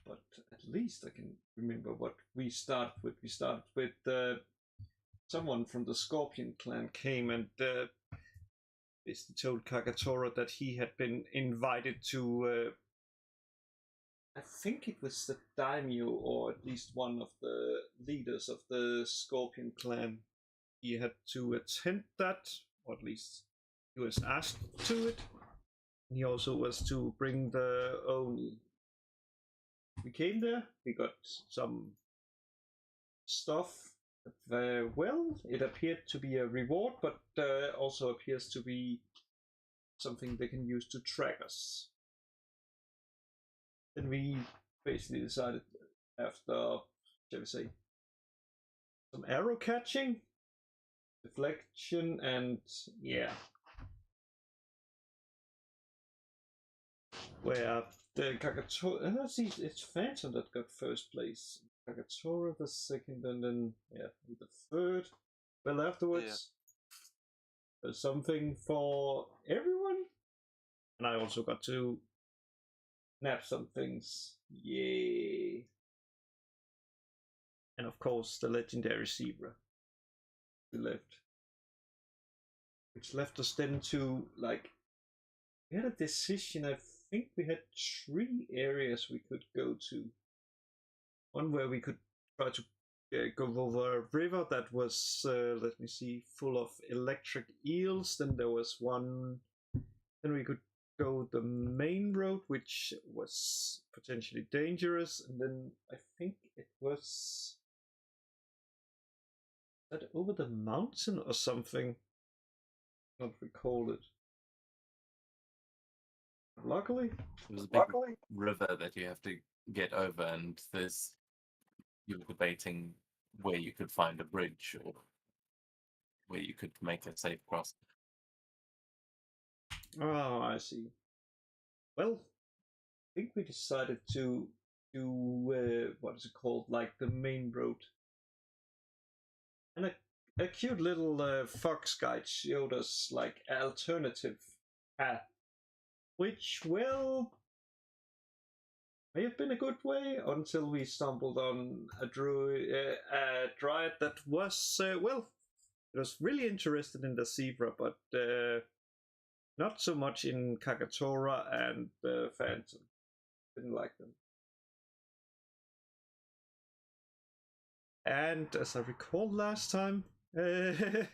but at least I can remember what we started with. We started with someone from the Scorpion clan came and basically told Kagatora that he had been invited to. I think it was the daimyo, or at least one of the leaders of the Scorpion clan. He had to attend that, or at least he was asked to it. He also was to bring the Oni. We came there, we got some stuff. Well, it appeared to be a reward, but also appears to be something they can use to track us. Then we basically decided, after, shall we say, some arrow catching, deflection, and yeah, where the Kagatora, see, it's Phantom that got first place. Kagatora the second, and then yeah, the third. Well, afterwards, there's something for everyone, and I also got to nab some things. Yay! And of course, the legendary zebra we left, which left us then to like we had a decision. I think we had 3 areas we could go to. One where we could try to go over a river that was, let me see, full of electric eels. Then there was one. Then we could go the main road, which was potentially dangerous. And then I think it was that over the mountain or something. I don't recall it. Luckily, It was a big river that you have to get over, and you were debating where you could find a bridge or where you could make a safe cross. oh, I see. Well, I think we decided to do what is it called, like the main road. And a cute little fox guide showed us like alternative path, which well may have been a good way until we stumbled on a dryad that was well, it was really interested in the zebra, but not so much in Kagatora and Phantom. Didn't like them. And as I recall last time, yeah,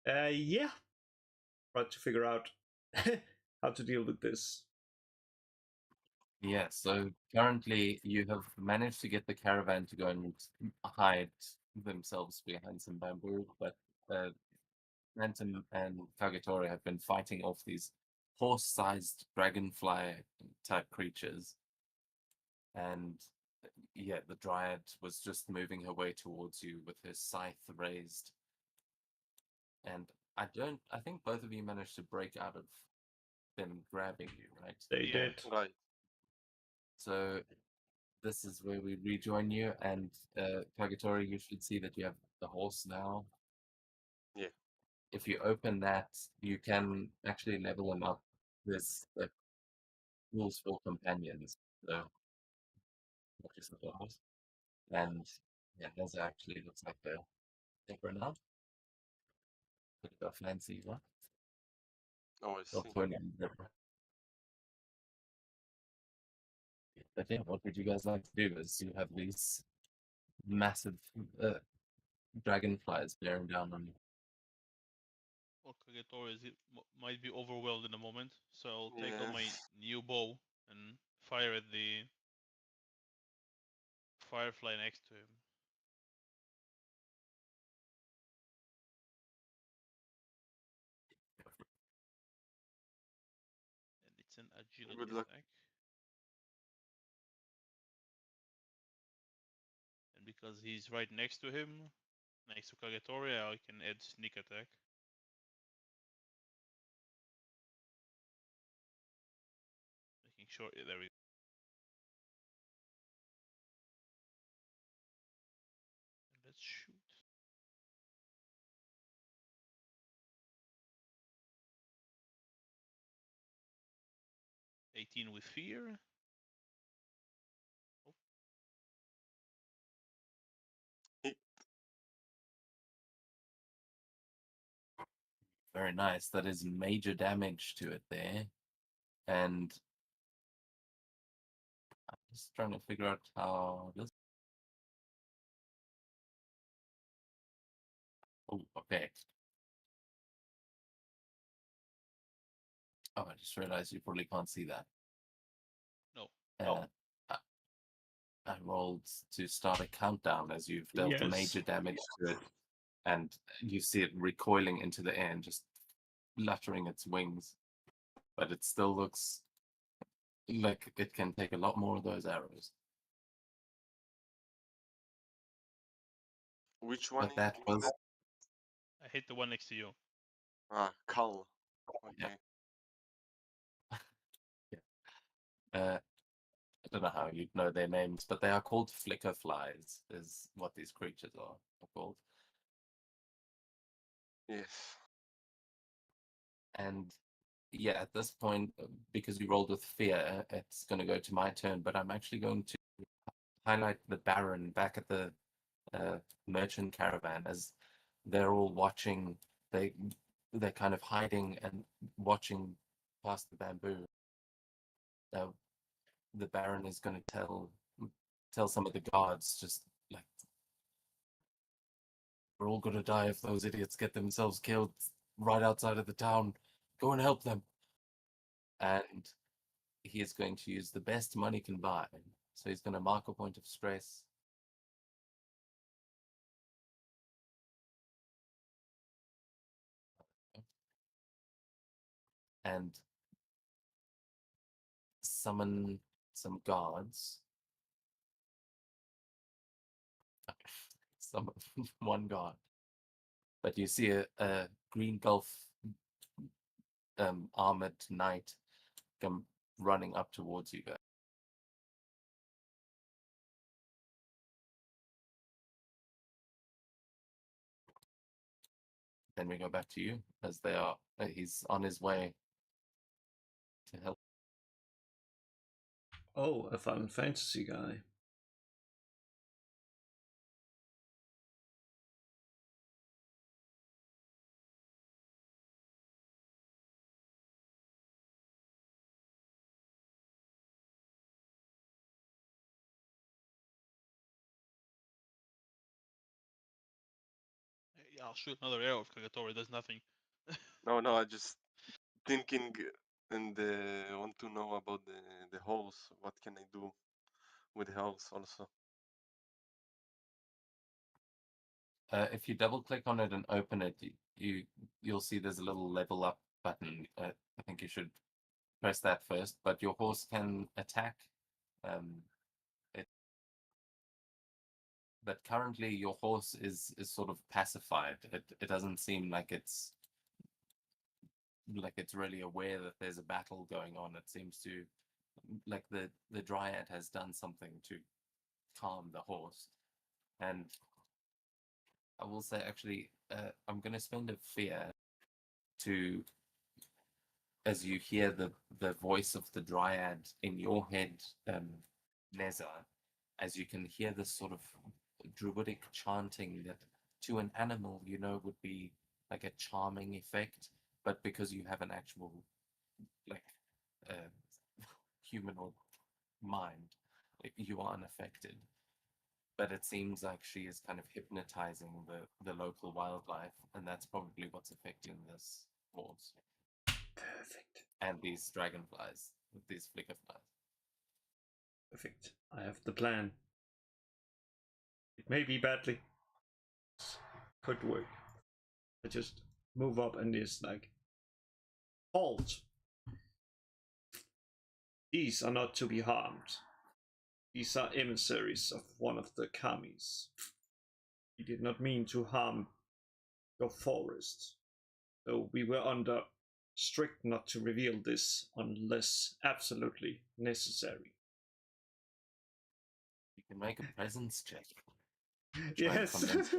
tried to figure out how to deal with this. Yeah, so currently you have managed to get the caravan to go and hide themselves behind some bamboo, but Phantom and Kagatori have been fighting off these horse-sized dragonfly type creatures. And yeah, the dryad was just moving her way towards you with her scythe raised. And I think both of you managed to break out of them grabbing you, right? They did. Right. So this is where we rejoin you, and Kagatori, you should see that you have the horse now. Yeah. If you open that, you can actually level them up. There's rules for companions, so not just the horse. And yeah, that's actually looks like the zebra now. Bit of a fancy one. Oh, I see. Zebra. But yeah, what would you guys like to do? Is you have these massive dragonflies bearing down on you. Well, Kagatora might be overwhelmed in a moment, so I'll take Yeah. out my new bow and fire at the firefly next to him. And it's an agility Good luck. attack. And because he's right next to him, next to Kagatori, I can add sneak attack. Making sure there we go. And let's shoot. '18 with fear. Very nice. That is major damage to it there. And I'm just trying to figure out how this. Oh, okay. Oh, I just realized you probably can't see that. No. I I rolled to start a countdown as you've dealt Yes. major damage to it, and you see it recoiling into the air and just fluttering its wings. But it still looks like it can take a lot more of those arrows. Which one? But that was I hit the one next to you. Cull. Yeah. Okay. I don't know how you'd know their names, but they are called flicker flies, is what these creatures are called. Yes. And yeah, at this point, because you rolled with fear, it's going to go to my turn, but I'm actually going to highlight the Baron back at the merchant caravan as they're all watching. They're kind of hiding and watching past the bamboo. The Baron is going to tell some of the guards, just like, we're all going to die if those idiots get themselves killed right outside of the town. Go and help them. And he is going to use the best money can buy. So he's going to mark a point of stress. And summon some guards. Summon one guard. But you see a green gulf armored knight come running up towards you guys. Then we go back to you as he's on his way to help. Oh, a Final Fantasy guy. Yeah, I'll shoot another arrow if Kagatori does nothing. No, I just thinking and want to know about the holes. What can I do with the holes also? If you double click on it and open it, you'll see there's a little level up button. I think you should press that first, but your horse can attack. But currently your horse is sort of pacified. It doesn't seem like it's really aware that there's a battle going on. It seems to like the dryad has done something to calm the horse. And I will say, actually, I'm going to spend a fear to, as you hear the voice of the dryad in your head, Neza, as you can hear this sort of druidic chanting that to an animal, would be like a charming effect, but because you have an actual, like, humanoid mind, you are unaffected. But it seems like she is kind of hypnotizing the local wildlife, and that's probably what's affecting this horse. Perfect. And these dragonflies, these flicker flies. Perfect. I have the plan. It may be badly. Could work. I just move up and it's like, halt. These are not to be harmed. These are emissaries of one of the kamis. We did not mean to harm your forest, though we were under strict not to reveal this unless absolutely necessary. You can make a presence check. Yes,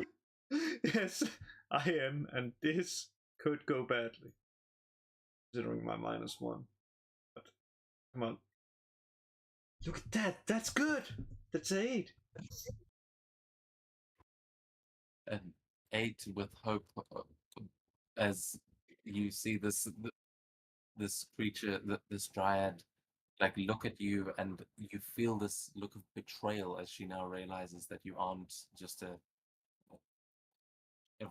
yes, I am, and this could go badly, considering my -1. But come on, look at that. That's good. That's 8. An 8 with hope, as you see this creature, this dryad, like look at you, and you feel this look of betrayal as she now realizes that you aren't just a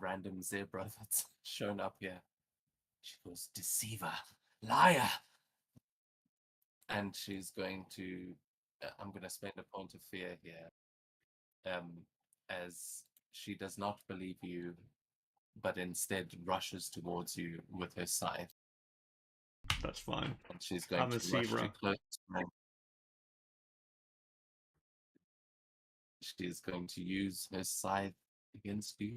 random zebra that's shown up here. She goes, "Deceiver, liar," and she's going to. I'm going to spend a point of fear here, as she does not believe you, but instead rushes towards you with her scythe. That's fine. And she's going I'm a to rush you zebra. close. She's going to use her scythe against you.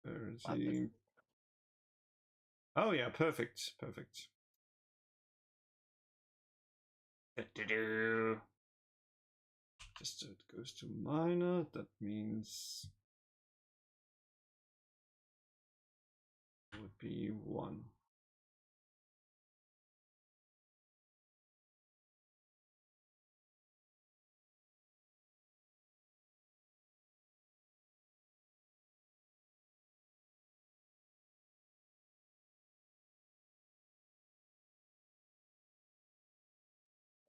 Where is he? Oh yeah, perfect. Perfect. Just so it goes to minor, that means it would be 1.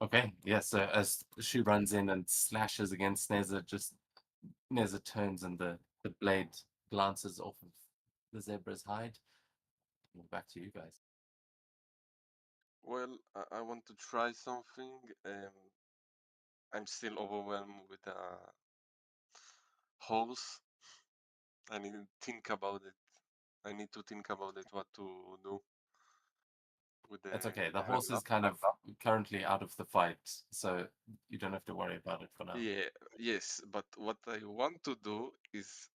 Okay, yeah, so as she runs in and slashes against Neza, just Neza turns and the blade glances off of the zebra's hide. Back to you guys. Well, I want to try something. I'm still overwhelmed with the horse. I need to think about it. I need to think about it, what to do with That's okay. with The horse is kind of currently out of the fight, so you don't have to worry about it for now. Yeah, yes, but what I want to do is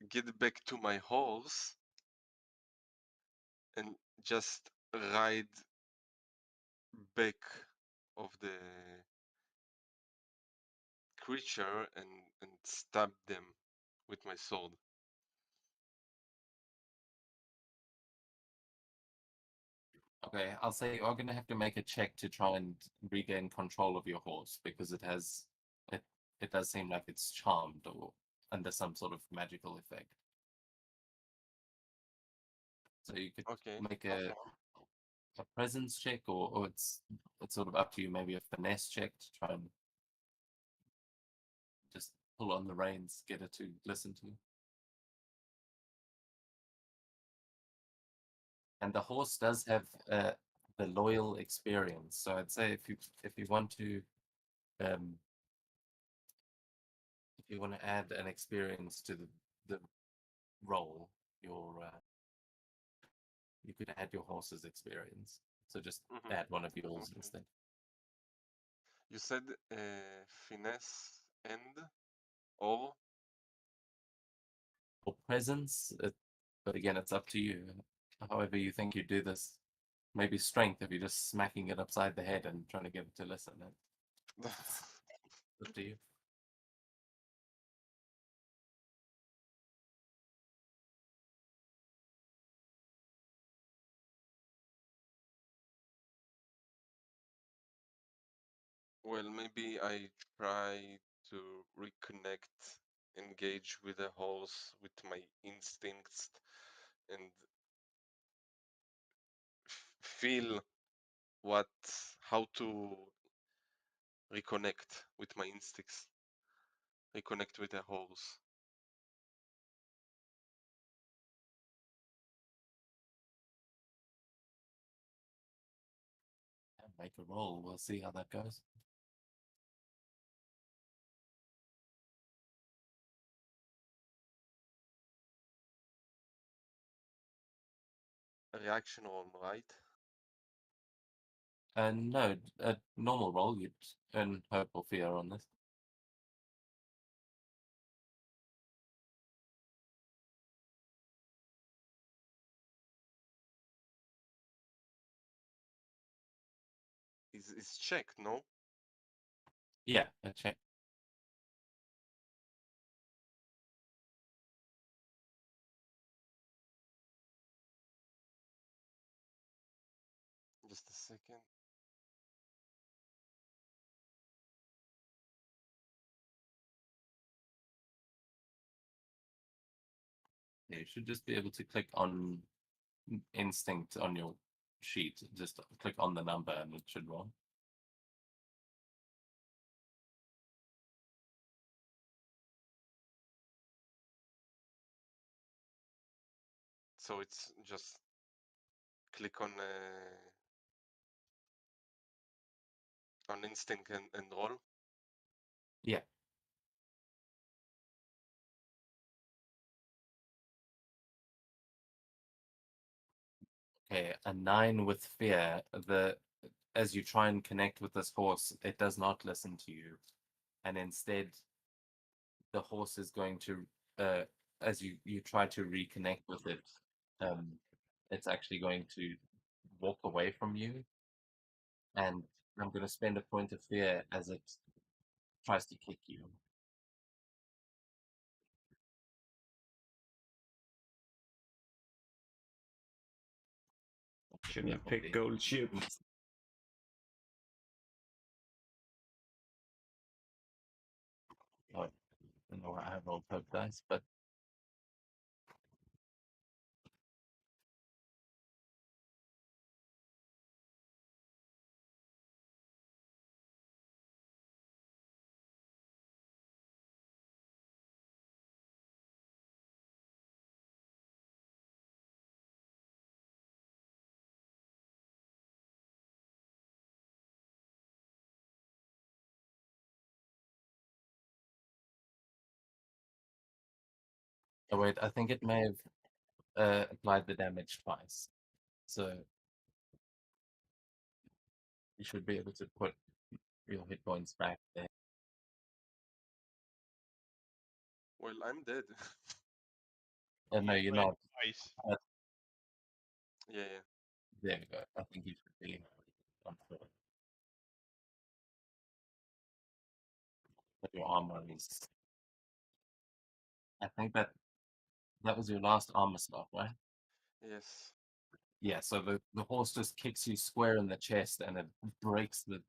get back to my horse and just ride back of the creature and stab them with my sword. Okay, I'll say you are going to have to make a check to try and regain control of your horse because it has it does seem like it's charmed or under some sort of magical effect. So you could Okay. make a presence check, or it's sort of up to you. Maybe a finesse check to try and just pull on the reins, get her to listen to you. And the horse does have the loyal experience. So I'd say if you want to if you want to add an experience to the role, you could add your horse's experience. So just add one of yours Okay. instead. You said finesse and or Or presence, but again, it's up to you. However you think you do this. Maybe strength if you're just smacking it upside the head and trying to get it to listen. It's up to you. well, maybe I try to reconnect, engage with the horse, with my instincts, and feel how to reconnect with my instincts, reconnect with the horse. Make a roll. We'll see how that goes. A reaction roll, right? And no, a normal roll, you'd earn hope or fear on this. Is checked, no? Yeah, a check. Just a second. You should just be able to click on instinct on your sheet. Just click on the number and it should roll. So it's just click on instinct and roll. Yeah. Okay, a 9 with fear. As you try and connect with this horse, it does not listen to you, and instead, the horse is going to, as you try to reconnect with it, it's actually going to walk away from you, and I'm going to spend a point of fear as it tries to kick you. Shouldn't have Probably. picked gold ship. Oh, I don't know why I have rolled poke dice, but oh wait, I think it may have applied the damage twice, so you should be able to put your hit points back there. Well, I'm dead. No, you're Played not. twice. Yeah, yeah. There we go. I think you should be on foot. But your armor is. I think that was your last armor slot, right? Yes. Yeah. So the horse just kicks you square in the chest, and it breaks the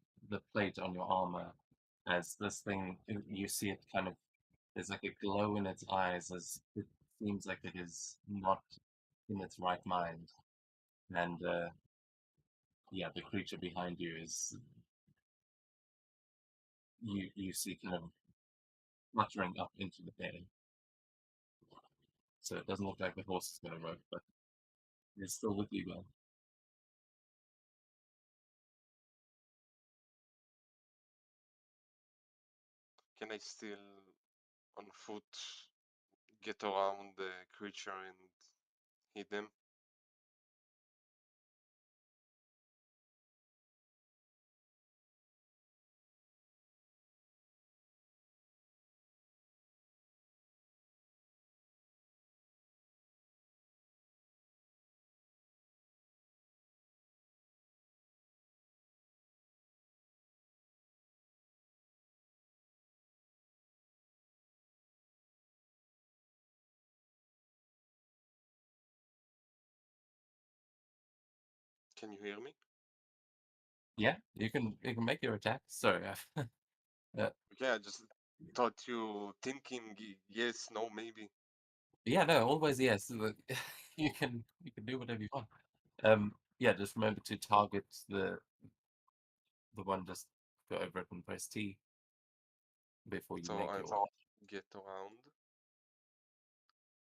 plate on your armor. As this thing, you see it kind of. There's like a glow in its eyes, as it seems like it is not in its right mind. And yeah, the creature behind you is you see kind of fluttering up into the bed. So it doesn't look like the horse is going to work, but it's still with you guys. Can I still, on foot, get around the creature and hit them? Can you hear me? Yeah, you can make your attack. Sorry. Okay, I just thought you thinking yes, no, maybe. Yeah, no, always yes. You can do whatever you want. Yeah, just remember to target the one. Just go over it and press T before you So make I your. will get around,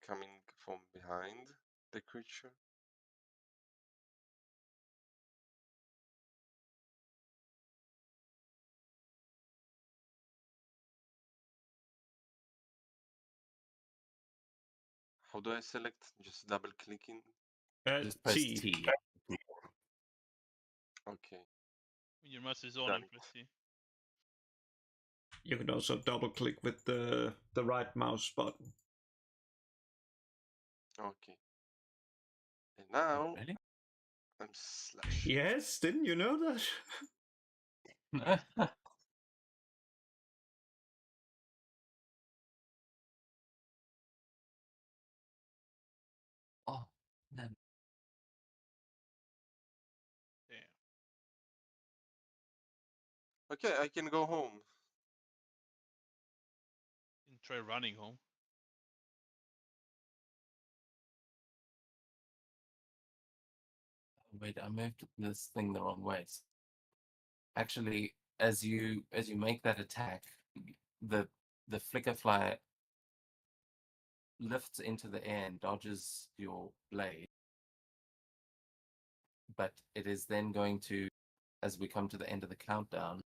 coming from behind the creature. How do I select? Just double clicking. Just press T. T. Okay. When your mouse is on, Done you it. press T. You can also double click with the right mouse button. Okay. And now Really? I'm slashing. Yes, didn't you know that? Oh, man. Damn. Okay, I can go home. You can try running home. Wait, I moved this thing the wrong way. Actually, as you make that attack, the flicker fly lifts into the air and dodges your blade. But it is then going to, as we come to the end of the countdown,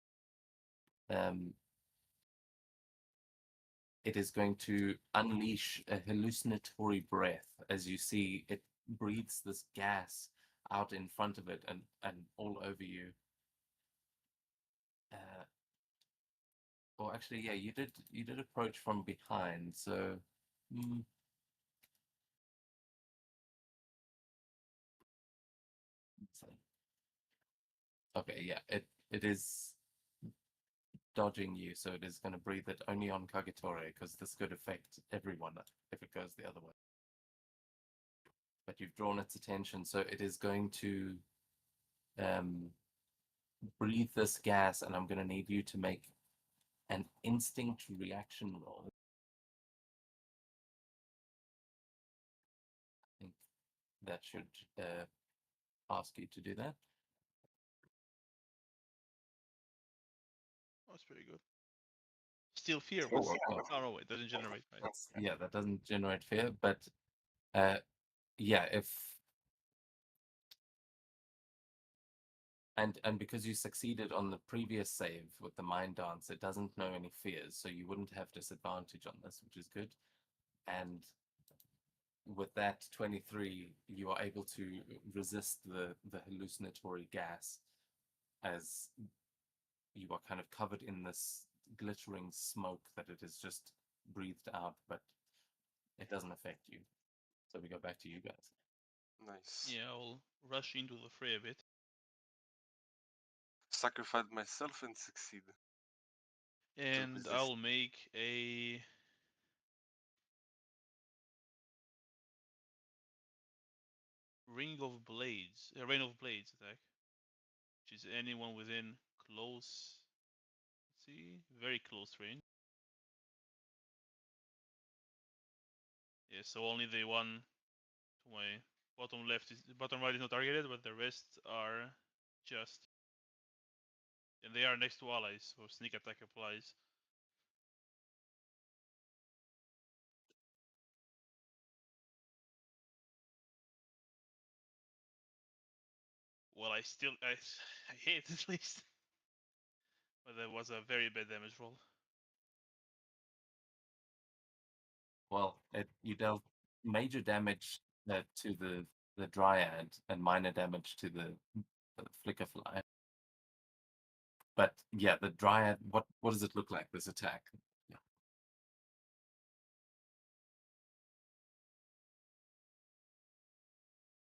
it is going to unleash a hallucinatory breath. As you see, it breathes this gas out in front of it and all over you. Well, actually, yeah, you did approach from behind, so. Okay, yeah, it is dodging you, so it is going to breathe it only on Kagetore, because this could affect everyone if it goes the other way. But you've drawn its attention, so it is going to breathe this gas, and I'm going to need you to make an instinct reaction roll. I think that should ask you to do that. Oh, that's pretty good. Still fear. Oh, But... okay. Oh no, it doesn't generate. Right? Yeah, that doesn't generate fear, but yeah, if and because you succeeded on the previous save with the mind dance, it doesn't know any fears, so you wouldn't have disadvantage on this, which is good. And with that 23, you are able to resist the hallucinatory gas, as you are kind of covered in this glittering smoke that it has just breathed out, but it doesn't affect you. So we go back to you guys. Nice. Yeah, I'll rush into the fray a bit. Sacrifice myself and succeed. And resist. I'll make a Rain of Blades attack, which is anyone within close. Let's see, very close range. Yeah, so only the one to my bottom left is bottom right is not targeted, but the rest are just, and they are next to allies, so sneak attack applies. Well, I hit at least, but that was a very bad damage roll. Well, you dealt major damage to the Dryad and minor damage to the Flickerfly. But yeah, the Dryad, what does it look like, this attack? Yeah.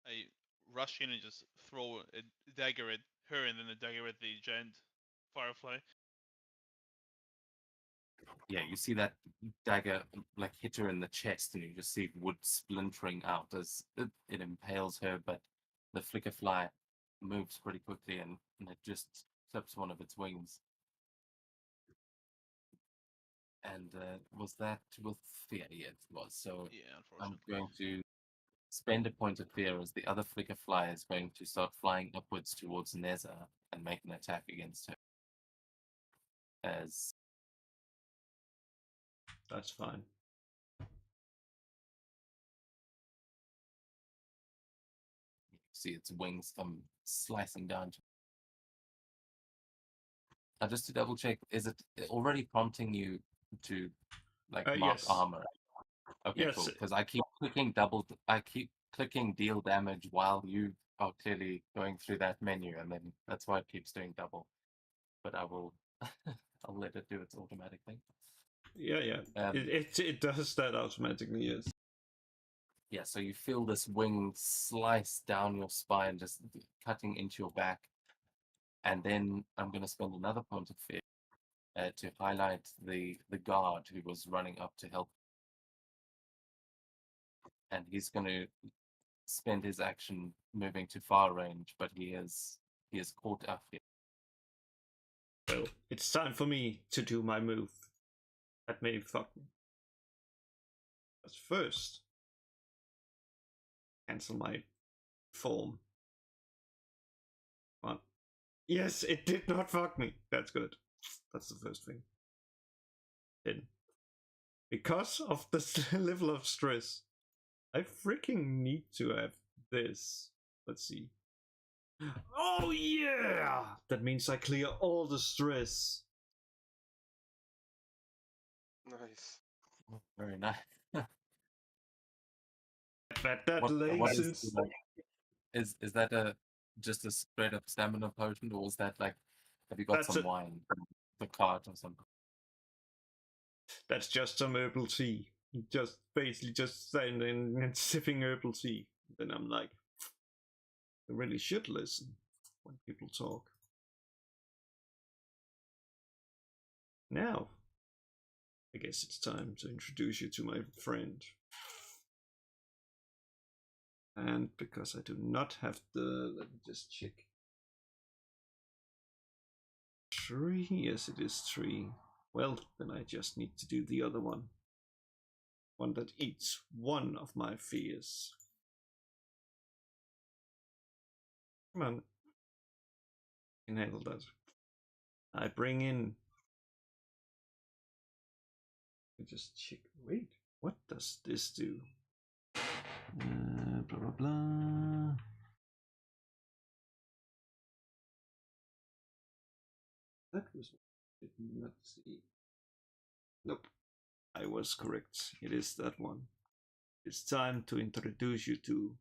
I rush in and just throw a dagger at her and then a dagger at the giant firefly. Yeah, you see that dagger like hit her in the chest, and you just see wood splintering out as it impales her, but the Flickerfly moves pretty quickly and it just clips one of its wings. And was that with fear? Yeah, it was. So Yeah, I'm unfortunately. going to spend a point of fear as the other Flickerfly is going to start flying upwards towards Neza and make an attack against her. As That's fine. you see its wings come slicing down. Just to double check, is it already prompting you to like mark Yes. armor? Okay, Yes. cool. Because I keep clicking deal damage while you are clearly going through that menu, and then that's why it keeps doing double. But I will, I'll let it do its automatic thing. Yeah. It does that automatically. Yes. Yeah, so you feel this wing slice down your spine, just cutting into your back. And then I'm going to spend another point of fear to highlight the guard who was running up to help. And he's going to spend his action moving to far range, but he is caught up here. Well, it's time for me to do my move. That may fuck me. But first, cancel my form. Come on. Yes, it did not fuck me. That's good. That's the first thing. Then, because of the level of stress, I freaking need to have this. Let's see. Oh yeah! That means I clear all the stress. Nice. Very nice. That What laces. is like, is that a just a straight up stamina potion, or is that like have you got That's some a- wine from the cart or something? That's just some herbal tea. Just basically just standing and sipping herbal tea. Then I'm like, I really should listen when people talk. Now, I guess it's time to introduce you to my friend. And because I do not have let me just check. 3, yes it is 3. Well, then I just need to do the other one. One that eats one of my fears. Come on. I can handle that. I bring in. Let me just check. Wait, what does this do? Blah blah blah. That was did not see. Nope, I was correct. It is that one. It's time to introduce you to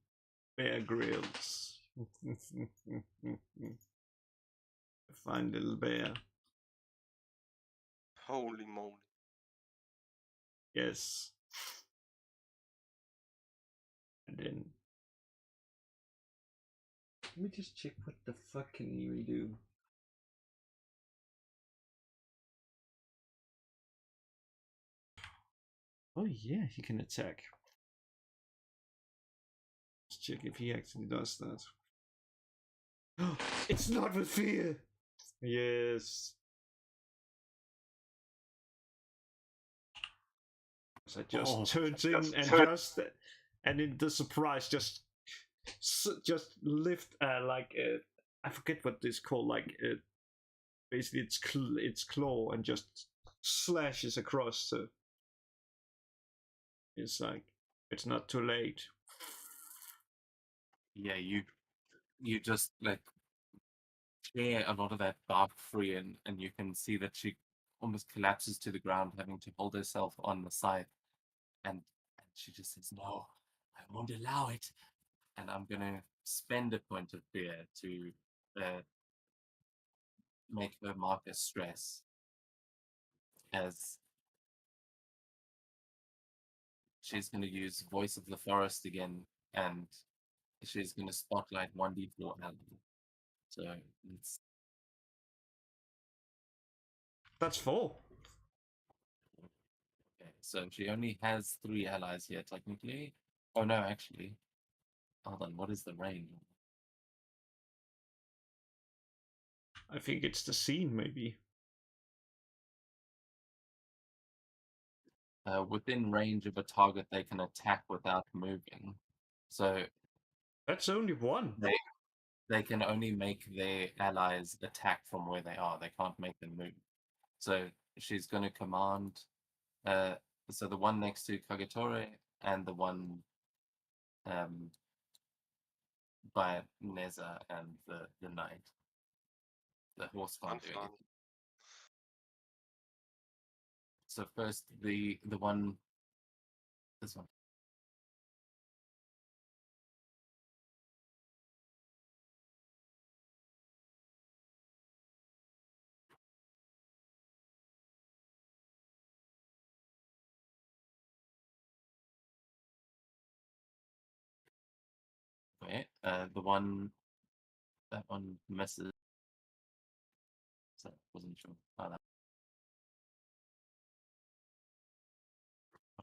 Bear Grylls. A fine little bear. Holy moly. Yes. And then let me just check what the fuck can he even do. Oh yeah, he can attack. Let's check if he actually does that. It's not with fear. Yes. So I just turns in and just and in the surprise just lift like I forget what this called, like basically its claw and just slashes across. So it's like it's not too late. Yeah, you just like clear a lot of that bark free, and you can see that she almost collapses to the ground, having to hold herself on the side, and she just says, "No, I won't allow it," and I'm gonna spend a point of fear to make her mark as stress, as she's going to use Voice of the Forest again, and she's going to spotlight 1d4 Alan. So it's That's 4. okay. So she only has 3 allies here, technically. Oh no, actually. Hold on, what is the range? I think it's the scene, maybe. Within range of a target, they can attack without moving. So That's only 1. they can only make their allies attack from where they are. They can't make them move. So she's going to command. So the one next to Kagetore and the one by Neza and the knight. The horse can't do Fun. anything. So first the one, this one. Okay, the one, that one misses. So wasn't sure. Oh, that.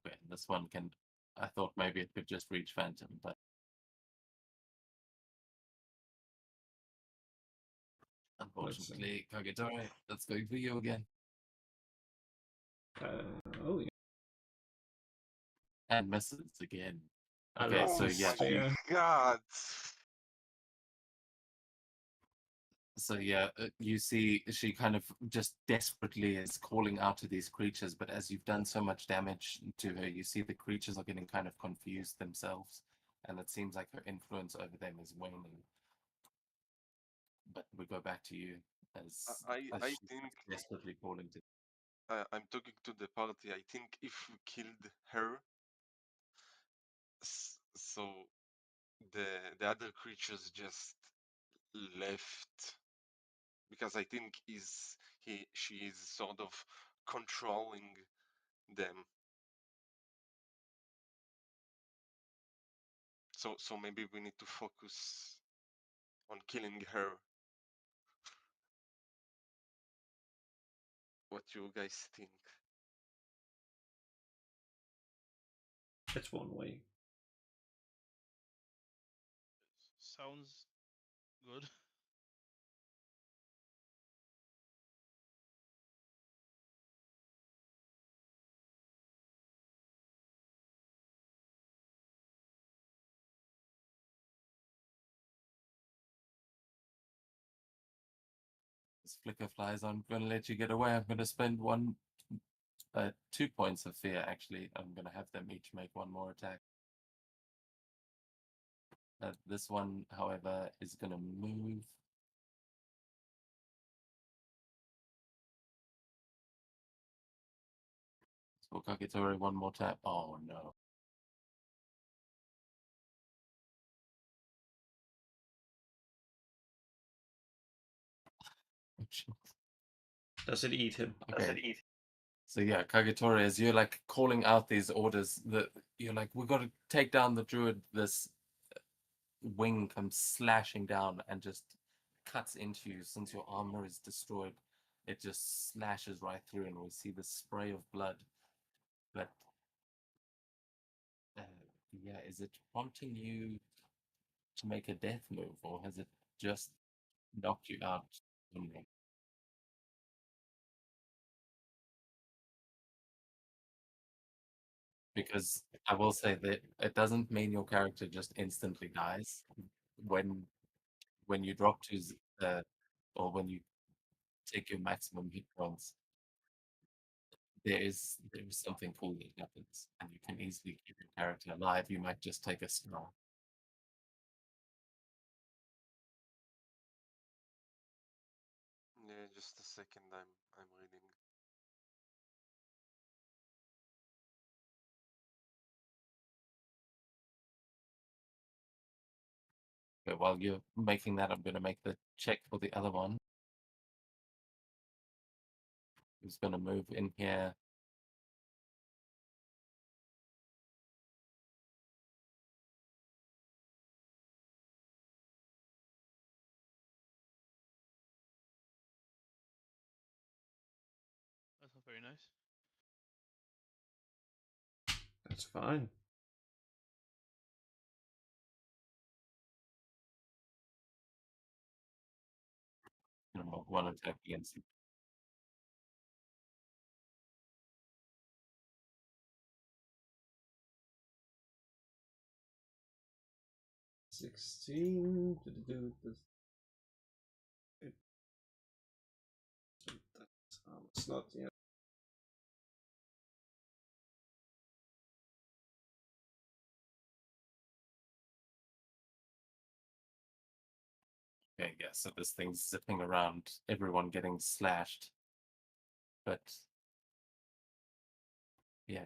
Okay, this one can. I thought maybe it could just reach Phantom, but Unfortunately, Kagetore, that's going for you again. Oh yeah. And misses again. I Okay, love so this yeah, sphere. God. So yeah, you see she kind of just desperately is calling out to these creatures, but as you've done so much damage to her, you see the creatures are getting kind of confused themselves, and it seems like her influence over them is waning. But we go back to you as, I she's think desperately calling to. I'm talking to the party. I think if we killed her, so the other creatures just left, because I think she is sort of controlling them. So maybe we need to focus on killing her. What you guys think? That's one way. Sounds good. This flicker flies. I'm going to let you get away. I'm going to spend 2 points of fear. Actually, I'm going to have them each make one more attack. This one, however, is going to move. So Kagetori, one more tap. Oh no. Does it eat him? Okay. So yeah, Kagetori, as you're like calling out these orders, that you're like, we got to take down the druid. This wing comes slashing down and just cuts into you. Since your armor is destroyed, it just slashes right through, and we see the spray of blood. But yeah, is it prompting you to make a death move, or has it just knocked you out? Because I will say that it doesn't mean your character just instantly dies. When you drop to or when you take your maximum hit points, there is something cool that happens, and you can easily keep your character alive. You might just take a scar. Yeah, just a second. I'm reading. But while you're making that, I'm going to make the check for the other one. Who's going to move in here? That's not very nice. That's fine. One attack against you. 16 to do this. It's not yet. Okay, yeah, so this thing's zipping around, everyone getting slashed. But yeah,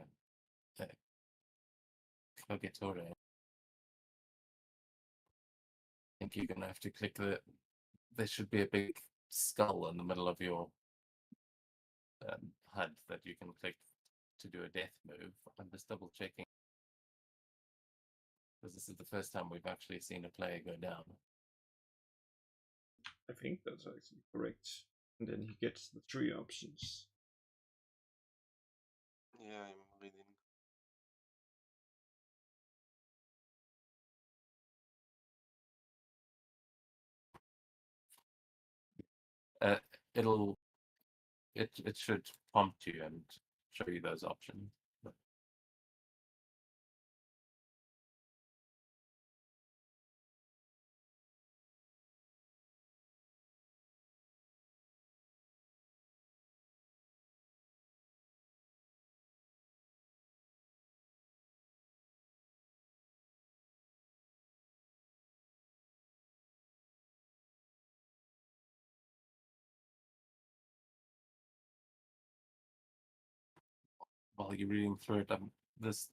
Kagetore. I think you're gonna have to click there should be a big skull in the middle of your HUD that you can click to do a death move. I'm just double checking, because this is the first time we've actually seen a player go down. I think that's actually correct. And then he gets the 3 options. Yeah, I'm reading. it should prompt you and show you those options. While you're reading through it, this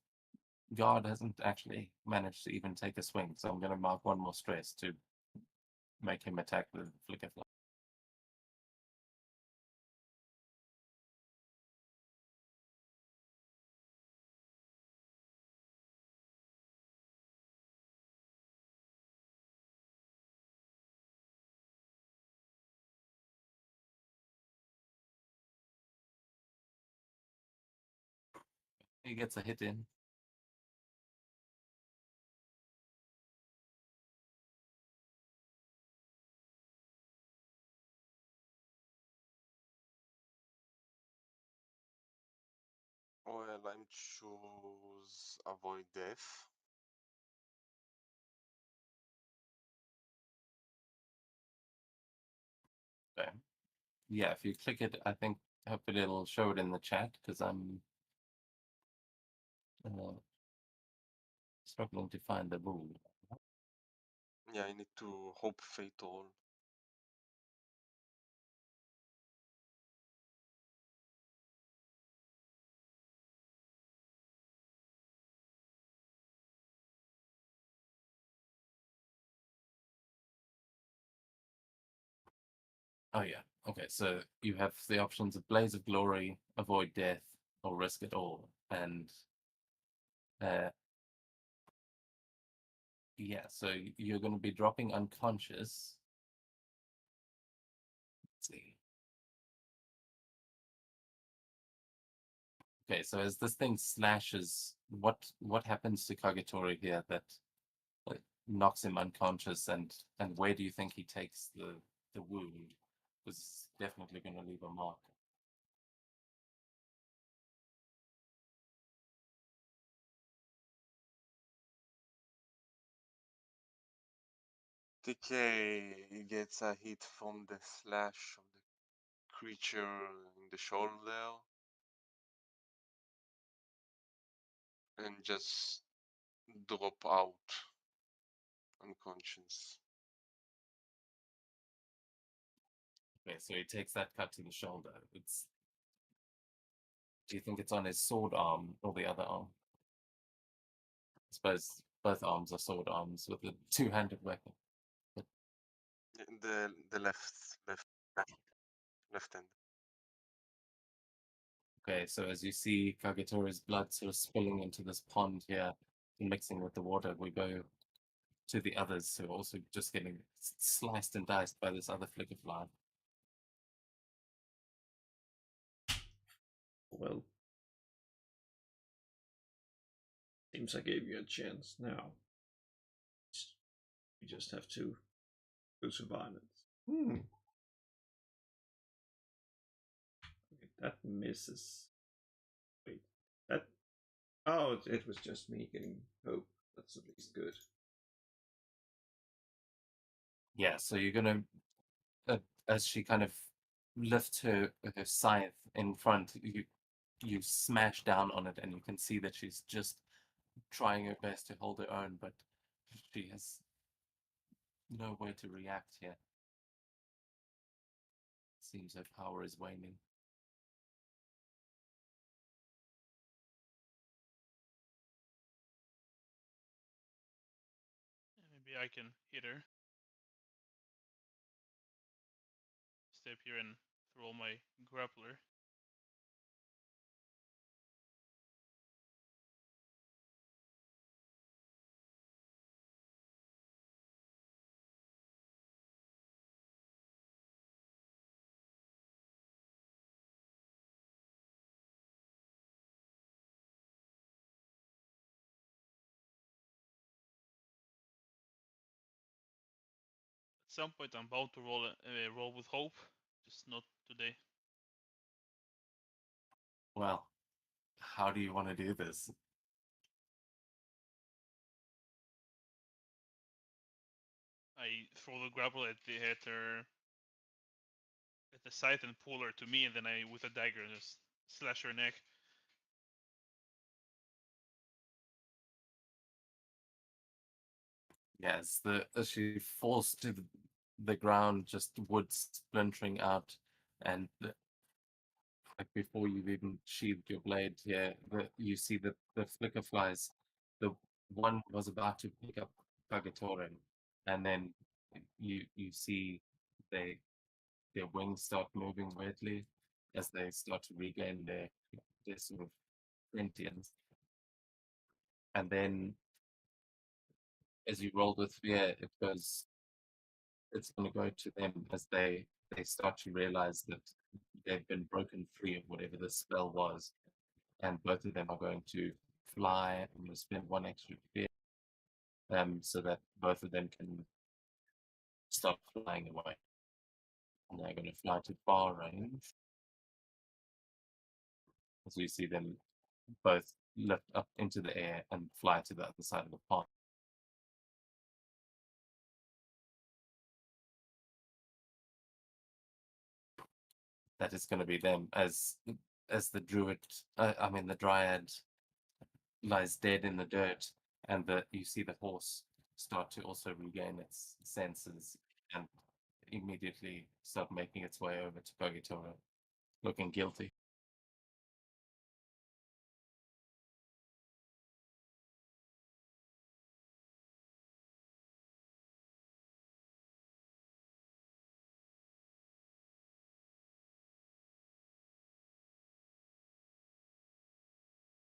guard hasn't actually managed to even take a swing, so I'm going to mark one more stress to make him attack the flicker fly. He gets a hit in. Well, I'm choose avoid death. Okay. Yeah, if you click it, I think hopefully it'll show it in the chat because I'm struggling to find the rule. Yeah, I need to hope fatal. Oh yeah. Okay, so you have the options of Blaze of Glory, Avoid Death, or Risk It All. And yeah, so you're going to be dropping unconscious. Let's see. Okay, so as this thing slashes, what happens to Kagetori here that knocks him unconscious, and where do you think he takes the wound? Because it's definitely going to leave a mark. TK gets a hit from the slash of the creature in the shoulder and just drop out unconscious. Okay, so he takes that cut to the shoulder. It's. Do you think it's on his sword arm or the other arm? I suppose both arms are sword arms with a two-handed weapon. The left hand. Okay, so as you see Kagetori's blood sort of spilling into this pond here and mixing with the water, we go to the others who are also just getting sliced and diced by this other flicker fly. Well, seems I gave you a chance now. You just have to go to violence. Okay, that misses. Wait, that. Oh, it was just me getting hope. That's at least good. Yeah, so you're gonna, as she kind of lifts her scythe in front, you smash down on it, and you can see that she's just trying her best to hold her own, but she has no way to react here. Seems her power is waning. Maybe I can hit her. Step here and throw my grappler. At some point, I'm bound to roll with hope. Just not today. Well, how do you want to do this? I throw the grapple at the scythe and pull her to me, and then I with a dagger just slash her neck. Yes, as she falls to the ground, just wood splintering out, and like before you've even sheathed your blade here, you see the flicker flies. The one was about to pick up Kagetore, and then you see they their wings start moving weirdly as they start to regain their sort of sentience. And then as you roll with fear, it's going to go to them as they start to realize that they've been broken free of whatever the spell was, and both of them are going to fly. I'm going to spend one extra fear, so that both of them can start flying away. And they're going to fly to far range, as you see them both lift up into the air and fly to the other side of the pond. That is going to be them as the druid, the dryad lies dead in the dirt, and you see the horse start to also regain its senses and immediately start making its way over to Kagetoro, looking guilty.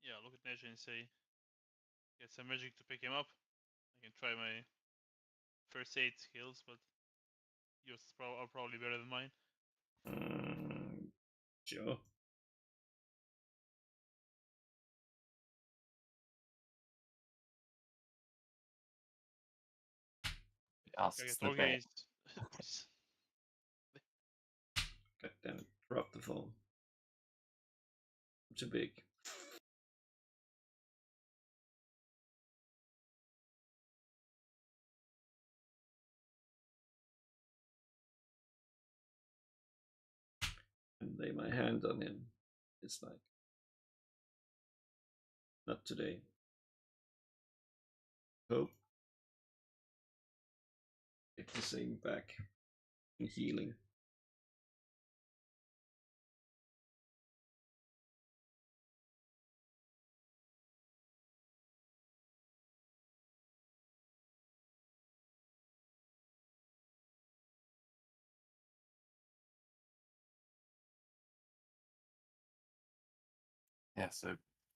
Yeah, look at Neji and say, get some magic to pick him up. I can try my first aid skills, but yours are probably better than mine. Sure. Asks the Kagetori bear. is God damn it. Drop the phone. Too big. And lay my hand on him. It's like, not today. Hope. Get the same back. And healing. Yeah, so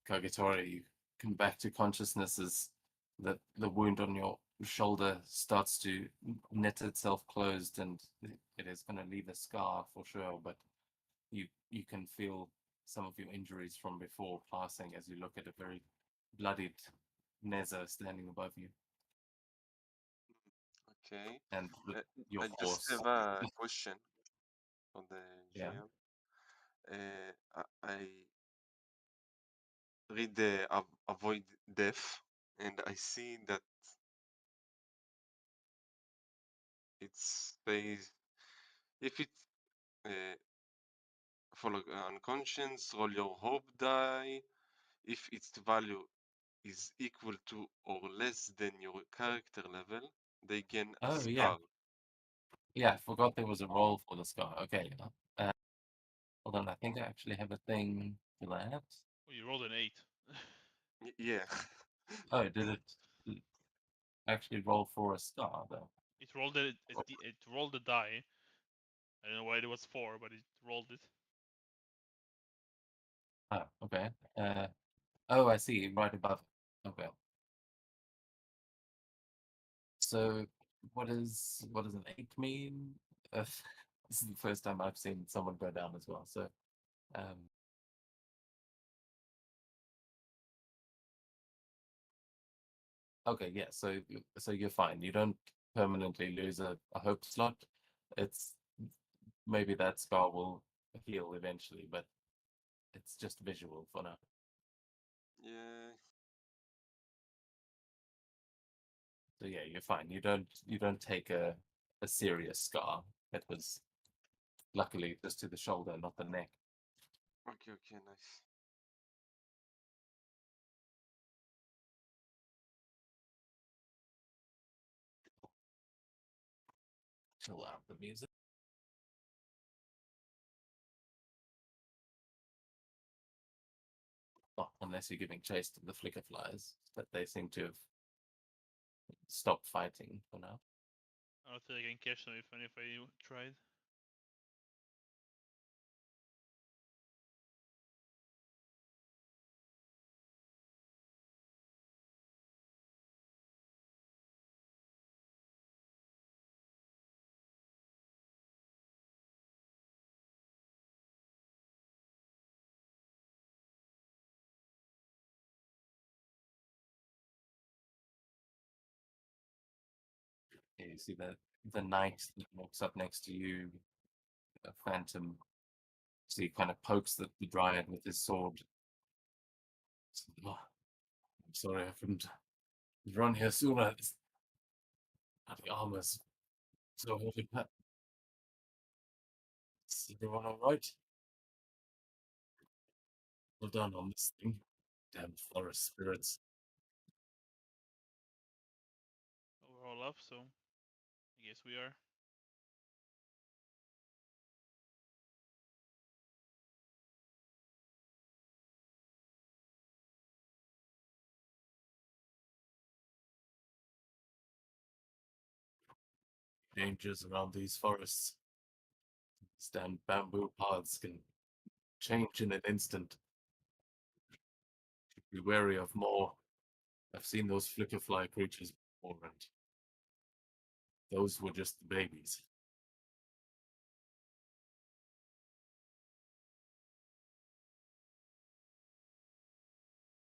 Kagetori, you come back to consciousness as the wound on your shoulder starts to knit itself closed, and it is going to leave a scar for sure, but you can feel some of your injuries from before passing as you look at a very bloodied Neza standing above you. Okay. And your I just horse. have a question for the Yeah. GM. I read the avoid death, and I see that it says if it follow unconscious, roll your hope die. If its value is equal to or less than your character level, they gain a Oh, scar. yeah. Yeah, I forgot there was a roll for the scar. Okay. Hold on, I think I actually have a thing for that. Oh, you rolled an 8. Yeah. Oh, did it actually roll for a scar though? It rolled it rolled the die. I don't know why it was 4, but it rolled it. Oh, okay. Oh, I see. Right above. Okay. So, what does an 8 mean? This is the first time I've seen someone go down as well. So, um, okay, yeah. So you're fine. You don't permanently lose a hope slot. It's maybe that scar will heal eventually, but it's just visual for now. Yeah. So yeah, you're fine. You don't take a serious scar. It was luckily just to the shoulder, not the neck. Okay, nice. Chill out the music. Not unless you're giving chase to the flicker flies, but they seem to have stopped fighting for now. I don't think I can catch them if I tried. Yeah, you see the knight that walks up next to you, a phantom. So he kind of pokes the dryad with his sword. Oh, I'm sorry I couldn't run here sooner. The armor's so heavy. Is everyone alright? Well done on this thing. Damn forest spirits. We're all up, so I guess we are. Dangers around these forests. These damn bamboo paths can change in an instant. Be wary of more. I've seen those flickerfly creatures before, and those were just the babies.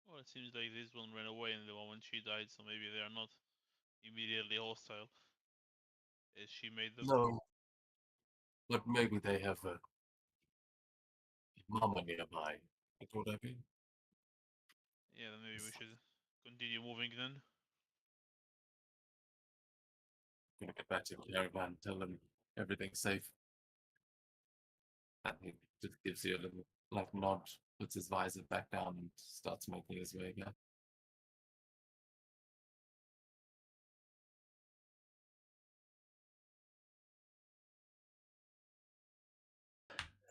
Well, it seems like this one ran away in the moment she died, so maybe they are not immediately hostile, as she made them. No, but maybe they have a mama nearby. You know what I mean? Yeah, then maybe we should continue moving then. Gonna get back to the caravan, tell them everything's safe. And he just gives you a little like nod, puts his visor back down, and starts making his way again.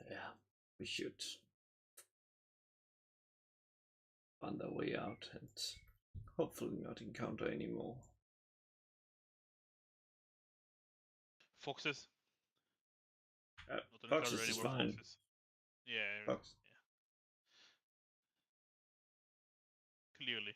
Yeah, we should find our way out and hopefully not encounter any more. Foxes. Not Foxes encounter any is more fine. foxes. Yeah, Fox. clearly.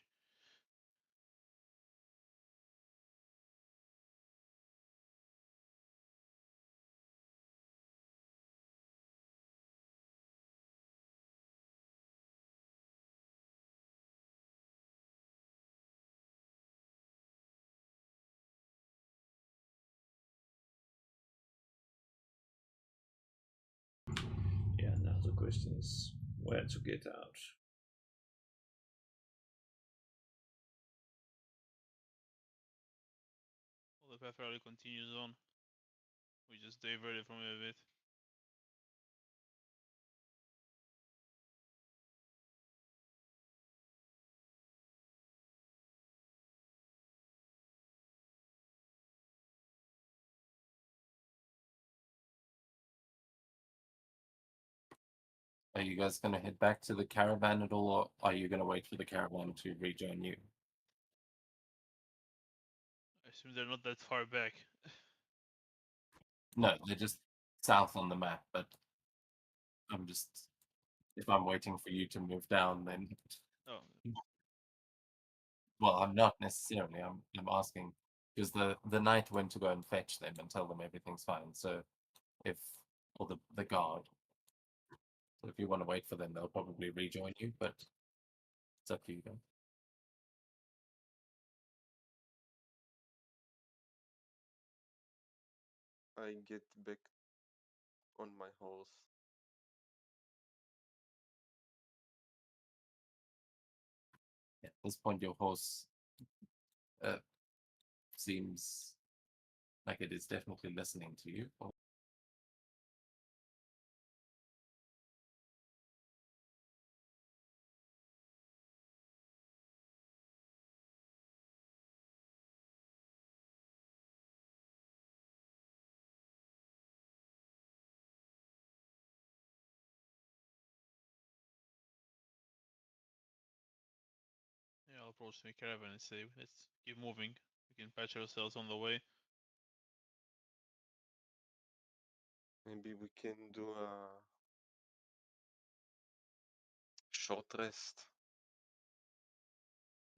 Yeah, now the question is where to get out. Well, the path rally continues on. We just diverted from it a bit. Are you guys gonna head back to the caravan at all, or are you gonna wait for the caravan to rejoin you? I assume they're not that far back. No, they're just south on the map, but I'm just if I'm waiting for you to move down, then Oh, well, I'm not necessarily. I'm asking because the knight went to go and fetch them and tell them everything's fine. So if or the guard, so if you want to wait for them, they'll probably rejoin you. But it's up to you guys. I get back on my horse. At this point, your horse seems like it is definitely listening to you. Yeah, I'll approach the caravan and say, let's keep moving. We can patch ourselves on the way. Maybe we can do a short rest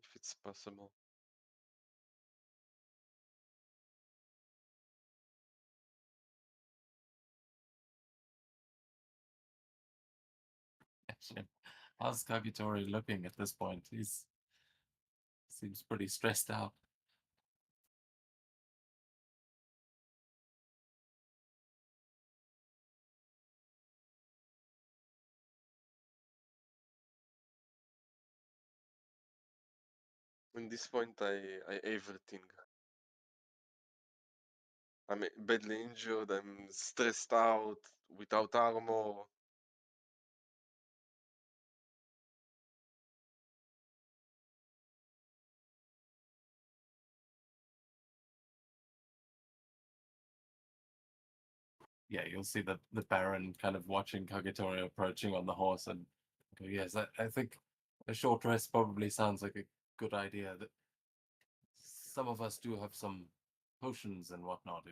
if it's possible. Actually, how's Kagetori looking at this point? He's seems pretty stressed out. In this point, I everything. I'm badly injured. I'm stressed out, without armor. Yeah, you'll see the Baron kind of watching Kagetori approaching on the horse and go, yes, I think a short rest probably sounds like a good idea. That some of us do have some potions and whatnot.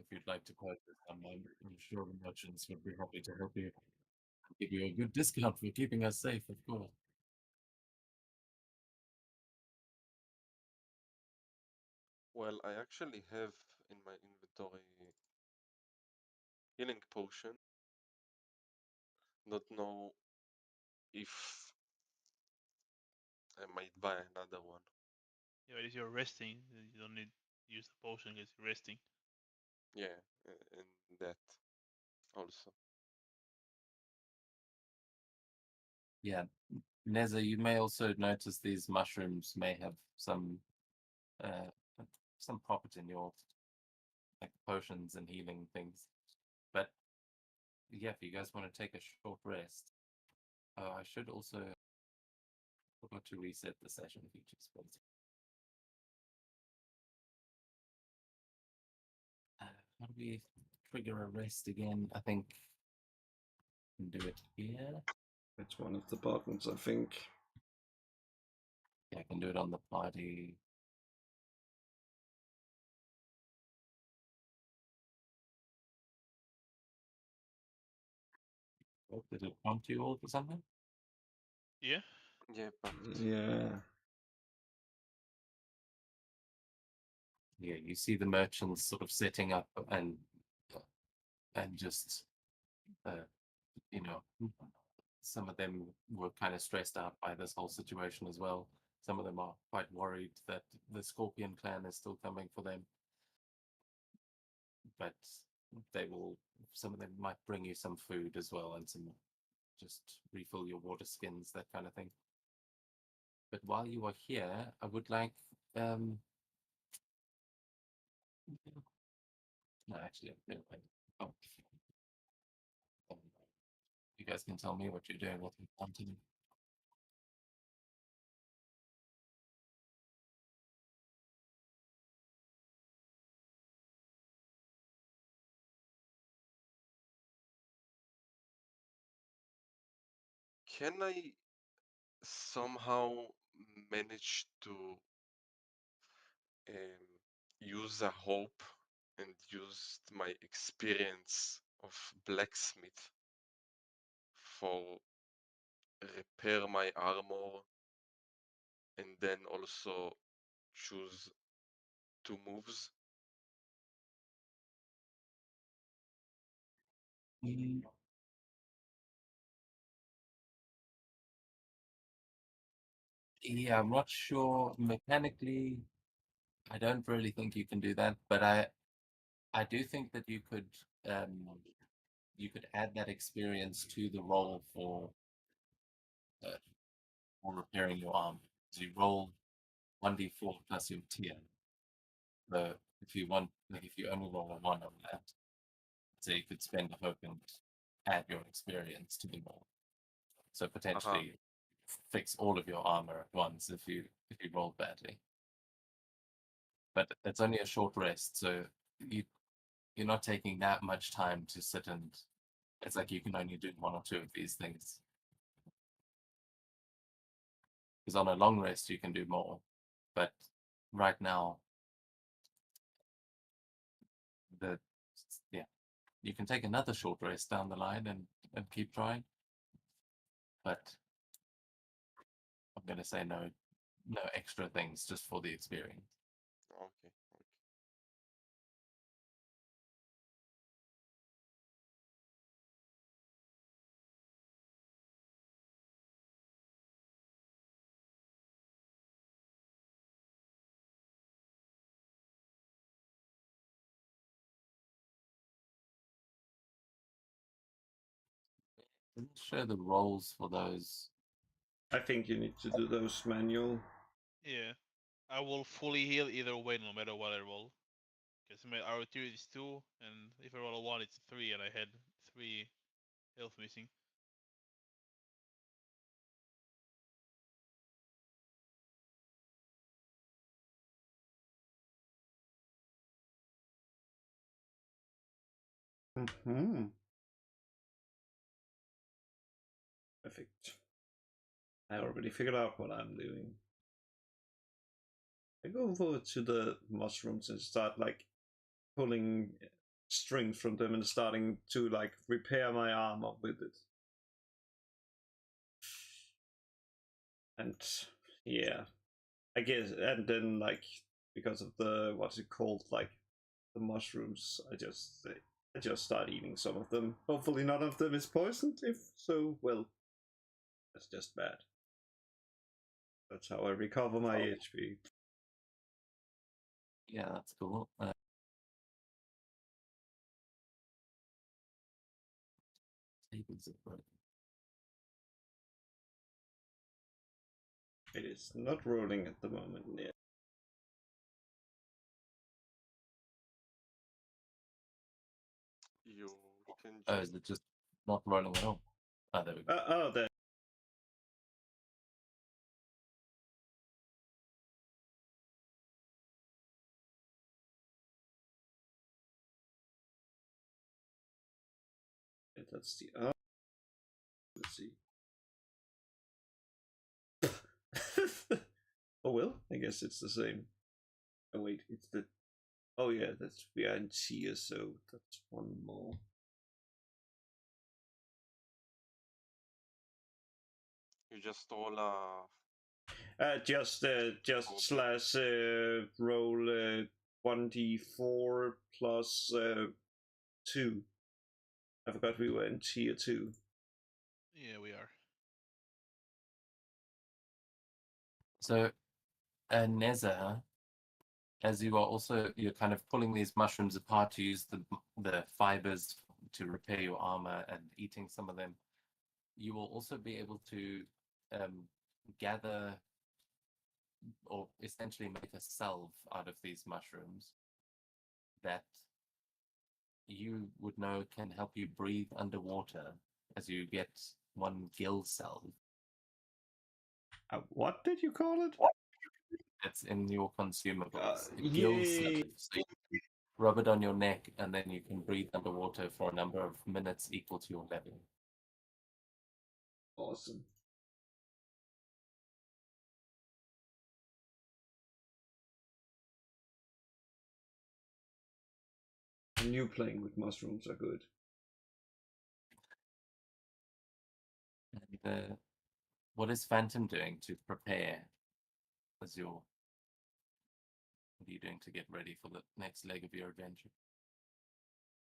If you'd like to purchase them, I'm sure the merchants would be happy to help you. Give you a good discount for keeping us safe, of course. Well, I actually have in my inventory healing potion. Don't know if I might buy another one. Yeah, but if you're resting, you don't need to use the potion because you're resting. Yeah, and that also. Yeah, Neza, you may also notice these mushrooms may have uh, some property in your like potions and healing things. But yeah, if you guys want to take a short rest, I should also forgot to reset the session features. How do we trigger a rest again? I think we can do it here. It's one of the buttons, I think. Yeah, I can do it on the party. Oh, did it prompt you all for something? Yeah. Yeah, but Yeah. Yeah, you see the merchants sort of setting up and just you know, some of them were kind of stressed out by this whole situation as well. Some of them are quite worried that the Scorpion clan is still coming for them. But some of them might bring you some food as well and just refill your water skins, that kind of thing. But while you are here, I would like, no, actually, oh, you guys can tell me what you're doing with continue. can I somehow manage to use a hope and use my experience of blacksmith for repair my armor and then also choose 2 moves? Yeah, I'm not sure mechanically. I don't really think you can do that, but I do think that um, you could add that experience to the roll uh, for repairing your arm. So you roll 1d4 plus your tier. So if you only roll a 1 on that, so you could spend a hope and add your experience to the roll. So potentially fix all of your armor at once if you roll badly. But it's only a short rest, so you're not taking that much time to sit and it's like you can only do 1 or 2 of these things. Because on a long rest you can do more. But right now you can take another short rest down the line and keep trying. But I'm gonna say no extra things just for the experience. Okay. Didn't show the rolls for those. I think you need to do those manual. Yeah, I will fully heal either way, no matter what I roll. Because my RO2 is 2, and if I roll a 1, it's 3, and I had 3 health missing. Mm-hmm. Perfect. I already figured out what I'm doing. I go over to the mushrooms and start like pulling strings from them and starting to like repair my armor with it. And yeah, I guess, and then like because of the what's it called, like the mushrooms, I just start eating some of them. Hopefully, none of them is poisoned. If so, well, that's just bad. That's how I recover my HP. Yeah, that's cool. Tables are broken. It is not rolling at the moment. Yeah. You can Oh, just is it just not rolling at all? Oh, there we go. Oh, there. That's the. Let's see. Oh well, I guess it's the same. Oh wait, it's the. Oh yeah, that's behind here, so that's one more. you just all Just Oh. slash roll 1d4 plus 2. I forgot we were in tier 2. Yeah, we are. So, Neza, as you are also you're kind of pulling these mushrooms apart to use the fibers to repair your armor and eating some of them, you will also be able to gather or essentially make a salve out of these mushrooms that you would know can help you breathe underwater as you get 1 gill salve. What did you call it? It's in your consumables. A Yay. gill salve. So you rub it on your neck and then you can breathe underwater for a number of minutes equal to your level. Awesome. I knew playing with mushrooms are good. And what is Phantom doing to prepare as your what are you doing to get ready for the next leg of your adventure?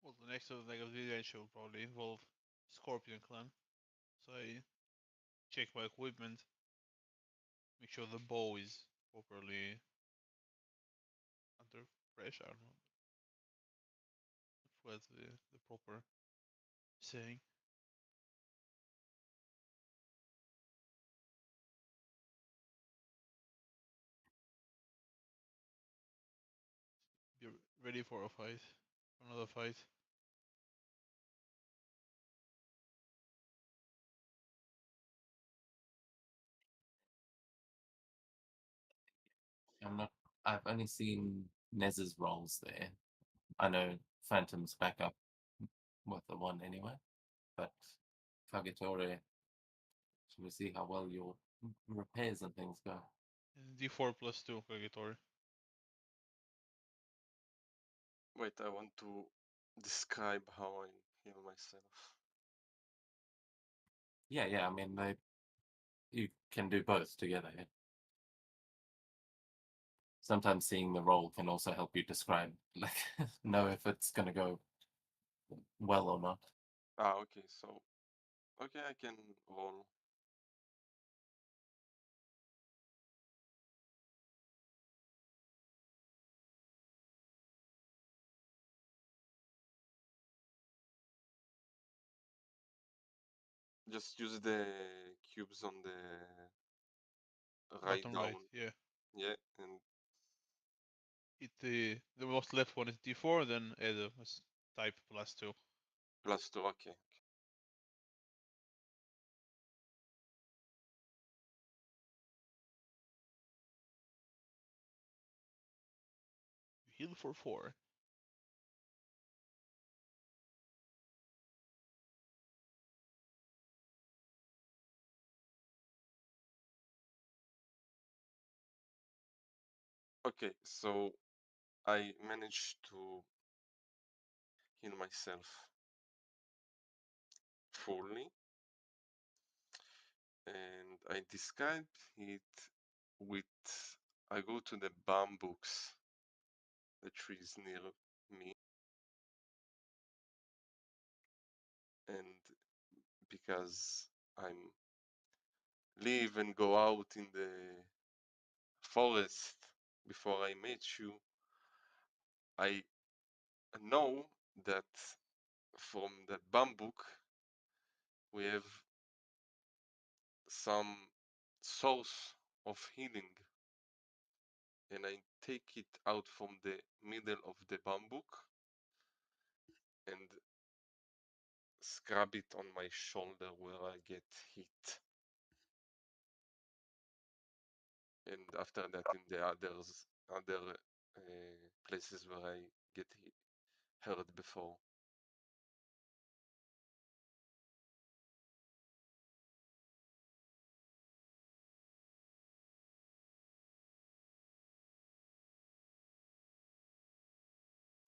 Well, the next leg of the adventure will probably involve Scorpion Clan. So I check my equipment, make sure the bow is properly under pressure. I don't know. what the proper saying. Be ready for a fight, another fight. I'm not. I've only seen Nez's rolls there. I know Phantom's back up with the one anyway, but Kagetore, should we see how well your repairs and things go? And D4 plus 2, Kagetori. Wait, I want to describe how I heal myself. Yeah. I mean, you can do both together. Yeah? Sometimes seeing the roll can also help you describe, like, know if it's going to go well or not. Ah, okay, so okay, I can roll. Just use the cubes on the right Bottom down. right, yeah. Yeah, and The most left one is D4, then add a type plus 2. plus 2, okay. Heal for 4. Okay, so I managed to heal myself fully, and I describe it with I go to the bamboos, the trees near me, and because I'm live and go out in the forest before I met you, I know that from the bamboo we have some source of healing, and I take it out from the middle of the bamboo and scrub it on my shoulder where I get hit. And after that, in the other places where I get hurt before.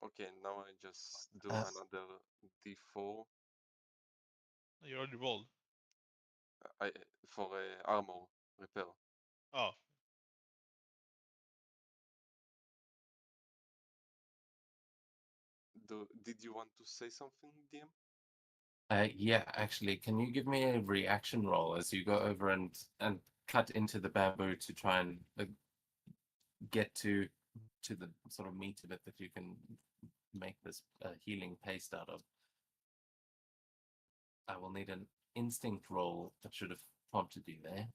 Okay, now I just do another D4 You already rolled. for armor repair. Oh, Did you want to say something, DM? Yeah, actually, can you give me a reaction roll as you go over and cut into the bamboo to try and get to the sort of meat of it that you can make this healing paste out of? I will need an instinct roll that should have prompted you there.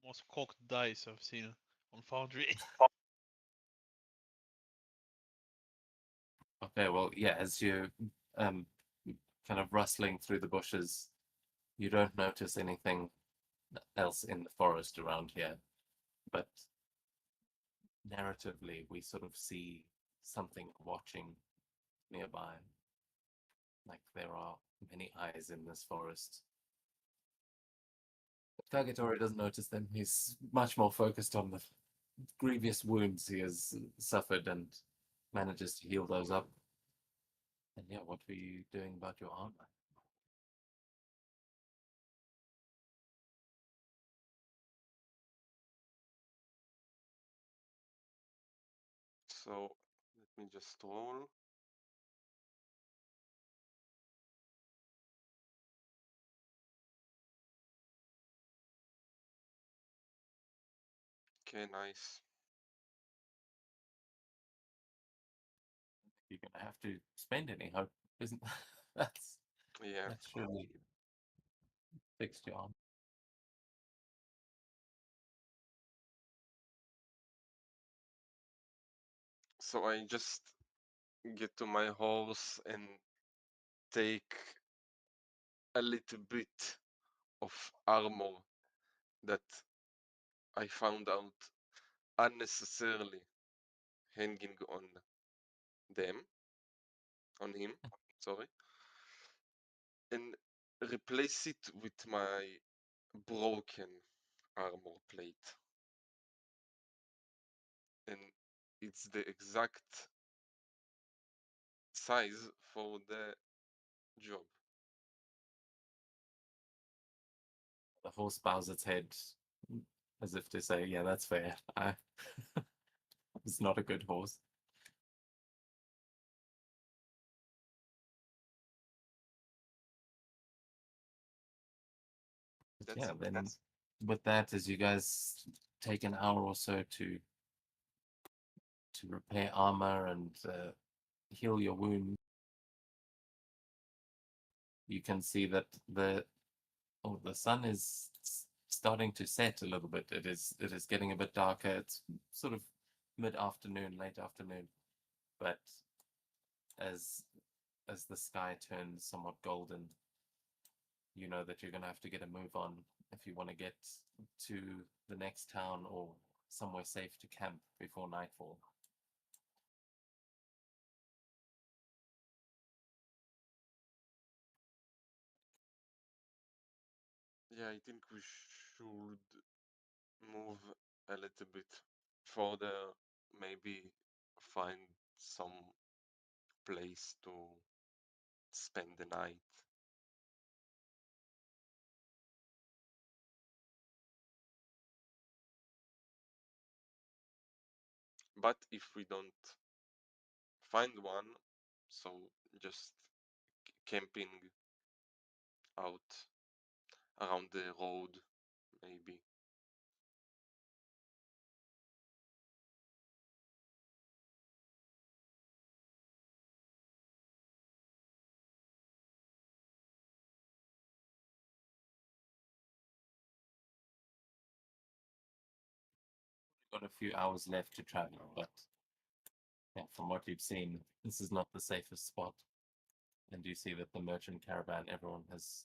most cocked dice I've seen on Foundry. Okay, well, yeah, as you kind of rustling through the bushes, you don't notice anything else in the forest around here, but narratively, we sort of see something watching nearby. Like there are many eyes in this forest. Kagetori doesn't notice them. He's much more focused on the grievous wounds he has suffered and manages to heal those up. And yeah, what were you doing about your armor? So let me just roll. Okay, nice. You're gonna have to spend any hope, isn't that's Yeah. that's surely fixed your arm. So I just get to my horse and take a little bit of armor that I found out unnecessarily hanging on them, on him, sorry, and replace it with my broken armor plate. And it's the exact size for the job. The horse bows its head as if to say, "Yeah, that's fair. I it's not a good horse." But That's yeah, it. then with that, as you guys take an hour or so to repair armor and heal your wound, you can see that the sun is starting to set a little bit. It is getting a bit darker. It's sort of mid-afternoon, late afternoon, but as the sky turns somewhat golden, you know that you're going to have to get a move on if you want to get to the next town or somewhere safe to camp before nightfall. Yeah, I think we should move a little bit further, maybe find some place to spend the night. But if we don't find one, so just camping out around the road, maybe. Got a few hours left to travel, but yeah, from what you've seen, this is not the safest spot. And you see that the merchant caravan, everyone has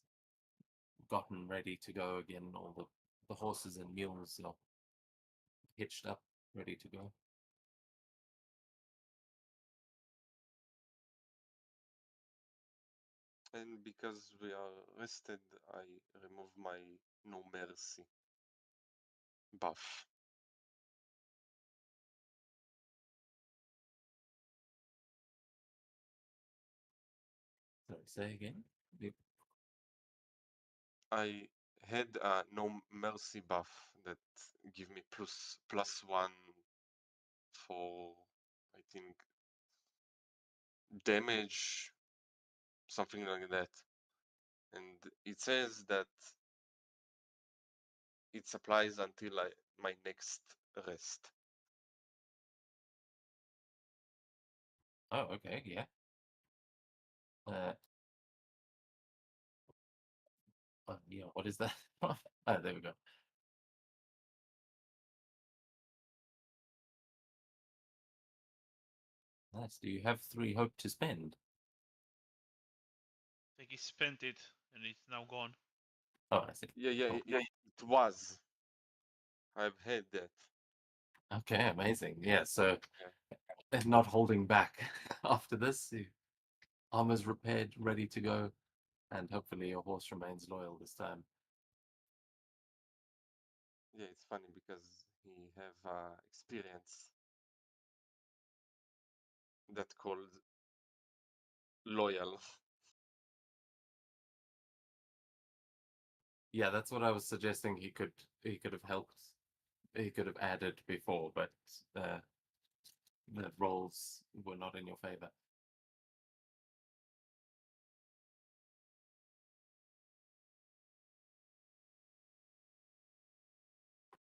gotten ready to go again. All the horses and mules are hitched up, ready to go. And because we are rested, I remove my No Mercy buff. Sorry, say again. I had a No Mercy buff that give me +1 for, I think, damage, something like that. And it says that it applies until my next rest. Oh, okay, yeah. Yeah, what is that? Oh, there we go. Nice. Do you have 3 hope to spend? I think he spent it and it's now gone. Oh, I see. Yeah, Cool. it was. I've had that. Okay, amazing. Yeah, so Yeah. not holding back after this. Armor's repaired, ready to go, and hopefully your horse remains loyal this time. Yeah, it's funny because he have experience that called loyal. Yeah, that's what I was suggesting. He could have helped. He could have added before, but the rolls were not in your favor.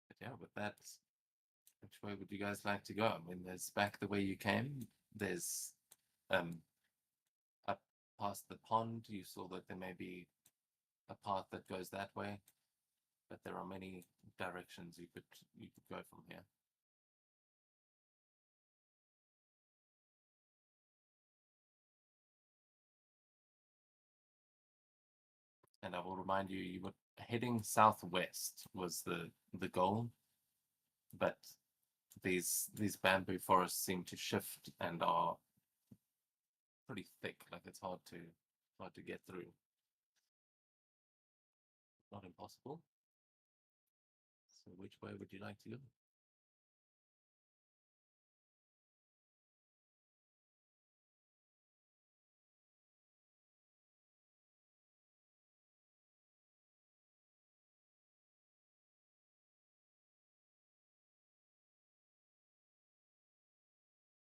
But yeah, with that, way would you guys like to go? I mean, there's back the way you came. There's up past the pond. You saw that there may be a path that goes that way, but there are many directions you could go from here. And I will remind you, you were heading southwest was the goal, but these bamboo forests seem to shift and are pretty thick. Like it's hard to get through. Not impossible. So which way would you like to go?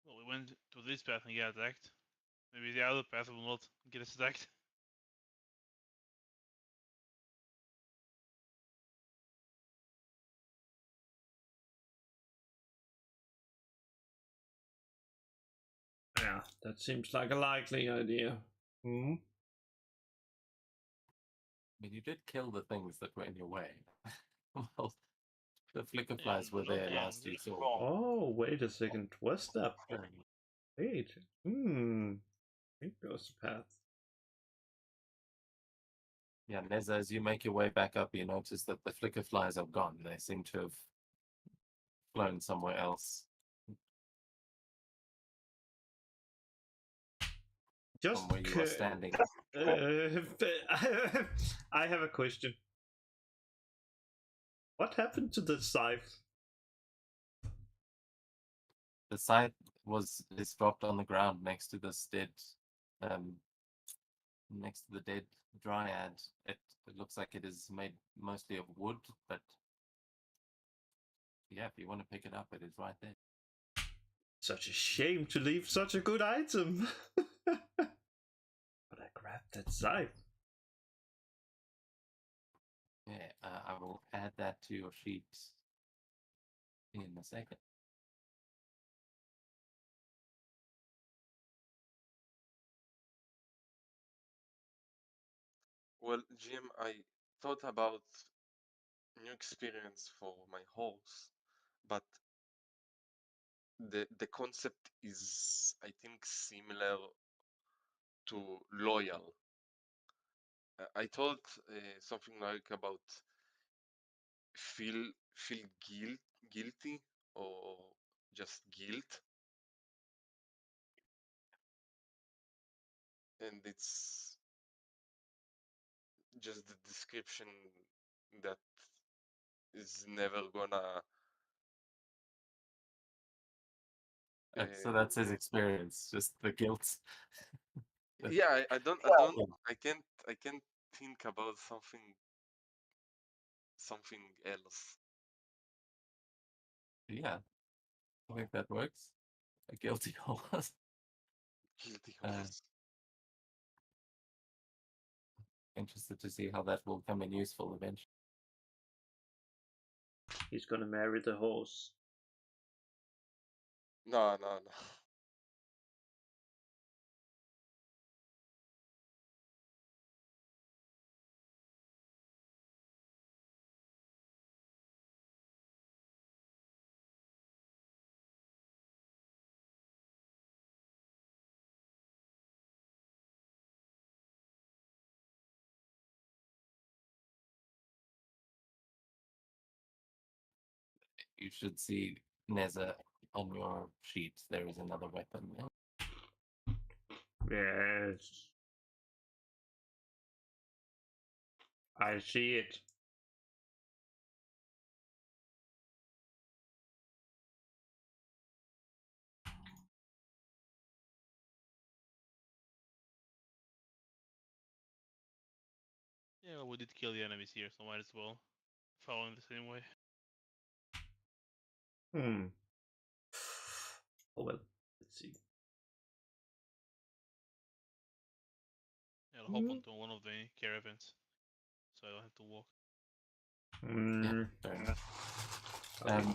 Well, we went to this path and get attacked. Maybe the other path will not get us attacked. Yeah, that seems like a likely idea. Hmm? I mean, you did kill the things that were in your way. Well, the flicker flies were there last you saw. Oh, wait a second. What's that? Wait. Here goes the path. Yeah, Neza, as you make your way back up, you notice that the flicker flies are gone. They seem to have flown somewhere else. Just from where you are standing. I have a question. What happened to the scythe? The scythe is dropped on the ground next to this dead, next to the dead dryad. It looks like it is made mostly of wood, but yeah, if you want to pick it up, it is right there. Such a shame to leave such a good item. But I grabbed that scythe. Yeah, I will add that to your sheet in a second. Well, Jim, I thought about new experience for my horse, but the concept is, I think, similar to loyal. I thought something like about feel guilty or just guilt, and it's just the description that is never gonna So that's his experience, just the guilt. yeah, I can't think about something else. Yeah, I think that works. A guilty horse. Guilty Uh, horse. Interested to see how that will come in useful eventually. He's gonna marry the horse. No. You should see Neza on your sheet. There is another weapon there. Yes. I see it. Yeah, well, we did kill the enemies here, so might as well follow in the same way. Oh well, let's see. Yeah, I'll hop onto one of the caravans, so I don't have to walk. Yeah, fair enough. Okay.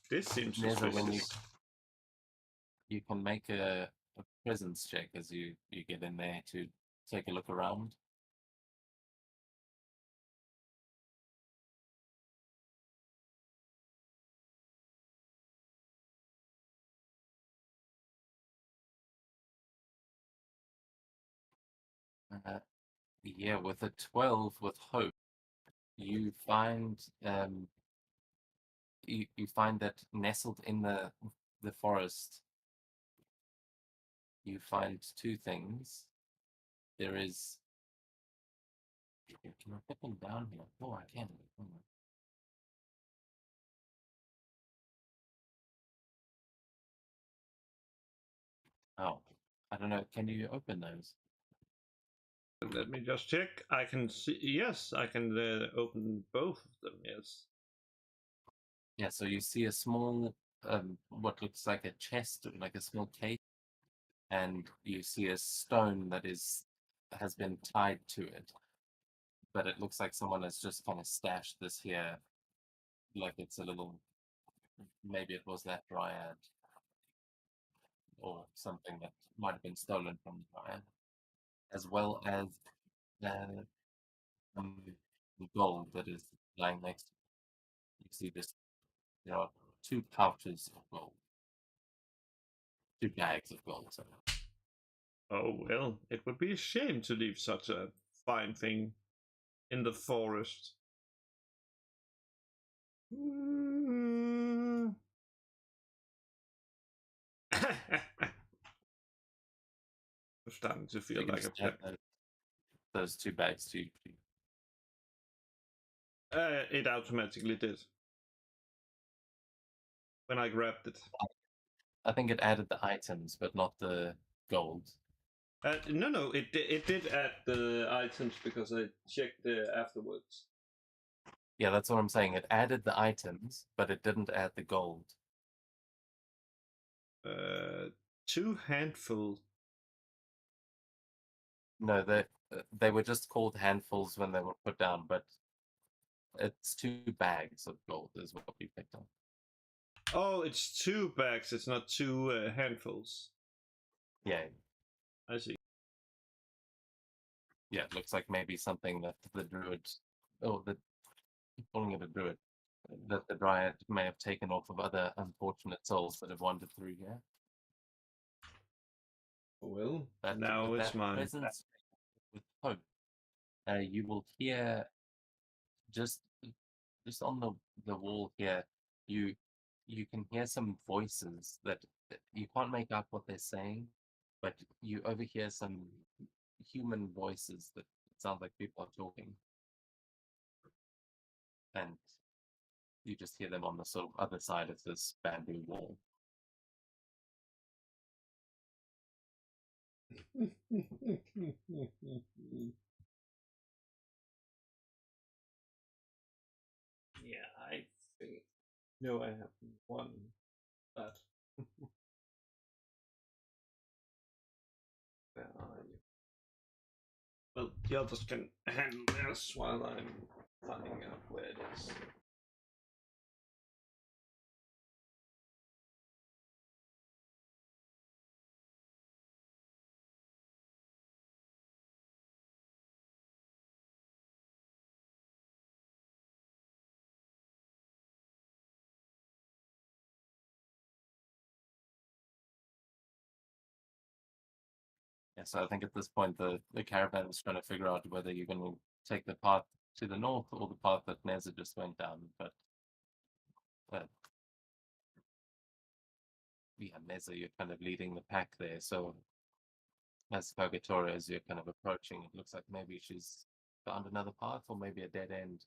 This seems Neza, when suspicious. you can make a presence check as you get in there to take a look around. Yeah, with a 12 with hope, you find you find that nestled in the forest, you find two things. There is. Can I put them down here? Oh, I can. Oh, I don't know. Can you open those? Let me just check. I can see. Yes, I can open both of them. Yes. Yeah, so you see a small, what looks like a chest, like a small case, and you see a stone that has been tied to it. But it looks like someone has just kind of stashed this here, like it's a little. Maybe it was that dryad, or something that might have been stolen from the dryad, as well as um, the gold that is lying next to it. You see this. There are two pouches of gold, two bags of gold. Sorry. Oh well, it would be a shame to leave such a fine thing in the forest. Mm. I'm starting to You feel can like a just add pet. those two bags to. It automatically did when I grabbed it. I think it added the items, but not the gold. No, it did add the items because I checked afterwards. Yeah, that's what I'm saying. It added the items, but it didn't add the gold. 2 handful. No, they were just called handfuls when they were put down, but it's 2 bags of gold is what we picked up. Oh, it's 2 bags. It's not 2 handfuls. Yeah, I see. yeah. It looks like maybe something that the druid, calling it a druid, that the dryad may have taken off of other unfortunate souls that have wandered through here. Well, But now with it's that mine. presence, with hope, you will hear just on the wall here, you can hear some voices that you can't make out what they're saying, but you overhear some human voices that sound like people are talking, and you just hear them on the sort of other side of this bamboo wall. Yeah, I think. No, I have one. That. Where are you? Well, the others can handle this while I'm finding out where it is. Yeah, so I think at this point the caravan is trying to figure out whether you're going to take the path to the north or the path that Neza just went down. But yeah, Neza, you're kind of leading the pack there. So as Purgatoria, as you're kind of approaching, it looks like maybe she's found another path or maybe a dead end.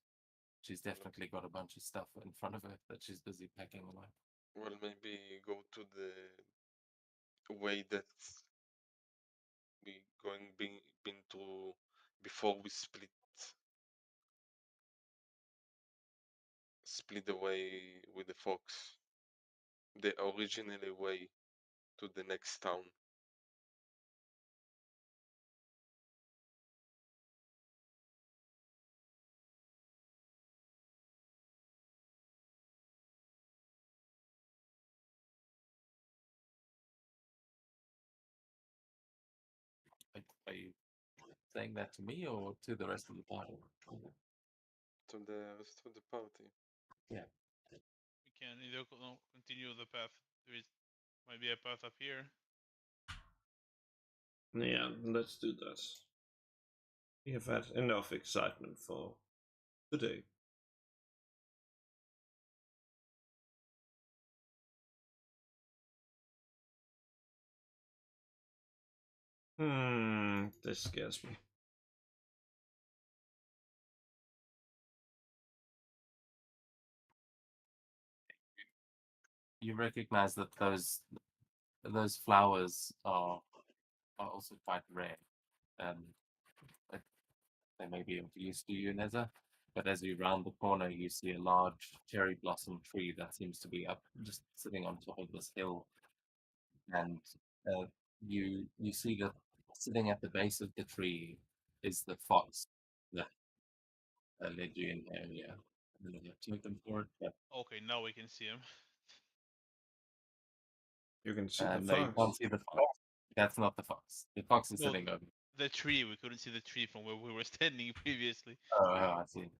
She's definitely got a bunch of stuff in front of her that she's busy packing away. Well, maybe go to the way that we been to before we split the way with the fox. The original way to the next town. Are you saying that to me or to the rest of the party? To the rest of the party. Yeah. We can either continue the path. Might be a path up here. Yeah, let's do that. We have had enough excitement for today. This scares me. You recognize that those flowers are also quite rare. But they may be of use to you, Neza. But as you round the corner, you see a large cherry blossom tree that seems to be up, just sitting on top of this hill, and you see that sitting at the base of the tree is the fox that led you in there. Yeah, I don't know if you token for it, but Okay, now we can see him. You can see the no, you can't fox. see the fox. That's not the fox. The fox is No, sitting over. The tree, we couldn't see the tree from where we were standing previously. Oh, I see.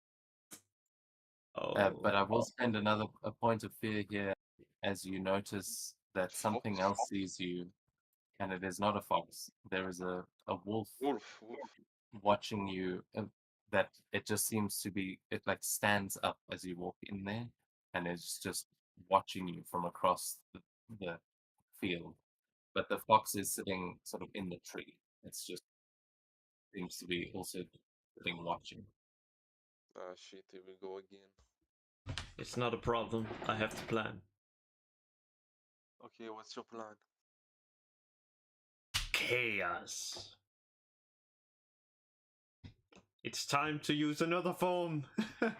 But I will spend a point of fear here as you notice that something Fox? else sees you, and it is not a fox. There is a wolf Wolf. watching you. That it just seems to be, it like stands up as you walk in there, and is just watching you from across the field. But the fox is sitting sort of in the tree. It's just seems to be also sitting watching. Ah, shit, here we go again. It's not a problem. I have the plan. Okay, what's your plan? Chaos. It's time to use another form. Oh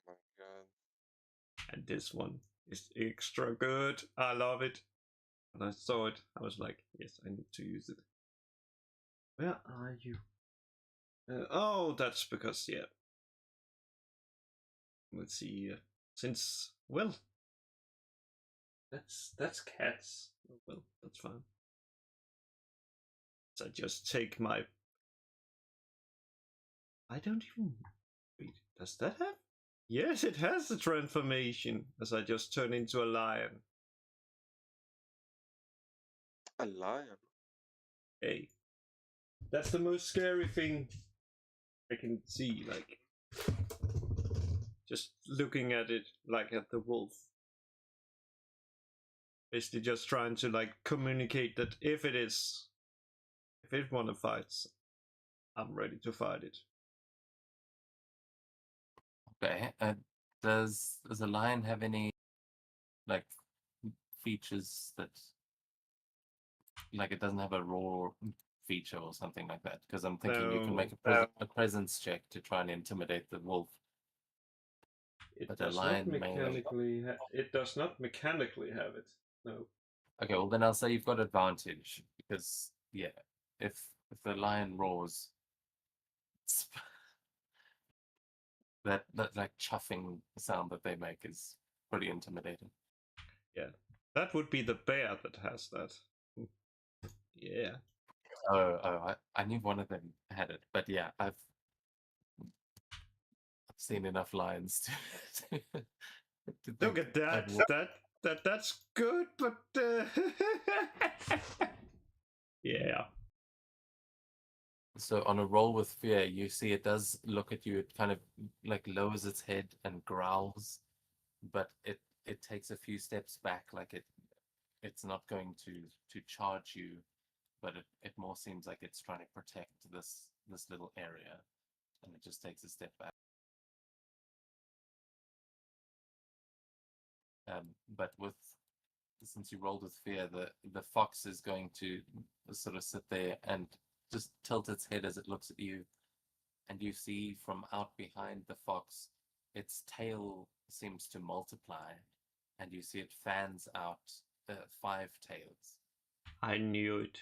my god. And this one is extra good. I love it. When I saw it, I was like, yes, I need to use it. Where are you? Oh, that's because, yeah. Let's see. Since, well, that's cats. Oh, well, that's fine. So I just take my. I don't even. Wait, does that have? Yes, it has the transformation. As I just turn into a lion. A lion? Hey, that's the most scary thing I can see. Like, just looking at it, like at the wolf. Basically, just trying to like communicate that if it wanna fight, I'm ready to fight it. Okay. Does a lion have any like features that like it doesn't have a roar feature or something like that? Because I'm thinking you can make a presence check to try and intimidate the wolf. It But a does lion not may- mechanically. It does not mechanically have it. No. Okay, well then I'll say you've got advantage because yeah, if the lion roars, it's that like chuffing sound that they make is pretty intimidating. Yeah, that would be the bear that has that. Yeah. I knew one of them had it, but yeah, I've seen enough lions to Look think at that. That's good, but yeah. So on a roll with fear, you see it does look at you. It kind of like lowers its head and growls, but it takes a few steps back. Like it's not going to charge you, but it more seems like it's trying to protect this little area, and it just takes a step back. But since you rolled with fear, the fox is going to sort of sit there and just tilt its head as it looks at you, and you see from out behind the fox, its tail seems to multiply, and you see it fans out 5 tails. I knew it.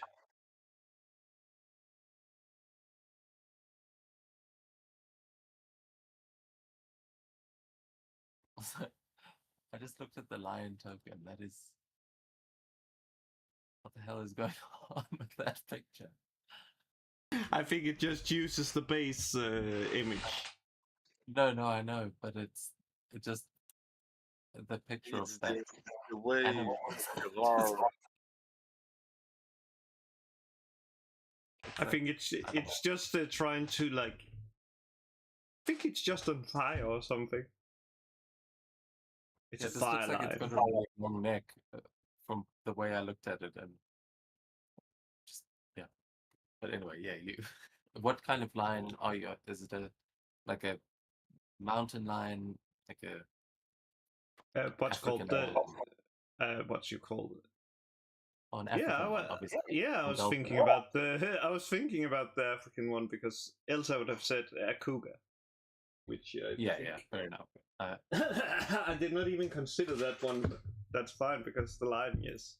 I just looked at the lion token. That is, what the hell is going on with that picture? I think it just uses the base image. No, I know, but it just the picture It's of that the way animal. Rar I think it's just trying to like. I think it's just on fire or something. It's Yeah, a this fire looks like it's line. got a like, long neck from the way I looked at it, and just yeah. But anyway, yeah, you. What kind of lion are you? Is it like a mountain lion, like a What's African called the lion? what you call it? Or an Yeah, African one, obviously. I was Dolphin. thinking about the I was thinking about the African one because else I would have said a cougar, which I Yeah, think fair enough. I did not even consider that one. But that's fine because the lion, yes,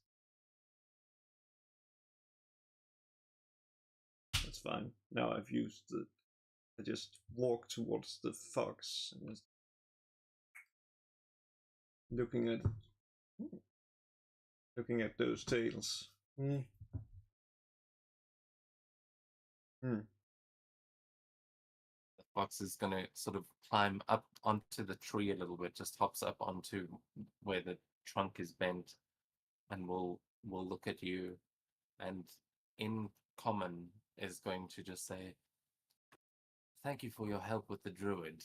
that's fine. Now I've used the. I just walk towards the fox and just looking at those tails. Hmm. The fox is going to sort of climb up onto the tree a little bit, just hops up onto where the trunk is bent, and will look at you, and in common is going to just say, "Thank you for your help with the druid.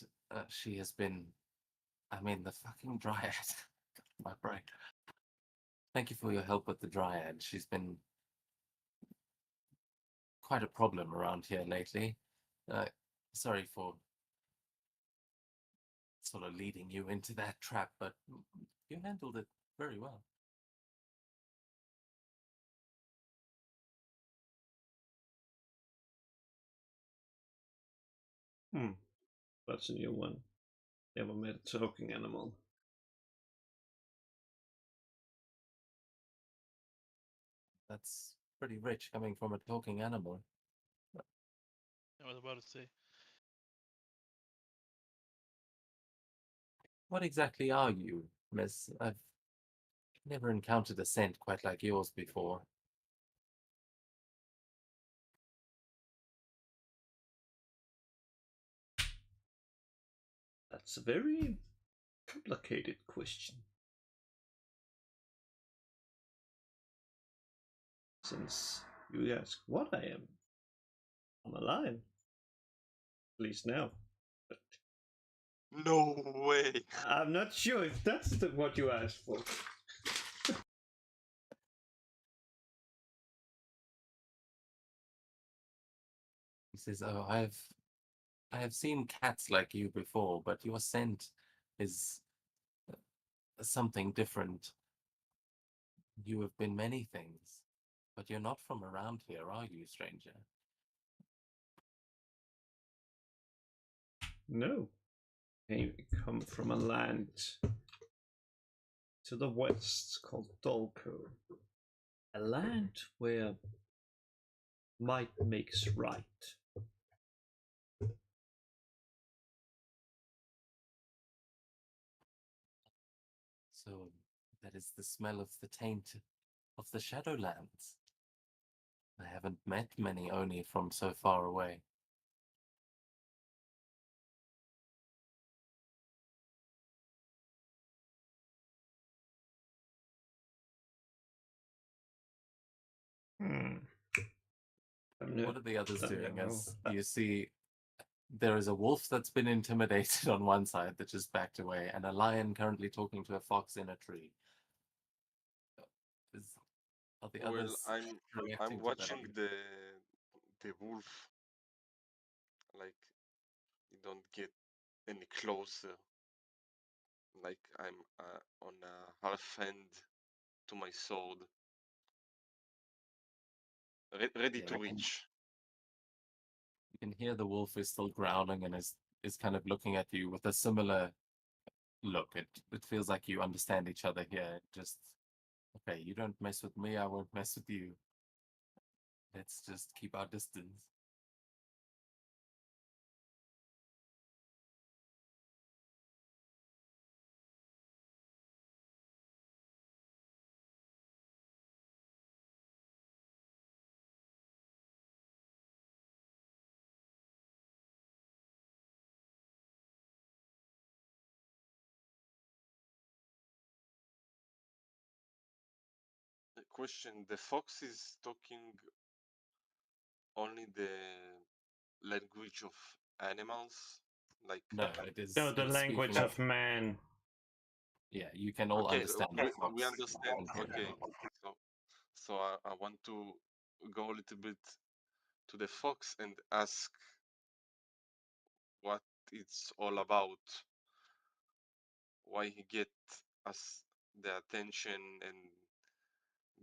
She has been, I mean, the fucking dryad. My brain. Thank you for your help with the dryad. She's been quite a problem around here lately. Sorry for sort of leading you into that trap, but you handled it very well." That's a new one. Never met a talking animal. That's pretty rich coming from a talking animal. I was about to say. What exactly are you, miss? I've never encountered a scent quite like yours before. That's a very complicated question. Since you ask what I am, I'm a lion. At least now. But No way. I'm not sure if that's what you asked for. He says, "Oh, I have seen cats like you before, but your scent is something different. You have been many things, but you're not from around here, are you, stranger?" No. I come from a land to the west called Dolko. A land where might makes right. So that is the smell of the taint of the Shadowlands. I haven't met many Oni from so far away. What are the others doing? As you see, there is a wolf that's been intimidated on one side that just backed away, and a lion currently talking to a fox in a tree. Are the Well, others I'm reacting to that? watching the wolf. Like, you don't get any closer. Like I'm on a half hand to my sword, ready Yeah, to reach. you can hear the wolf is still growling and is kind of looking at you with a similar look. It feels like you understand each other here. Just okay, you don't mess with me, I won't mess with you. Let's just keep our distance. question: the fox is talking only the language of animals, like No, it is. No, the it's language speaking- of man. Yeah, you can all okay, understand. we, the fox we understand. and hear Okay, it. so I want to go a little bit to the fox and ask what it's all about, why he get us the attention and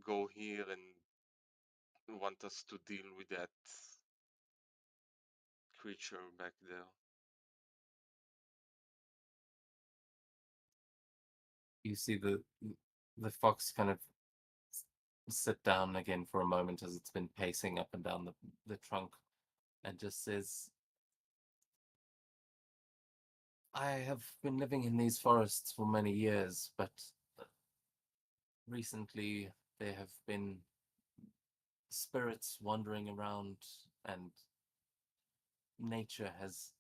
go here and want us to deal with that creature back there. You see the fox kind of sit down again for a moment as it's been pacing up and down the trunk and just says, I have been living in these forests for many years, but recently there have been spirits wandering around, and nature has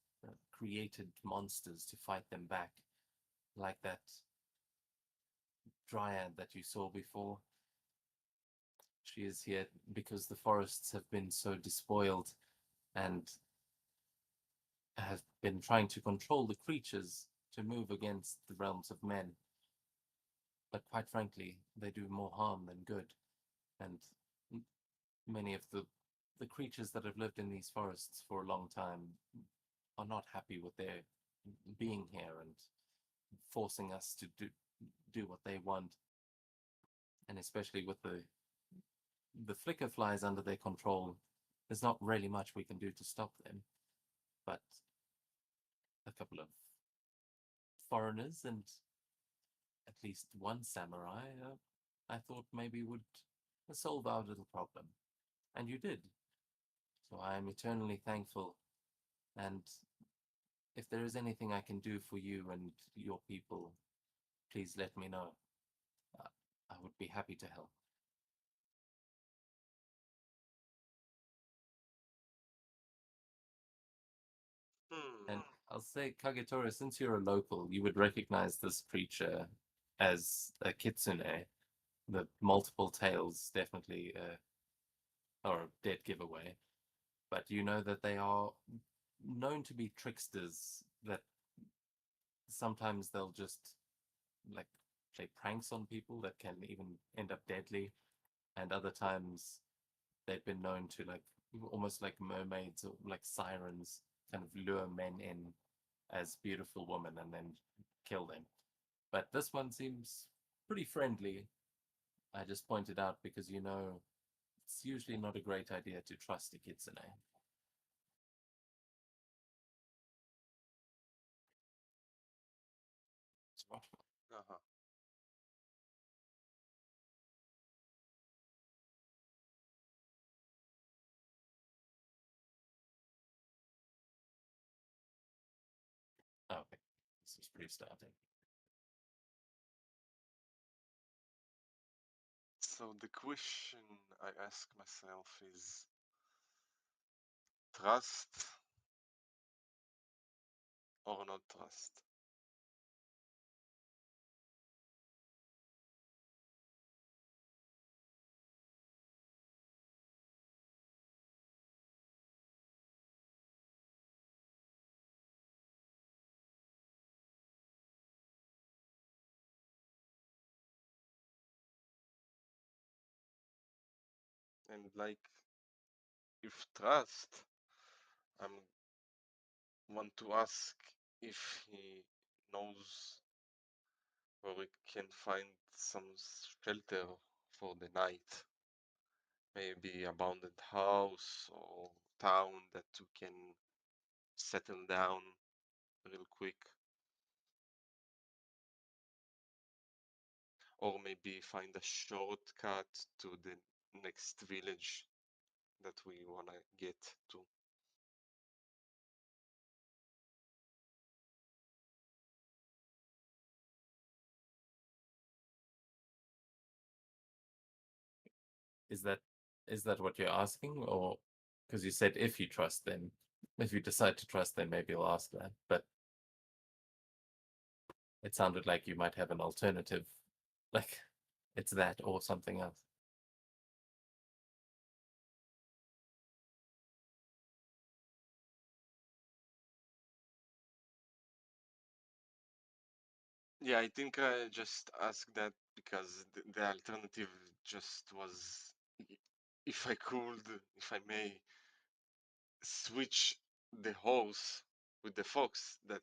created monsters to fight them back, like that dryad that you saw before. She is here because the forests have been so despoiled and have been trying to control the creatures to move against the realms of men. But quite frankly, they do more harm than good. And many of the creatures that have lived in these forests for a long time are not happy with their being here and forcing us to do what they want. And especially with the flicker flies under their control, there's not really much we can do to stop them. But a couple of foreigners and at least one samurai, I thought maybe would solve our little problem. And you did. So I am eternally thankful. And if there is anything I can do for you and your people, please let me know. I would be happy to help. And I'll say, Kagetora, since you're a local, you would recognize this creature as a kitsune. The multiple tails definitely are a dead giveaway. But you know that they are known to be tricksters, that sometimes they'll just like play pranks on people that can even end up deadly, and other times they've been known to, like, almost like mermaids or like sirens, kind of lure men in as beautiful women and then kill them. But this one seems pretty friendly. I just pointed out because it's usually not a great idea to trust a kitsune. Uh-huh. Oh, okay. This is restarting. So the question I ask myself is trust or not trust? And like, if trust, I want to ask if he knows where we can find some shelter for the night. Maybe abandoned house or town that we can settle down real quick. Or maybe find a shortcut to the next village that we wanna get to. Is that what you're asking, or because you said if you trust them, if you decide to trust them, maybe you'll ask that. But it sounded like you might have an alternative, like it's that or something else. Yeah, I think I just asked that because the alternative just was if I could, if I may, switch the horse with the fox, that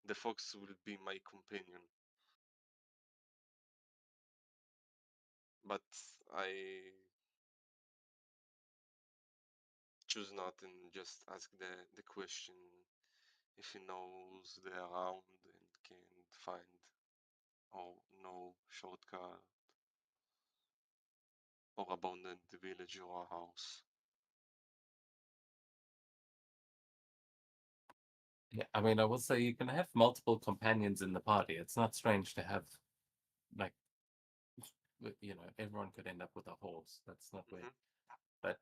the fox will be my companion. But I choose not and just ask the question if he knows the around and can find or no shortcut or abandoned village or a house. Yeah, I mean, I will say you can have multiple companions in the party. It's not strange to have, like, everyone could end up with a horse. That's not weird. But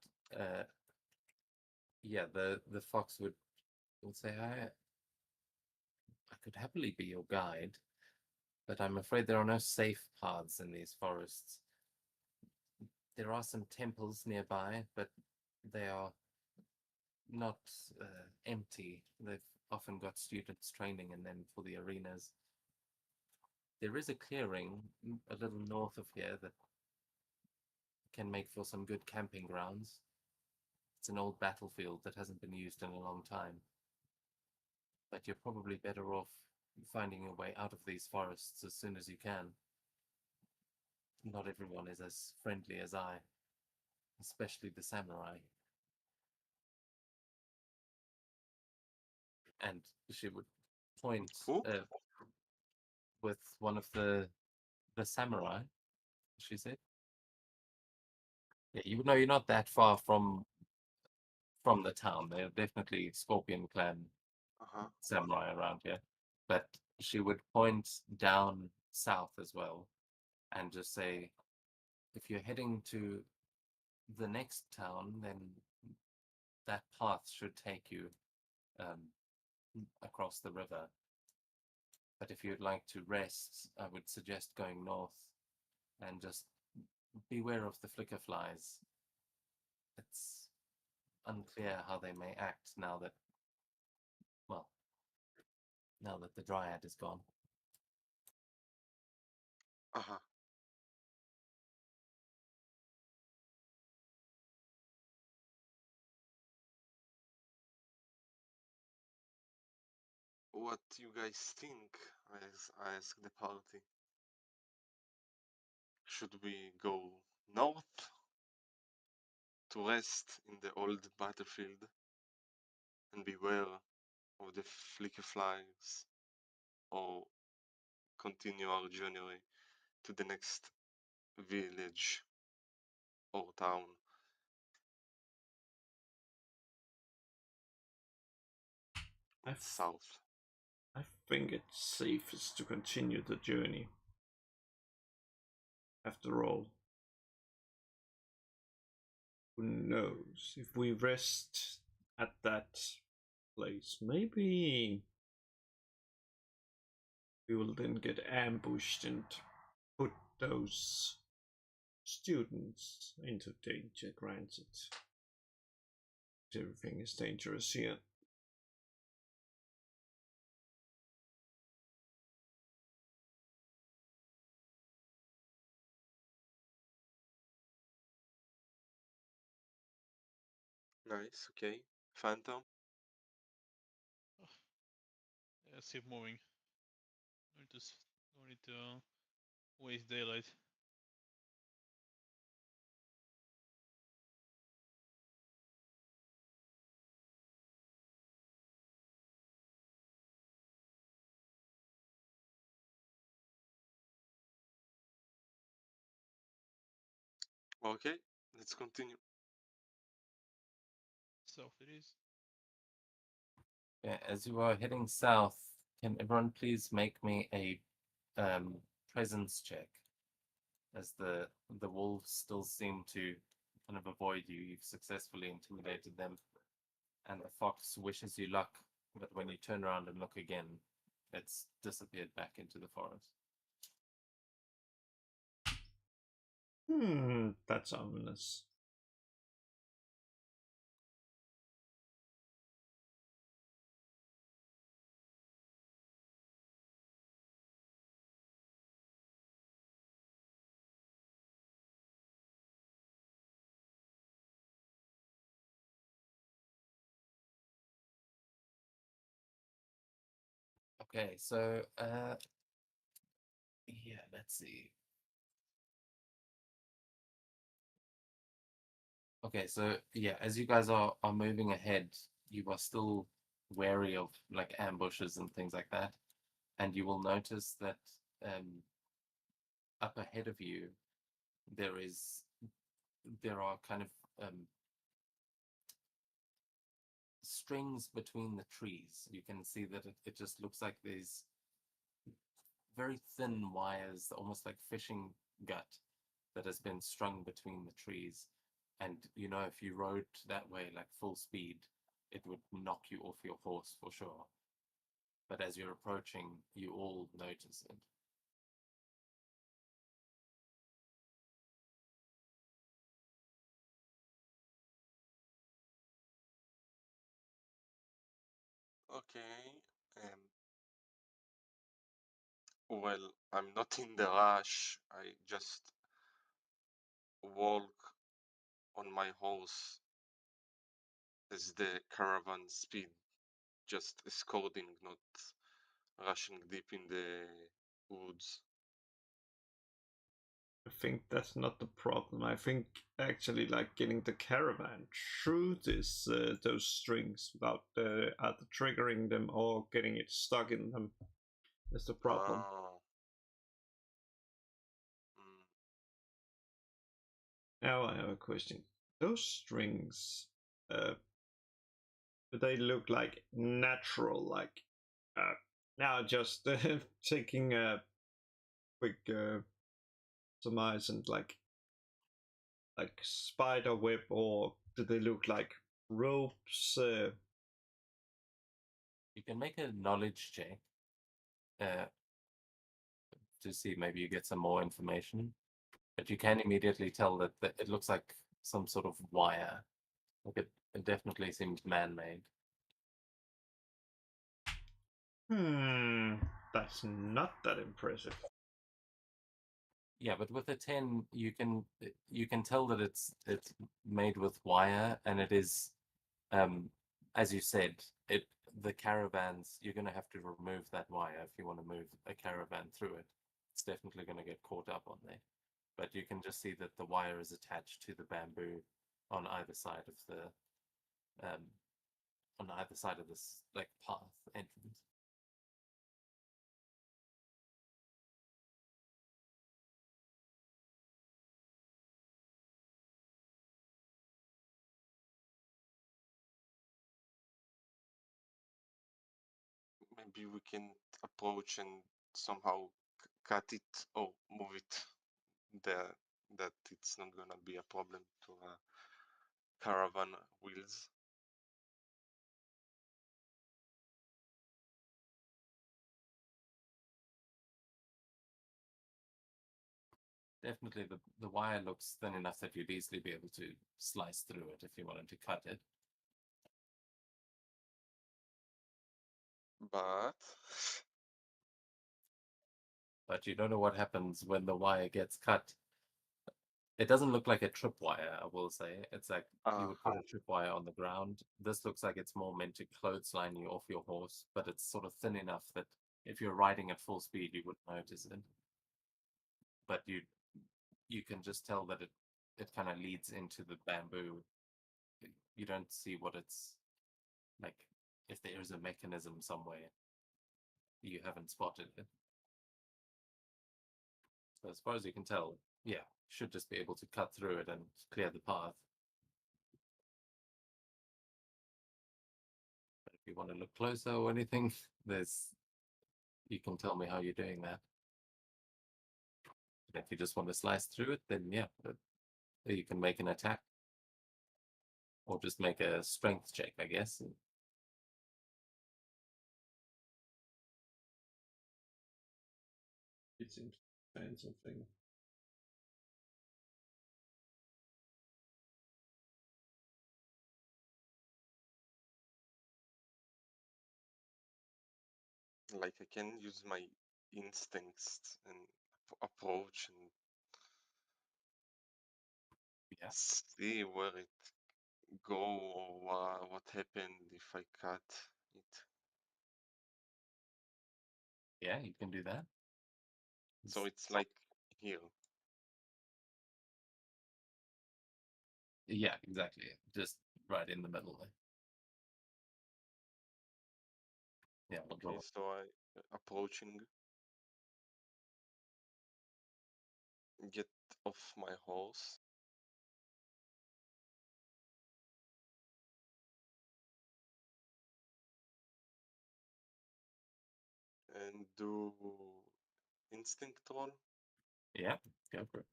yeah, the fox would say, I could happily be your guide, but I'm afraid there are no safe paths in these forests. There are some temples nearby, but they are not empty. They've often got students training in them for the arenas. There is a clearing a little north of here that can make for some good camping grounds. It's an old battlefield that hasn't been used in a long time. But you're probably better off finding a way out of these forests as soon as you can. Not everyone is as friendly as I, especially the samurai. And she would point Who? with one of the samurai, she said. Yeah, you know you're not that far from the town. There are definitely Scorpion Clan Uh-huh. samurai around here. But she would point down south as well and just say, if you're heading to the next town, then that path should take you across the river. But if you'd like to rest, I would suggest going north and just beware of the flicker flies. It's unclear how they may act now that the dryad is gone. Uh-huh. What you guys think? I ask the party. Should we go north to rest in the old battlefield and beware of the flicker flies, or continue our journey to the next village or town? South. I think it's safest to continue the journey. After all, who knows? If we rest at that place, maybe we will then get ambushed and put those students into danger. Granted, everything is dangerous here. Nice, okay. Phantom? Let's keep moving. Don't need to waste daylight. Okay, let's continue. South it is. Yeah, as you are heading south, can everyone please make me a presence check? As the wolves still seem to kind of avoid you. You've successfully intimidated them, and the fox wishes you luck, but when you turn around and look again, it's disappeared back into the forest. That's ominous. Okay, so yeah, let's see. Okay, so yeah, as you guys are moving ahead, you are still wary of like ambushes and things like that, and you will notice that up ahead of you there are kind of strings between the trees. You can see that it just looks like these very thin wires, almost like fishing gut, that has been strung between the trees. And you know, if you rode that way like full speed, it would knock you off your horse for sure. But as you're approaching, you all notice it. Okay. Well, I'm not in the rush. I just walk on my horse as the caravan speed, just escorting, not rushing deep in the woods. I think that's not the problem. I think actually like getting the caravan through this those strings without either triggering them or getting it stuck in them is the problem. Ah. Mm. Now I have a question. Those strings, do they look like natural? Like now just taking a quick surmise and like spider web, or do they look like ropes? You can make a knowledge check uh, to see maybe you get some more information. But you can immediately tell that it looks like some sort of wire. Like it definitely seems man-made. That's not that impressive. Yeah, but with a 10, you can tell that it's made with wire, and it is, as you said, the caravans, you're going to have to remove that wire if you want to move a caravan through it. It's definitely going to get caught up on there. But you can just see that the wire is attached to the bamboo on either side of this like path entrance. Maybe we can approach and somehow cut it or move it there, that it's not gonna be a problem to caravan wheels. Definitely the wire looks thin enough that you'd easily be able to slice through it if you wanted to cut it. But But you don't know what happens when the wire gets cut. It doesn't look like a tripwire, I will say. It's like you would put a tripwire on the ground. This looks like it's more meant to clothesline you off your horse, but it's sort of thin enough that if you're riding at full speed, you wouldn't notice it. But you can just tell that it kind of leads into the bamboo. You don't see what it's like, if there is a mechanism somewhere. You haven't spotted it. So as far as you can tell, yeah, should just be able to cut through it and clear the path. But if you want to look closer or anything, you can tell me how you're doing that. And if you just want to slice through it, then yeah, you can make an attack. Or just make a strength check, I guess. It seems to find something. like I can use my instincts and approach and Yeah. see where it go or what happened if I cut it. Yeah, you can do that. So it's like here. Yeah, exactly. Just right in the middle there. Yeah, we'll Okay, draw. so I approaching. Get off my horse. And do instinct roll. Yeah, go for it.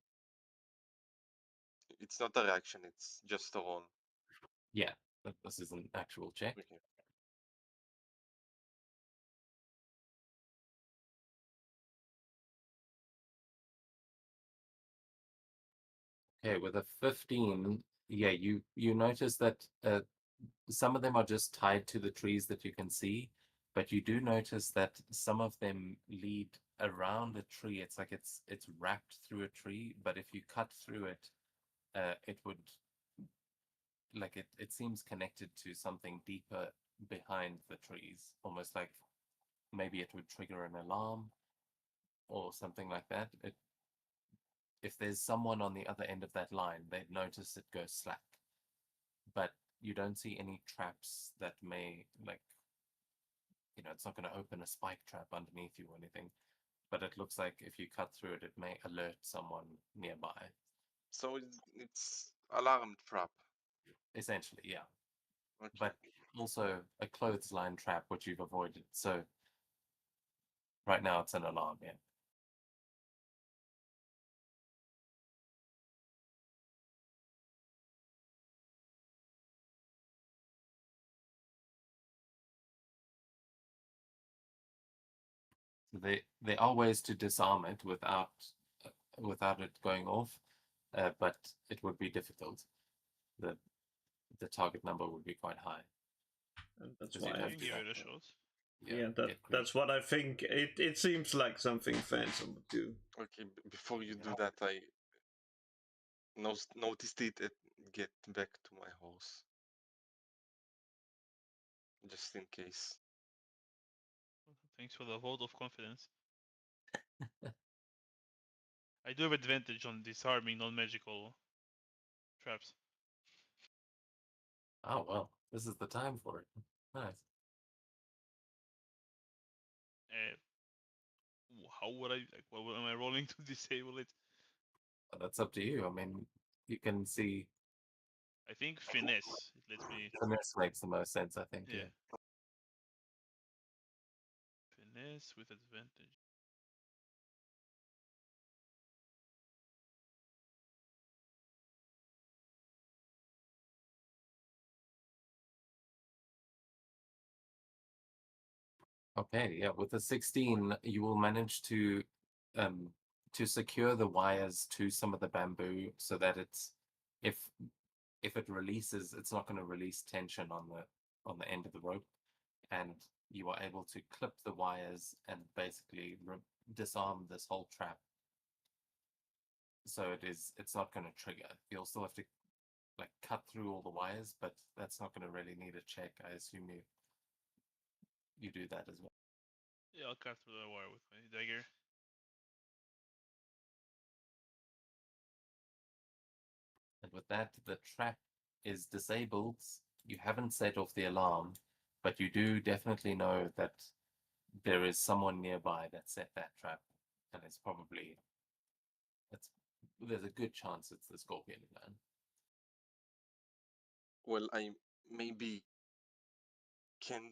It's not a reaction, it's just a roll. Yeah, this is an actual check. Okay. Okay, with a 15, yeah, you notice that some of them are just tied to the trees that you can see, but you do notice that some of them lead around a tree. It's like it's wrapped through a tree, but if you cut through it, it would like it seems connected to something deeper behind the trees, almost like maybe it would trigger an alarm or something like that. If there's someone on the other end of that line, they'd notice it go slack. But you don't see any traps that may, like, it's not going to open a spike trap underneath you or anything. But it looks like if you cut through it, it may alert someone nearby. So it's alarm trap. Essentially, yeah. Okay. But also a clothesline trap, which you've avoided. So right now it's an alarm, yeah. There are ways to disarm it without it going off, but it would be difficult. The target number would be quite high. And that's Because you'd why You have can to give it a shot. yeah, get that's what I think. It seems like something Phantom would do. Okay, before you do that, I noticed it and get back to my horse. Just in case. Thanks for the vote of confidence. I do have advantage on disarming non-magical traps. Oh well, this is the time for it. Nice. How would I? Like, what am I rolling to disable it? But that's up to you. I mean, you can see I think finesse. It lets me. finesse makes the most sense. I think. Yeah. Finesse with advantage. Okay, yeah, with a 16, you will manage to secure the wires to some of the bamboo so that if it releases, it's not going to release tension on the end of the rope, and you are able to clip the wires and basically disarm this whole trap. So it's not going to trigger. You'll still have to like cut through all the wires, but that's not going to really need a check. I assume you do that as well. Yeah, I'll cut through the wire with my dagger. And with that, the trap is disabled. You haven't set off the alarm, but you do definitely know that there is someone nearby that set that trap, and there's a good chance it's the Scorpion Clan. Well, I maybe can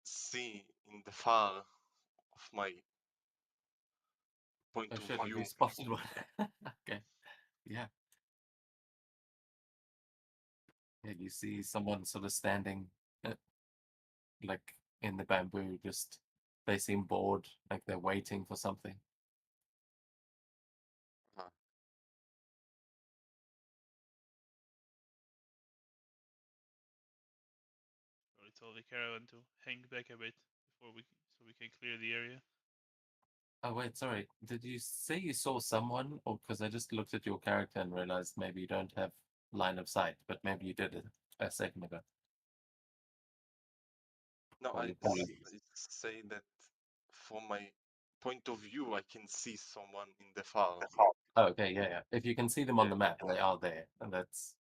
see in the far of my point Oh of shit, have view. you spotted one? Okay. Yeah. Yeah, you see someone sort of standing like in the bamboo, just they seem bored, like they're waiting for something. Ah, Probably tell the caravan to hang back a bit before so we can clear the area. Oh wait, sorry. Did you say you saw someone, or because I just looked at your character and realized maybe you don't have line of sight, but maybe you did it a second ago. no, Well, I you probably say that from my point of view, I can see someone in the far. Oh, okay, yeah. If you can see them on the map, they are there, and that's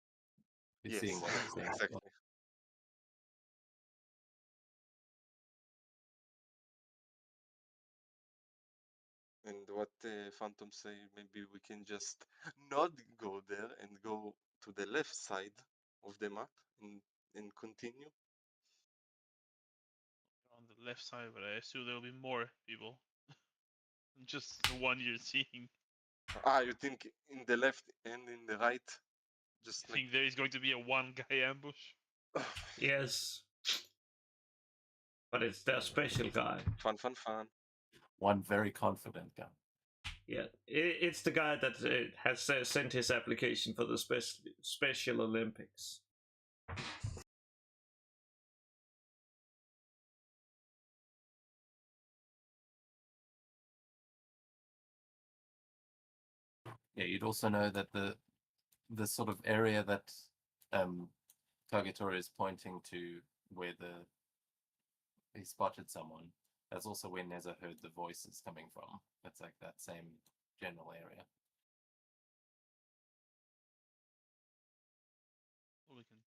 you're Yes, seeing what I'm saying. exactly. And what Phantom say, maybe we can just not go there and go to the left side of the map and continue. On the left side, but I assume there will be more people. Just the one you're seeing. You think in the left and in the right? Just I think there is going to be a one guy ambush. Yes. But it's their special guy. Fun. One very confident guy. Yeah, it's the guy that has sent his application for the Special Olympics. Yeah, you'd also know that the sort of area that Kagetora is pointing to, where he spotted someone, that's also where Neza heard the voices coming from. It's like that same general area. Well, we can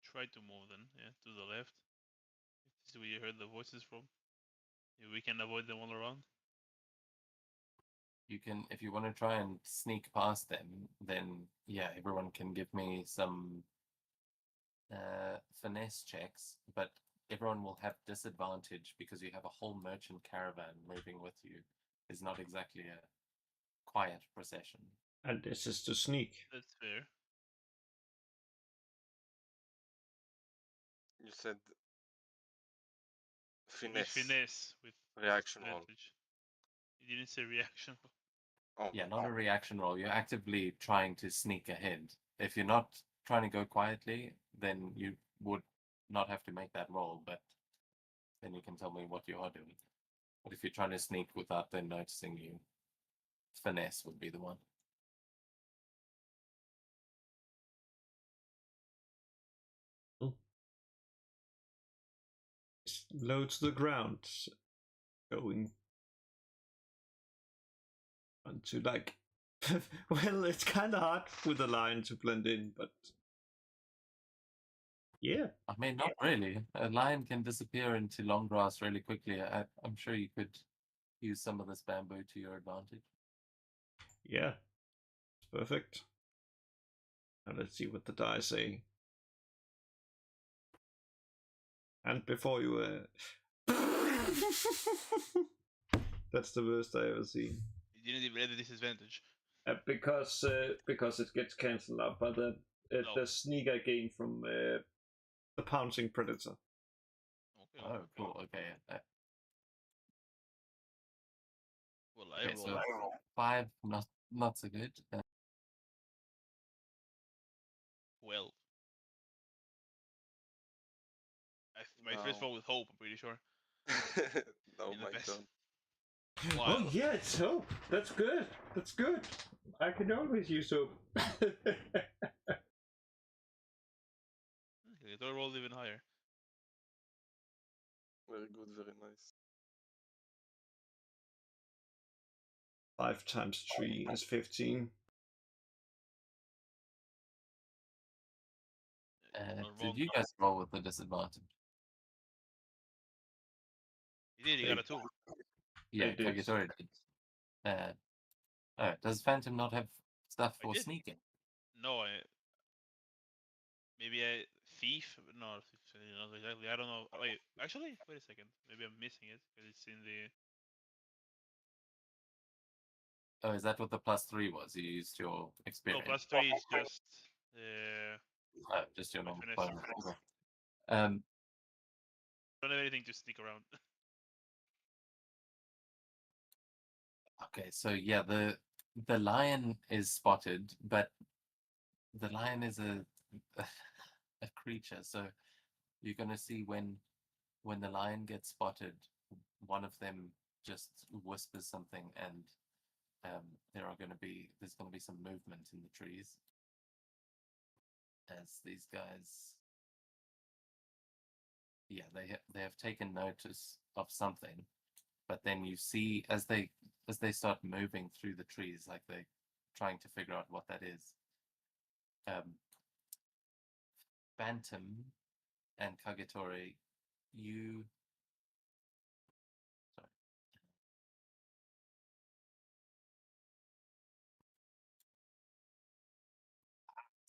try to move then, yeah, to the left. If this is where you heard the voices from. If we can avoid them all around. You can, if you want to try and sneak past them, then yeah, everyone can give me some finesse checks, but everyone will have disadvantage because you have a whole merchant caravan moving with you. It's not exactly a quiet procession. And this is to sneak. That's fair. You said With finesse with reaction roll. advantage. You didn't say reaction. Oh, Yeah, not a reaction roll. You're actively trying to sneak ahead. If you're not trying to go quietly, then you would not have to make that roll, but then you can tell me what you are doing. But if you're trying to sneak without them noticing you, finesse would be the one. Low to the ground. Going onto like well, it's kind of hard with a lion to blend in, but yeah. I mean, not really. A lion can disappear into long grass really quickly. I'm sure you could use some of this bamboo to your advantage. Yeah, it's perfect. Now let's see what the die say. And before you that's the worst I ever seen. You didn't even add the disadvantage. Because it gets cancelled out by the sneak I gained from the pouncing predator. Okay. Oh, cool. Okay. Well, I Okay, roll. so 5, not so good. 12. My first roll with hope, I'm pretty sure. now You're the my best. turn. Oh Wow. yeah, it's hope. That's good. That's good. I can always use hope. Okay, don't roll even higher. Very good, very nice. 5 times 3 is 15. Did you guys roll with the disadvantage? You did, you got a 2. Yeah, did. Kagetora did. Does Phantom not have stuff I for did. sneaking? No, maybe a thief? No, not exactly. I don't know. Wait, actually, wait a second. Maybe I'm missing it because it's in the. Oh, is that what the +3 was? You used your No, experience. +3 is just. Oh, just your my normal finesse. bonus. Okay. Don't have anything to sneak around. Okay, so yeah, the lion is spotted, but the lion is a creature, so you're gonna see when the lion gets spotted, one of them just whispers something, and there's gonna be some movement in the trees as these guys, yeah, they have taken notice of something, but then you see as they start moving through the trees, like they're trying to figure out what that is. Phantom and Kagetori, you.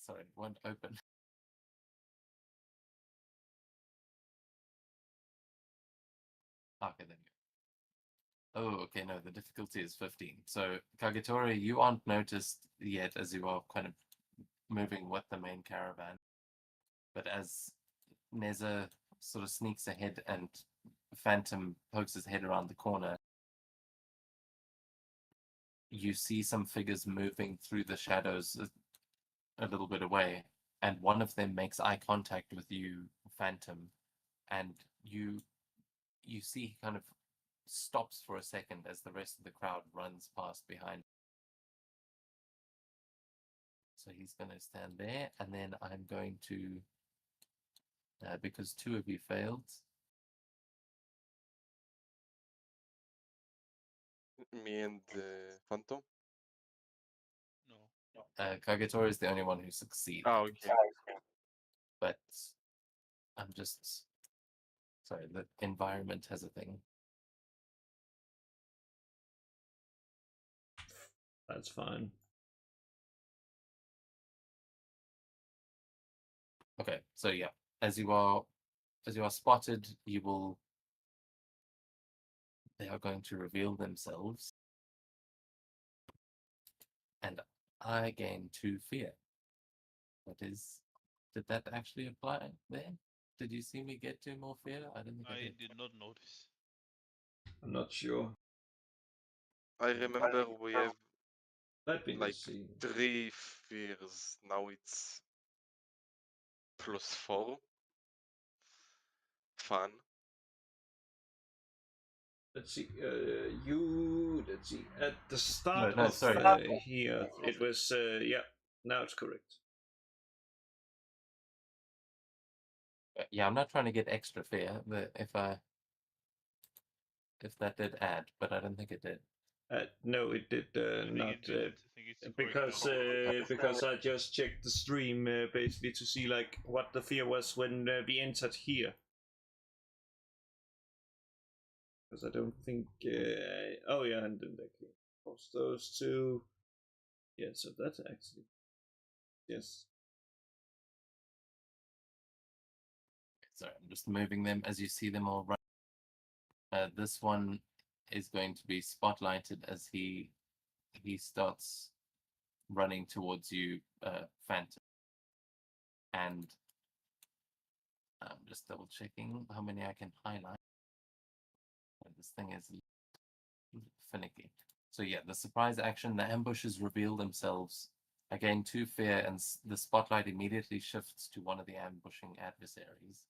Sorry, it won't open. Okay, there you go. Oh, okay, no, the difficulty is 15. So, Kagetori, you aren't noticed yet as you are kind of moving with the main caravan. But as Neza sort of sneaks ahead and Phantom pokes his head around the corner, you see some figures moving through the shadows a little bit away, and one of them makes eye contact with you, Phantom, and you see he kind of stops for a second as the rest of the crowd runs past behind. So he's going to stand there, and then I'm going to, because two of you failed. Me and Phantom. No. Kagetora is the only one who succeeded. Oh, okay. But I'm just sorry. The environment has a thing. That's fine. Okay, so yeah, as you are spotted, they are going to reveal themselves, and I gain 2 fear. Did that actually apply there? Did you see me get 2 more fear? I didn't think I I did. did not notice. I'm not sure. I remember we have Let me like just see. 3 fears. Now it's +4. Fun. Let's see. Let's see. At the start No, of sorry. here, it was. Yeah. Now it's correct. Yeah, I'm not trying to get extra fear, but if that did add, but I don't think it did. No, it did I think not. it didn't. I think it's correct. Because I just checked the stream basically to see like what the fear was when we entered here. Because I don't think. Oh yeah, and then they post those two. Yeah, so that's actually yes. Sorry, I'm just moving them as you see them all run. This one is going to be spotlighted as he starts running towards you, Phantom. And I'm just double checking how many I can highlight. This thing is finicky. So yeah, the surprise action, the ambushes reveal themselves. I gain 2 fear, and the spotlight immediately shifts to one of the ambushing adversaries,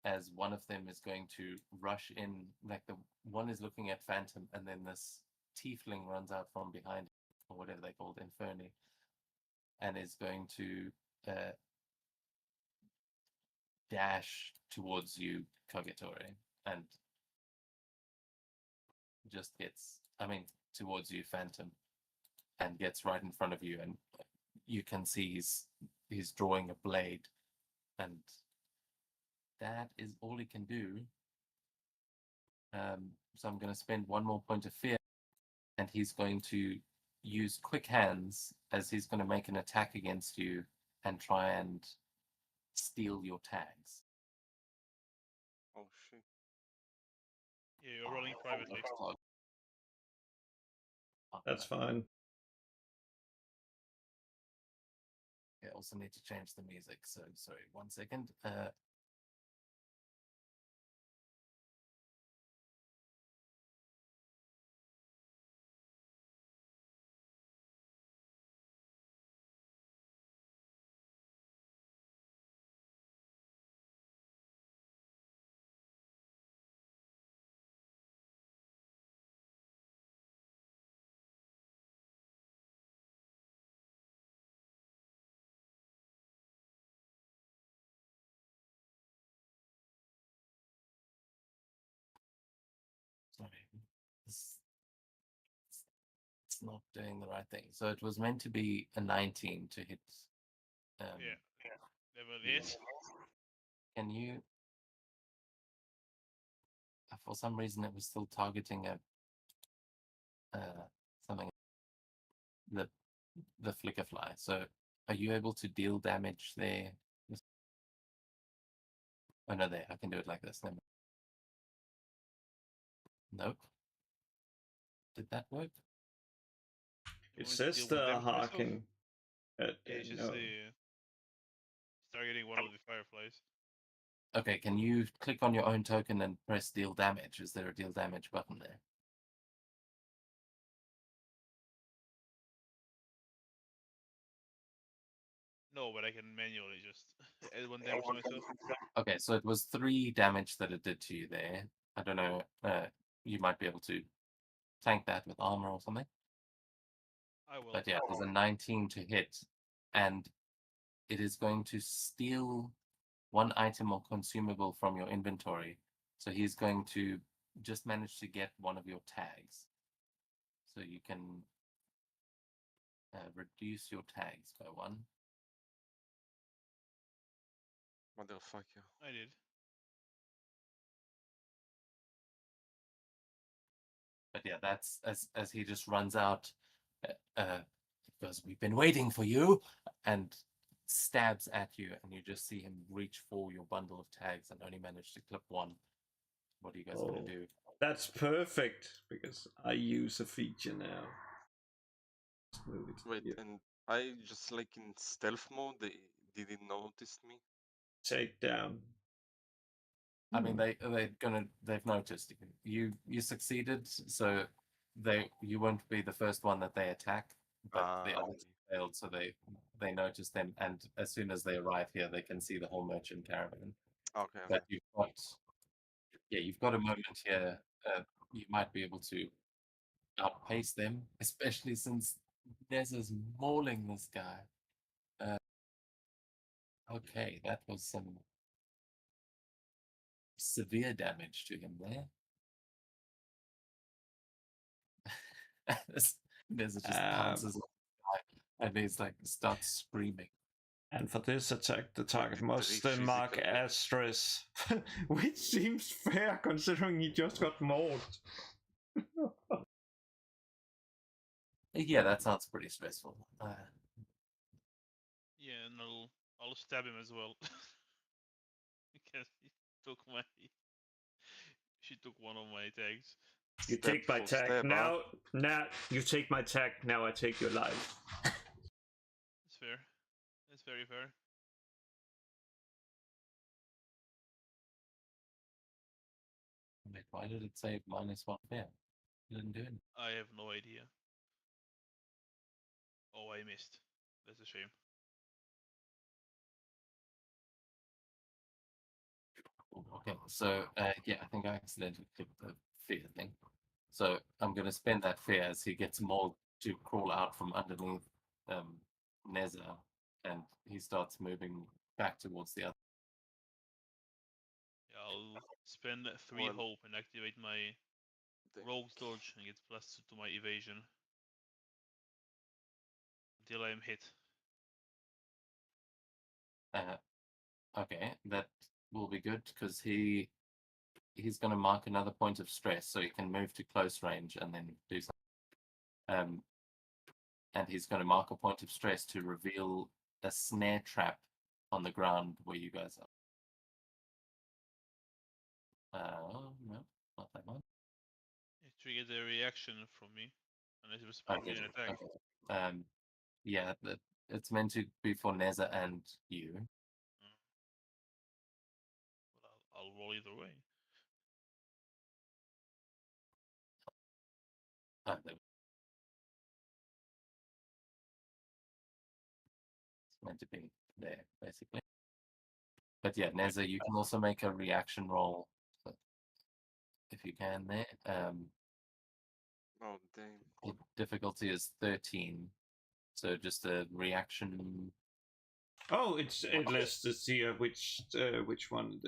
as one of them is going to rush in. Like the one is looking at Phantom, and then this tiefling runs out from behind, or whatever they called, Inferni, and is going to dash towards you, Kagetori, and just gets, towards you, Phantom, and gets right in front of you, and you can see he's drawing a blade, and that is all he can do. So I'm going to spend 1 more point of fear, and he's going to use quick hands as he's going to make an attack against you and try and steal your tags. Oh shit. Yeah, you're rolling privately. That's fine. I also need to change the music, so sorry, 1 second. it's not doing the right thing. So it was meant to be a 19 to hit. Yeah. Level Yeah. is. Can you? For some reason, it was still targeting a something. The flicker fly. So, are you able to deal damage there? Oh no, there. I can do it like this. Nope. Did that work? You It want me to says deal with the damage myself? harking. Yeah, it's just No. targeting one of the fireflies. Okay, can you click on your own token and press deal damage? Is there a deal damage button there? No, but I can manually just add one damage to myself. Okay, so it was 3 damage that it did to you there. I don't know. You might be able to tank that with armor or something. I will. But yeah, there's a 19 to hit, and it is going to steal 1 item or consumable from your inventory. So he's going to just manage to get one of your tags. So you can reduce your tags by 1. Motherfucker. I did. But yeah, that's as he just runs out, because we've been waiting for you, and stabs at you, and you just see him reach for your bundle of tags and only manage to clip 1. What are you guys gonna do? That's perfect because I use a feature now. Let's move it Wait, here. and I just like in stealth mode, they didn't notice me. Take down. I mean, they've noticed you succeeded, so you won't be the first one that they attack, but the Ah, others failed, so they noticed them, and as soon as they arrive here, they can see the whole merchant caravan. okay. But you've got a moment here. You might be able to outpace them, especially since Neza's mauling this guy. Okay, that was some severe damage to him there. Neza just pounces on the guy, and he's like starts screaming. And for this attack, the target must Very mark physical. asterisk, which seems fair considering he just got mauled. Yeah, that sounds pretty stressful. Yeah, and I'll stab him as well. Because he took my she took one of my tags. You Step take my for tag. step, huh? Now you take my tag, now I take your life. That's fair. That's very fair. Wait, why did it say -1 fair? It didn't do it. I have no idea. Oh, I missed. That's a shame. Okay, so yeah, I think I accidentally clicked the fear thing. So I'm going to spend that fear as he gets mauled to crawl out from underneath Neza, and he starts moving back towards the other. Yeah, I'll spend 3 Well, hope and activate my Thank- rogue's dodge and get +2 to my evasion. Until I am hit. Okay, that will be good because he's going to mark another point of stress, so he can move to close range and then do something. And he's going to mark a point of stress to reveal a snare trap on the ground where you guys are. No, not that one. It triggered a reaction from me. Unless it was supposed to be an attack. Okay. Yeah, it's meant to be for Neza and you. Well, I'll roll either way. It's meant to be there, basically. But yeah, Neza, you can also make a reaction roll if you can there. Oh damn. The difficulty is 13, so just a reaction. Oh, it lists to see which one.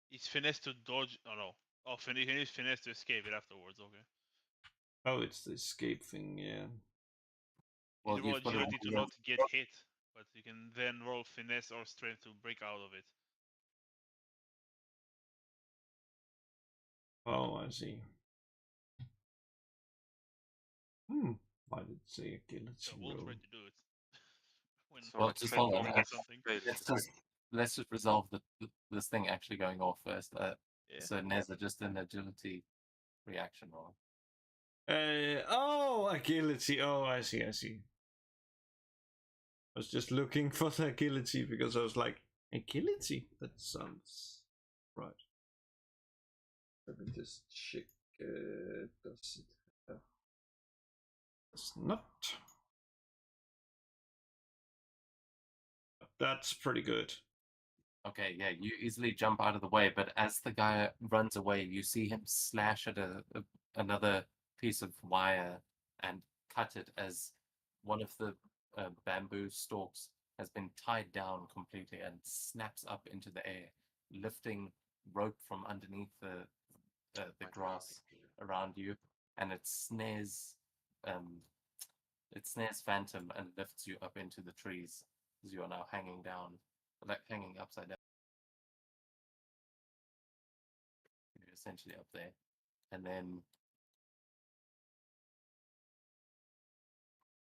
It's finesse to dodge. Oh no. Oh, finesse to escape it afterwards. Okay. Oh, it's the escape thing, yeah. Well, You roll you've got to agility to roll- not get hit, but you can then roll finesse or strength to break out of it. Oh, I see. I did say agility So we'll roll. try to do it. when So Well, just fail hold on. or something. fail. Let's just resolve this thing actually going off first. Yeah. So Neza, just an agility reaction roll. Oh, agility. Oh, I see. I was just looking for the agility because I was like, agility? That sounds right. Let me just check. Does it have? Does not. That's pretty good. Okay, yeah, you easily jump out of the way, but as the guy runs away, you see him slash at another piece of wire and cut it as one of the bamboo stalks has been tied down completely and snaps up into the air, lifting rope from underneath the My grass around you, and it snares Phantom and lifts you up into the trees as you are now hanging down, like hanging upside down. You're essentially up there. And then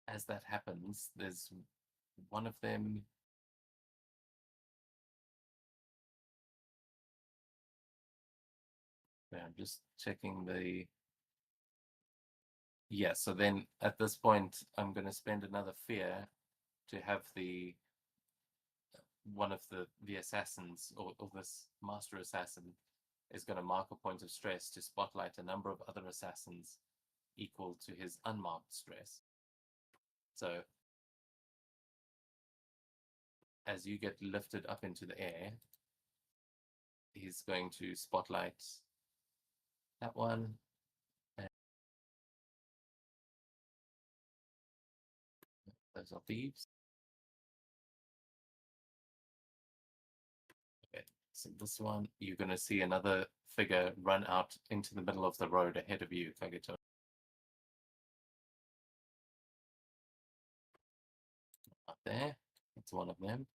as that happens, there's one of them. I'm just checking the. Yeah, so then at this point, I'm going to spend another fear to have one of the assassins or this master assassin is going to mark a point of stress to spotlight a number of other assassins equal to his unmarked stress. So as you get lifted up into the air, he's going to spotlight that one. And those are thieves. Okay, so this one, you're going to see another figure run out into the middle of the road ahead of you, Kagito. Up there, that's one of them.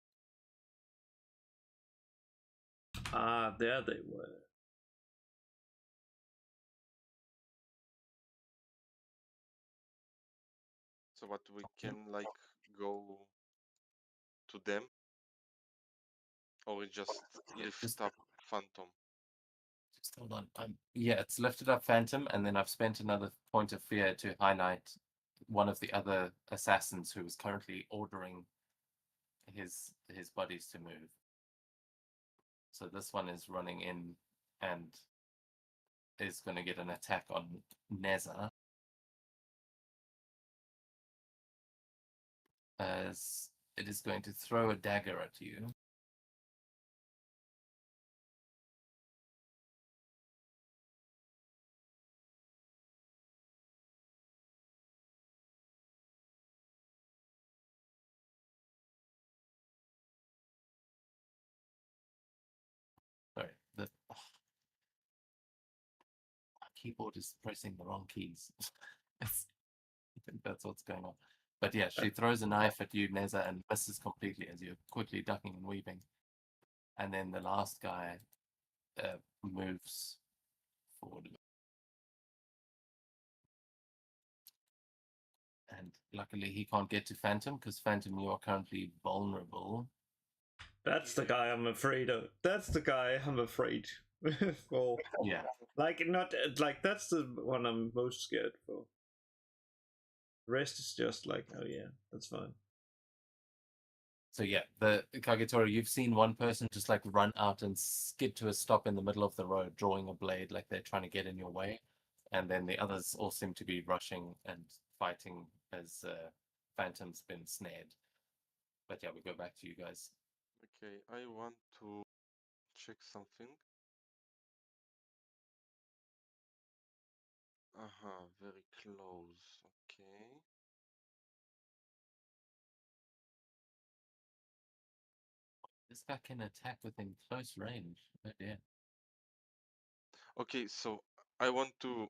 Ah, there they were. So what we can like go to them, or we just Yeah, lift just- up Phantom. Just hold on. Yeah, it's lifted up Phantom, and then I've spent another point of fear to highlight one of the other assassins who is currently ordering his buddies to move. So this one is running in and is going to get an attack on Neza. As it is going to throw a dagger at you. Sorry, my keyboard is pressing the wrong keys. I think that's what's going on. But yeah, she throws a knife at you, Neza, and misses completely as you're quickly ducking and weaving. And then the last guy moves forward. And luckily he can't get to Phantom, because Phantom, you are currently vulnerable. That's the guy I'm afraid of. That's the guy I'm afraid for. Yeah. Like, not like that's the one I'm most scared for. The rest is just like, oh yeah, that's fine. So yeah, the Kagetora, you've seen one person just like run out and skid to a stop in the middle of the road, drawing a blade like they're trying to get in your way. And then the others all seem to be rushing and fighting as Phantom's been snared. But yeah, we go back to you guys. Okay, I want to check something. Very close. Okay. This guy can attack within close range. Oh dear. Okay, so I want to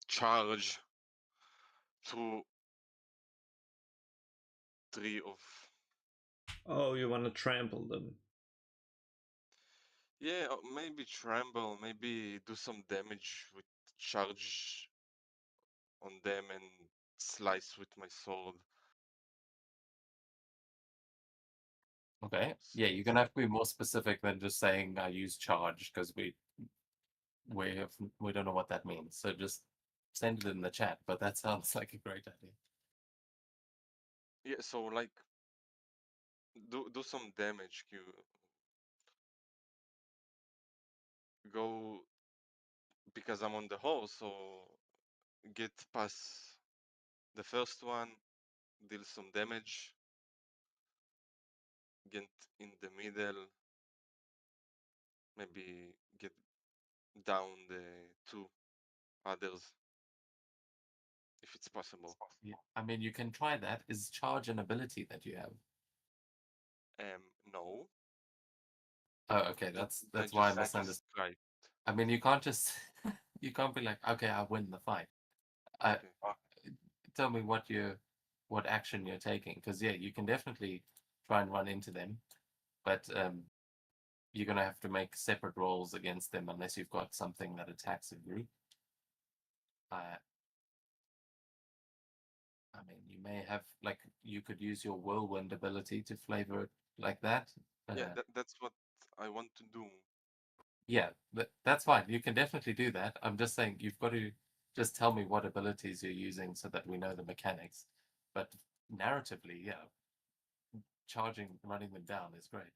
charge through 3 of. Oh, you want to trample them? Yeah, maybe trample, maybe do some damage with charge on them and slice with my sword. Okay. Yeah, you're gonna have to be more specific than just saying I use charge because we don't know what that means. So just send it in the chat. But that sounds like a great idea. Yeah, so like do some damage. You go because I'm on the horse, so get past the first one, deal some damage, get in the middle, maybe get down the 2 others if it's possible. Yeah. I mean, you can try that. Is charge an ability that you have? No, Oh, okay. I That's why I just misunderstood. tried. I mean, you can't just you can't be like, okay, I win the fight. Okay. Tell me what action you're taking, because yeah, you can definitely try and run into them, but you're gonna have to make separate rolls against them unless you've got something that attacks a group. I mean, you may have like you could use your whirlwind ability to flavor it like that. Yeah, that's what I want to do. Yeah, that's fine. You can definitely do that. I'm just saying you've got to just tell me what abilities you're using so that we know the mechanics. But narratively, yeah, running them down is great.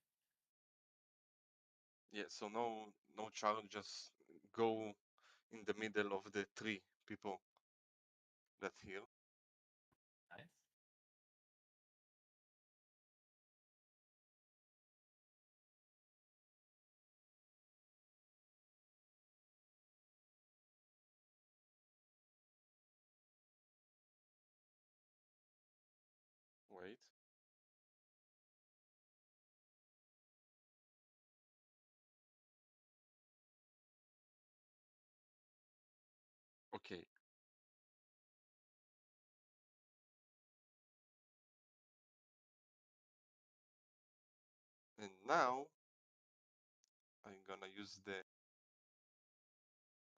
Yeah, so no charge, just go in the middle of the 3 people that heal. Nice. Wait. Okay. And now I'm gonna use the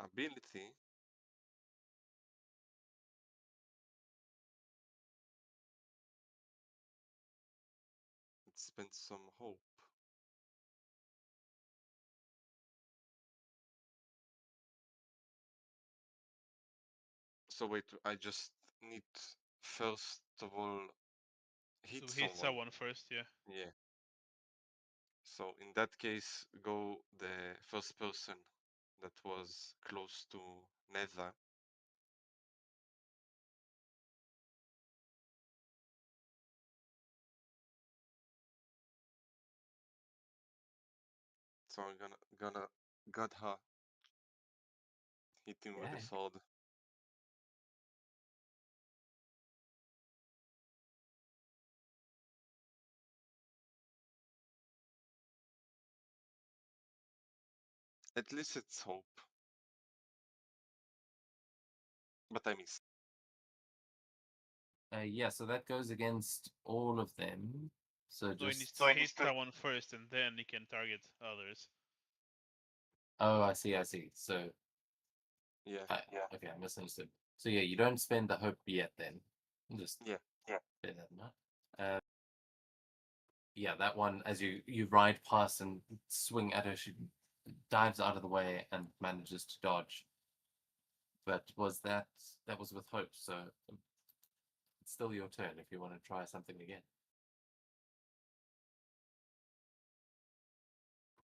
ability and spend some hope. So wait, I just need first of all hit To hit someone. someone first, yeah. Yeah. So in that case, go the first person that was close to Nether. So I'm gonna got her, hit him with the Yeah. sword. At least it's hope. But I missed. Yeah, so that goes against all of them. So So he needs just to hit someone first, and then he can target others. oh, I see, I see. So Yeah. okay, I misunderstood. So yeah, you don't spend the hope yet then. Just Yeah. bear that in mind. Yeah, that one as you ride past and swing at her, she dives out of the way and manages to dodge. But that was with hope, so it's still your turn if you want to try something again.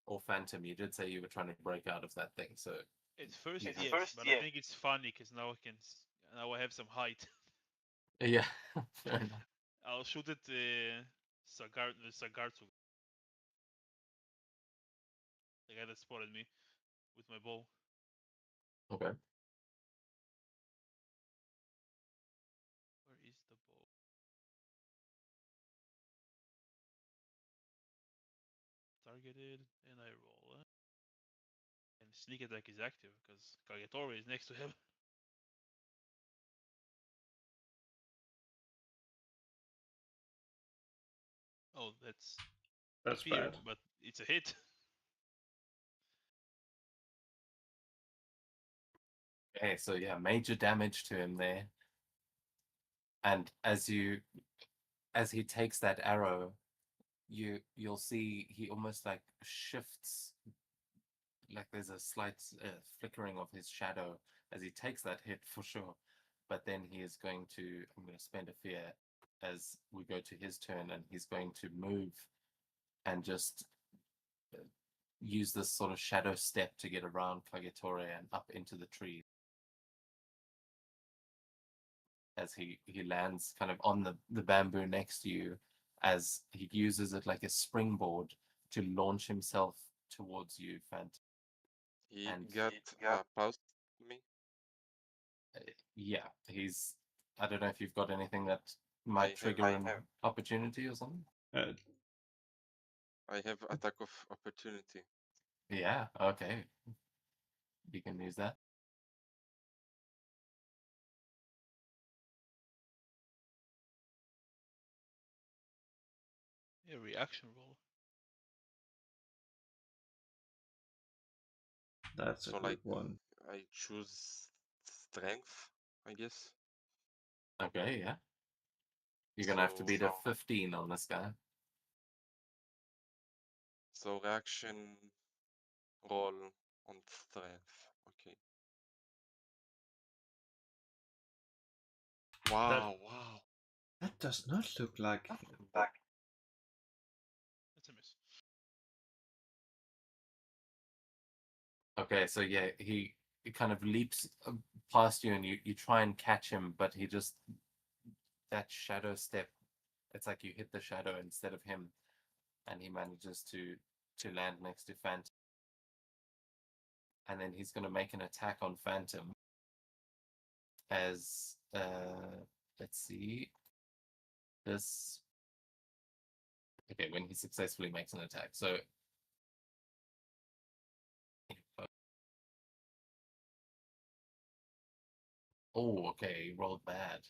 Or Phantom, you did say you were trying to break out of that thing, so At first, Yeah. yes, but I think it's funny because now now I have some height. yeah, fair enough. I'll shoot at the Sagartsu, the guy that spotted me with my bow. Okay. Where is the bow? Targeted, and I roll. And sneak attack is active because Kagetora is next to him. Oh, that's That's fear, bad. but it's a hit. Okay, so yeah, major damage to him there. And as he takes that arrow, you'll see he almost like shifts, like there's a slight flickering of his shadow as he takes that hit for sure. But then he is going to, I'm going to spend a fear as we go to his turn, and he's going to move and just use this sort of shadow step to get around Kagetore and up into the tree. As he lands kind of on the bamboo next to you, as he uses it like a springboard to launch himself towards you, Fant. He And got past me. Yeah, he's. I don't know if you've got anything that I might have- trigger an opportunity or something. I have attack of opportunity. Yeah, okay. You can use that. A reaction roll. That's a So, good like, one. I choose strength, I guess. Okay, yeah. You're gonna have to beat a 15 on this guy. So reaction roll on strength. Okay. Wow, wow. That does not look like. That's a miss. Okay, so yeah, he kind of leaps past you, and you try and catch him, but he just, that shadow step, it's like you hit the shadow instead of him, and he manages to land next to Phantom. And then he's going to make an attack on Phantom as let's see, this. Okay, when he successfully makes an attack. So oh, okay, he rolled bad.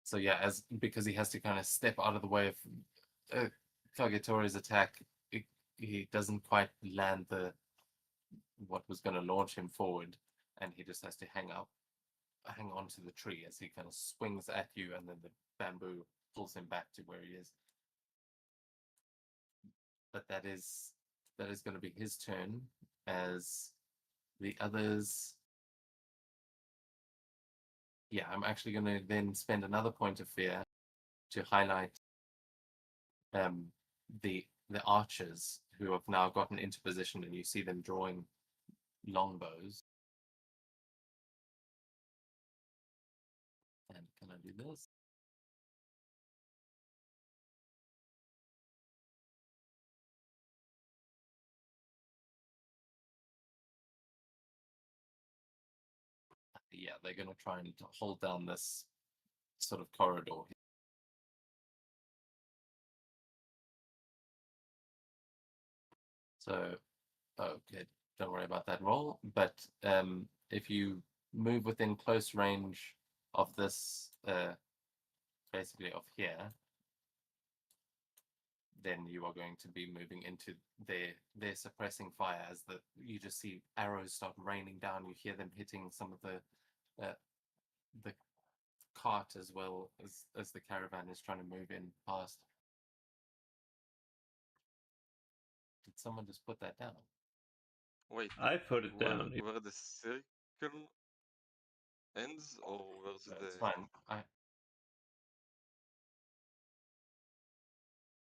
So yeah, because he has to kind of step out of the way of Kagetore's attack, he doesn't quite land what was going to launch him forward, and he just has to hang on to the tree as he kind of swings at you, and then the bamboo pulls him back to where he is. But that is going to be his turn, as the others. Yeah, I'm actually going to then spend another point of fear to highlight the archers who have now gotten into position, and you see them drawing longbows. And can I do this? Yeah, they're going to try and hold down this sort of corridor. So, okay, don't worry about that roll. But if you move within close range of this, basically of here, then you are going to be moving into their suppressing fire, as you just see arrows start raining down. You hear them hitting some of the cart, as well as the caravan is trying to move in past. Did someone just put that down? Wait, I put it down. where the circle ends, or where's That's the... fine.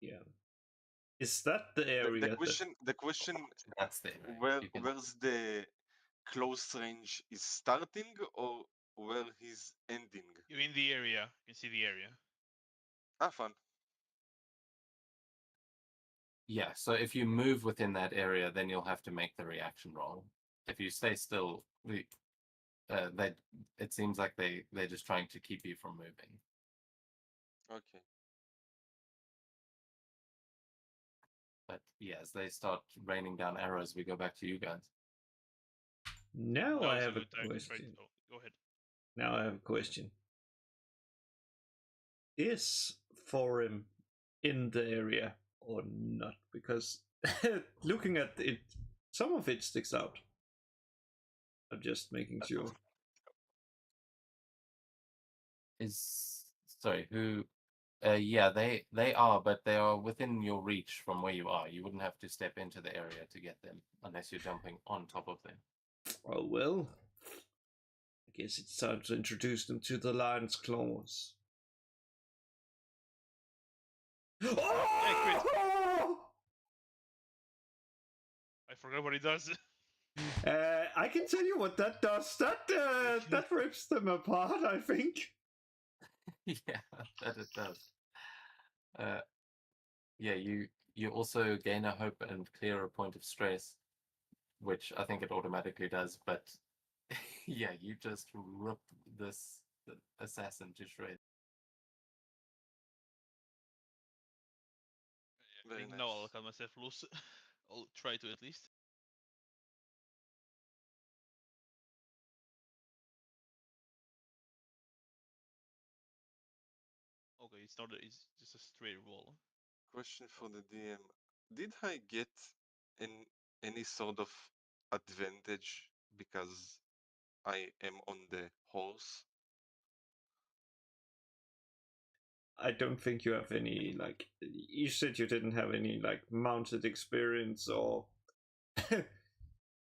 Yeah. Is that the area? The question, That's the area. where's the close range is starting, or where he's ending? You're in the area. You can see the area. Ah, fun. Yeah, so if you move within that area, then you'll have to make the reaction roll. If you stay still, it seems like they're just trying to keep you from moving. Okay. But yeah, as they start raining down arrows, we go back to you guys. Now That I was have a good time to try question. go ahead. Now I have a question. Is for him in the area or not? Because looking at it, some of it sticks out. I'm just making sure. Sorry, who? Yeah, they are, but they are within your reach from where you are. You wouldn't have to step into the area to get them unless you're jumping on top of them. Oh well. I guess it's time to introduce them to the lion's claws. Oh! I forgot what he does. I can tell you what that does. That rips them apart, I think. Yeah, that it does. Yeah, you also gain a hope and clear a point of stress, which I think it automatically does. But yeah, you just rip this assassin to shreds. I Very think now I'll nice. cut myself loose. I'll try to at least. Okay, it's not. It's just a straight roll. Question for the DM: did I get any sort of advantage because I am on the horse? I don't think you have any, like, you said you didn't have any, like, mounted experience or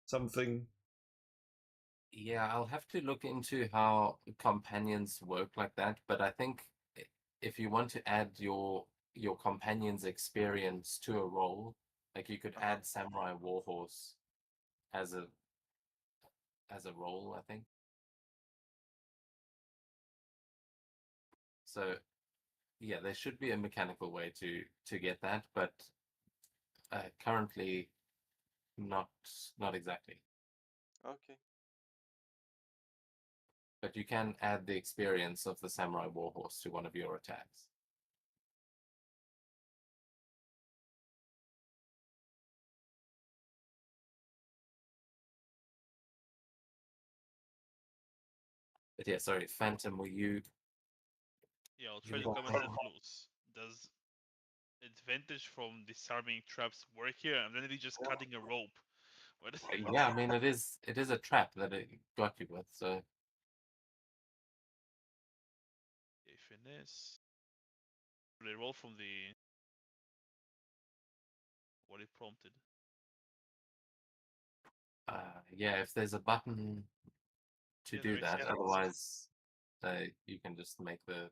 something. Yeah, I'll have to look into how companions work like that, but I think if you want to add your companion's experience to a role, like you could add Samurai Warhorse as a role, I think. So yeah, there should be a mechanical way to get that, but currently not exactly. Okay. But you can add the experience of the Samurai Warhorse to one of your attacks. But yeah, sorry, Phantom, were you? Yeah, I'll You try to got cut one. myself loose. Does advantage from disarming traps work here? I'm literally just cutting a rope. What? Yeah, I mean it is a trap that it got you with, so Okay, finesse. Will I roll from the what it prompted? yeah, if there's a button to Yeah, do there is. that, Yeah. otherwise you can just make the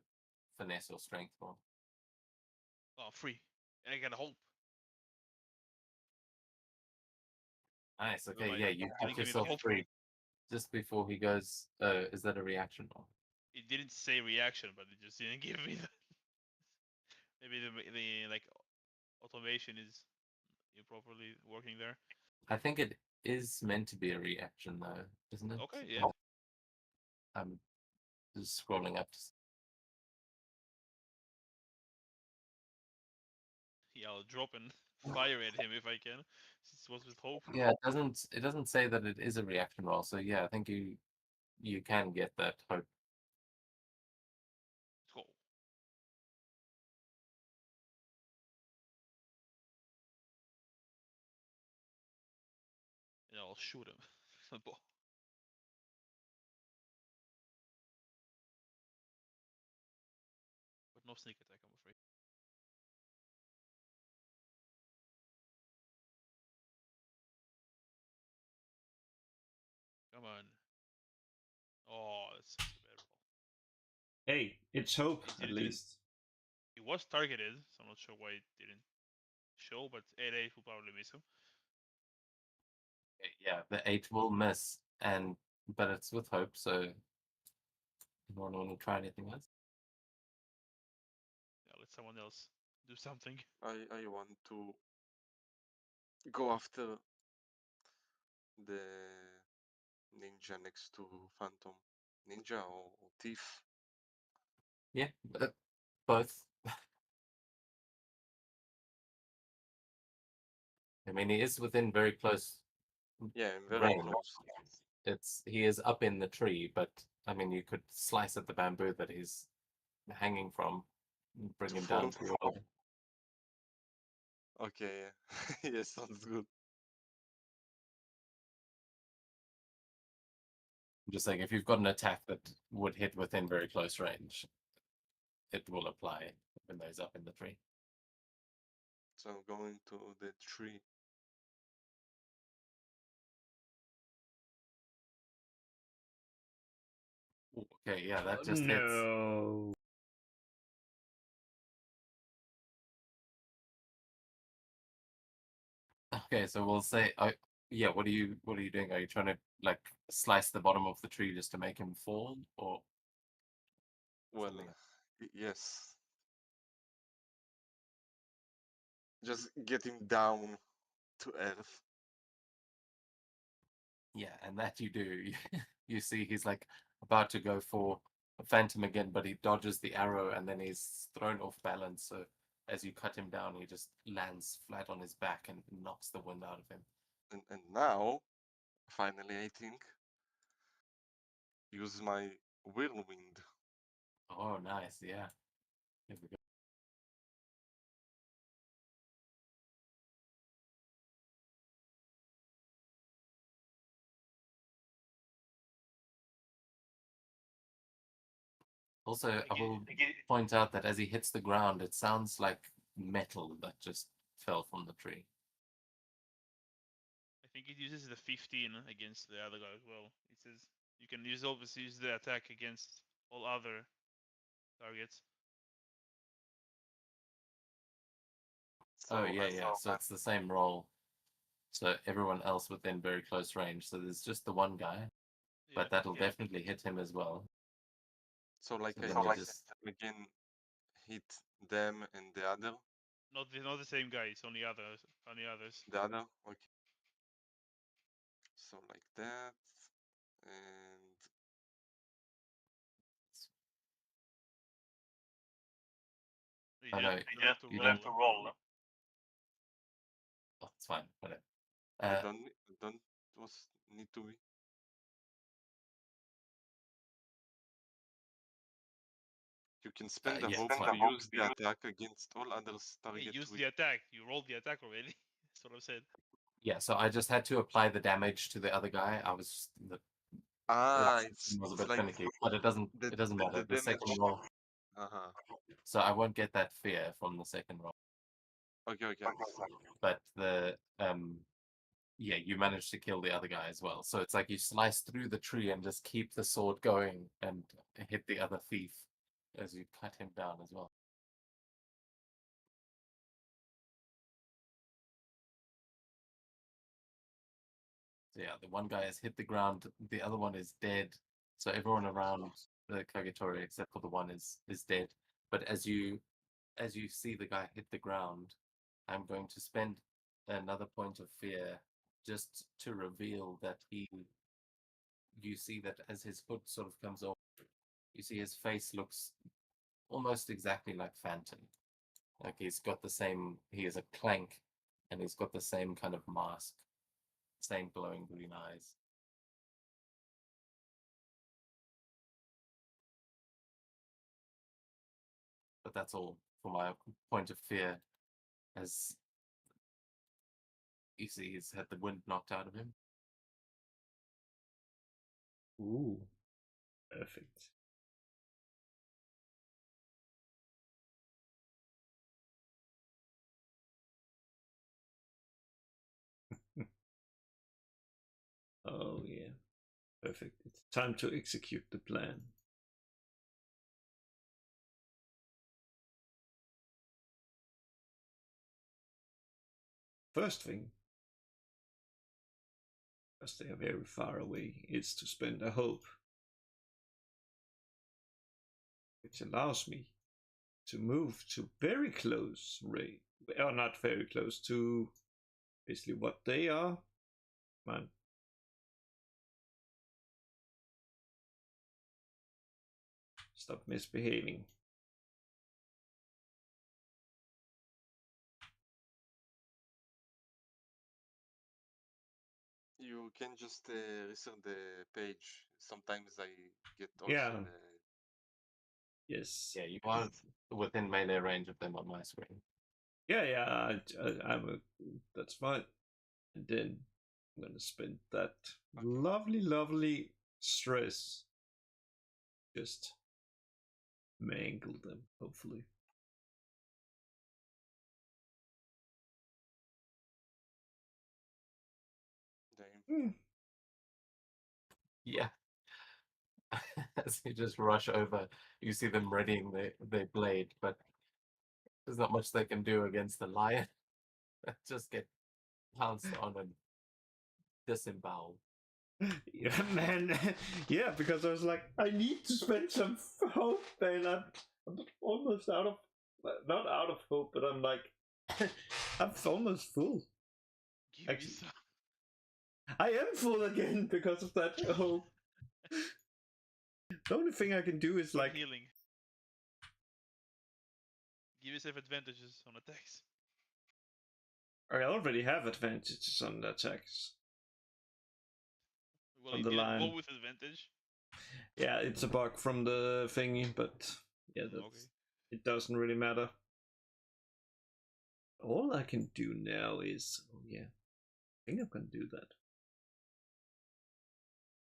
finesse or strength roll. Oh, free. And I get a hope. Nice. Never Okay, mind. yeah, you Didn't cut give me the yourself hope. free just before he goes. Is that a reaction roll? It didn't say reaction, but it just didn't give me the. Maybe the like automation is improperly working there. I think it is meant to be a reaction though, isn't it? Okay, yeah. I'm just scrolling up. Yeah, I'll drop and fire at him if I can. Since it was with hope. Yeah, it doesn't say that it is a reaction roll. So yeah, I think you can get that hope. Let's go. Yeah, I'll shoot him. But no sneak attack, I'm afraid. Come on. Oh, that's such a bad roll. Hey, it's hope, It at didn't least. It was targeted, so I'm not sure why it didn't show, but 8-8 will probably miss him. Yeah, the 8 will miss, but it's with hope. So you don't want to try anything else. Yeah, let someone else do something. I want to go after the ninja next to Phantom. Ninja or thief. Yeah, both. I mean, he is within very close Yeah, I'm very range. close. He is up in the tree, but I mean, you could slice at the bamboo that he's hanging from bring To him down fall? to order. Okay, yeah. Yeah, sounds good. I'm just saying, if you've got an attack that would hit within very close range, it will apply when those up in the tree. So I'm going to the tree. Ooh, okay, yeah, that Oh, just hits. no. Okay, so we'll say, yeah. What are you doing? Are you trying to like slice the bottom of the tree just to make him fall, or Well, something else? yes. Just get him down to earth. Yeah, and that you do. You see, he's like about to go for a phantom again, but he dodges the arrow and then he's thrown off balance. So as you cut him down, he just lands flat on his back and knocks the wind out of him. And now, finally, I think, use my whirlwind. Oh, nice. Yeah. Here we go. Also, I will point out that as he hits the ground, it sounds like metal that just fell from the tree. I think it uses the 15 against the other guy as well. It says you can obviously use the attack against all other targets. Oh, So yeah, I'm yeah. So it's the same roll. So everyone else within very close range. So there's just the one guy, Yeah, but that'll yeah. definitely hit him as well. So like So I then you just just again hit them and the other. Not the same guy. It's only others. The other. Okay. So like that, and You I know don't have to you roll. don't roll. Oh, it's fine. Whatever. I don't was need to be. You can spend the yeah, hope it's to fine. use the attack against all others Hey, target use with. the attack. You rolled the attack already. That's what I said. Yeah, so I just had to apply the damage to the other guy. I was the Ah, was a it's bit like finicky, but it doesn't matter. The second damage. roll, Uh-huh. so I won't get that fear from the second roll. Okay. But the yeah, you managed to kill the other guy as well. So it's like you slice through the tree and just keep the sword going and hit the other thief as you cut him down as well. So yeah, the one guy has hit the ground, the other one is dead. So everyone around the Kagetori except for the one is dead. But as you see the guy hit the ground, I'm going to spend another point of fear just to reveal that you see that as his hood sort of comes off, you see his face looks almost exactly like Phantom. Like he is a clank, and he's got the same kind of mask, same glowing green eyes. But that's all for my point of fear, as you see he's had the wind knocked out of him. Ooh, perfect. Oh, yeah. Perfect. It's time to execute the plan. First thing, because they are very far away, is to spend a hope, which allows me to move to very close range, or not very close to basically what they are. Man, stop misbehaving. You can just reset the page. Sometimes I get also Yeah. Yes. Yeah, you are within melee range of them on my screen. Yeah. That's fine. And then I'm gonna spend that lovely stress. Just mangle them, hopefully. Damn. Yeah. As you just rush over, you see them readying their blade, but there's not much they can do against the lion. Just get pounced on and disemboweled. Yeah, man. Yeah, because I was like, I need to spend some hope, and I'm almost out of, not out of hope, but I'm like, I'm almost full. Give me Actually- some I am full again because of that hope. The only thing I can do is like, healing. Give yourself advantages on attacks. I already have advantages on the attacks. Well, On you the didn't line. go with advantage. Yeah, it's a bug from the thingy, but yeah, that's, Okay. it doesn't really matter. All I can do now is, oh yeah, I think I'm gonna do that.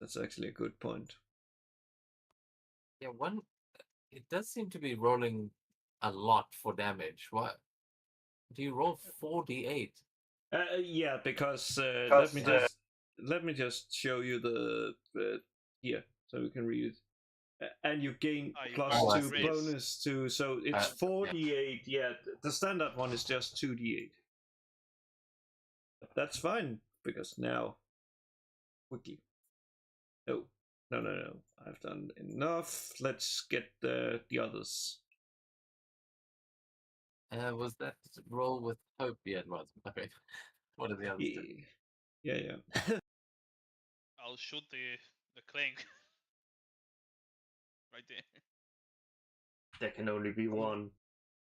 That's actually a good point. Yeah, it does seem to be rolling a lot for damage. What? Do you roll 4d8? Yeah, because Because, let me just show you the here so we can read it. And you gain Ah, you plus Oh, I 2 see. bonus to, so it's Yeah. 4d8. Yeah, the standard one is just 2d8. But that's fine because now quickly. No, no. I've done enough. Let's get the others. Was that roll with hope yet? Okay. What are the others do? Yeah. I'll shoot the clank. Right there. There can only be one.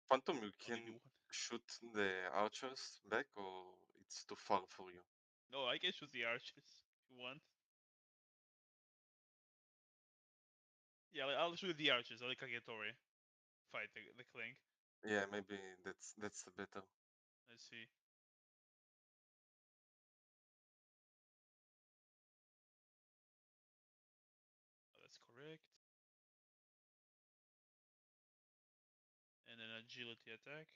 Phantom, you Only can do one. shoot the archers back, or it's too far for you? No, I can shoot the archers if you want. Yeah, I'll shoot the archers. I'll let Kagetori fight the clank. Yeah, maybe that's better. Let's see. Oh, that's correct. And an agility attack.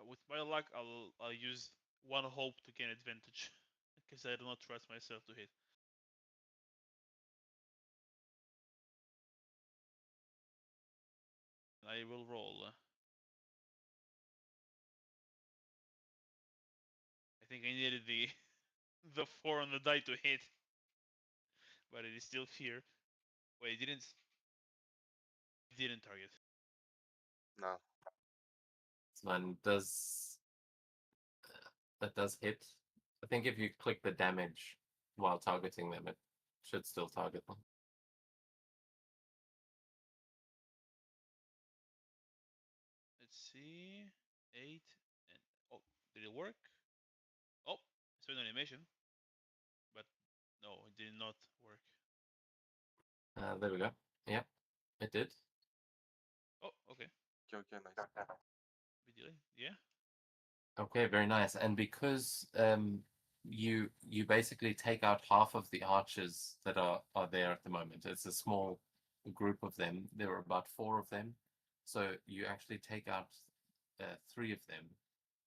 With my luck, I'll use one hope to gain advantage, because I do not trust myself to hit. I will roll. I think I needed the the 4 on the die to hit, but it is still here. Wait, it didn't target. No. This one does. That does hit. I think if you click the damage while targeting them, it should still target them. Let's see. 8 and oh, did it work? Oh, it's an animation, but no, it did not work. There we go. Yeah, it did. Oh, okay. Okay, nice. Bit delay. Yeah. Okay, very nice. And because you basically take out half of the archers that are there at the moment. It's a small group of them. There are about 4 of them. So you actually take out 3 of them,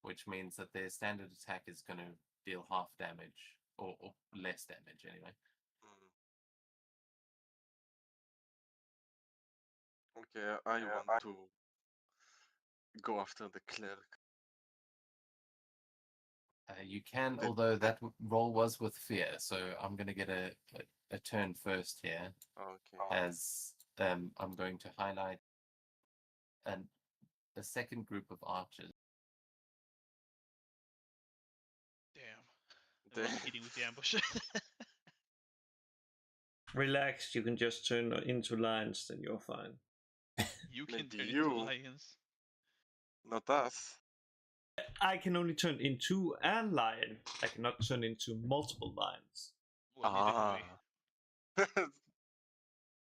which means that their standard attack is going to deal half damage or less damage anyway. Mm. Okay, I want to go after the clerk. You can, although that roll was with fear, so I'm going to get a turn first here, Okay. as I'm going to highlight a second group of archers. Damn. I wasn't hitting with the ambush. Relax, you can just turn into lions, then you're fine. You can Maybe turn you. into lions. Not us. I can only turn into a lion. I cannot turn into multiple lions. Well, neither can we.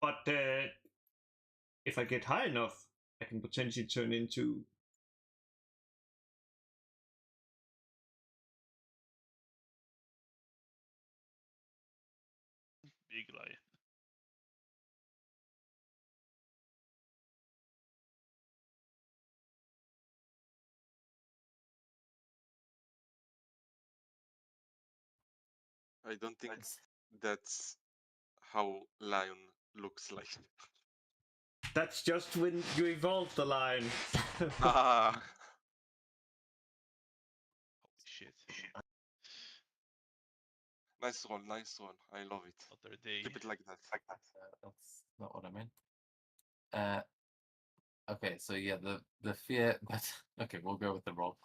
But if I get high enough, I can potentially turn into. Big lion. I don't think that's how lion looks like. That's just when you evolve the lion. Ah, Holy shit. nice roll, nice roll. I love it. Other day. Keep it like that. That's not what I meant. Okay, so yeah, the fear, but okay, we'll go with the roll.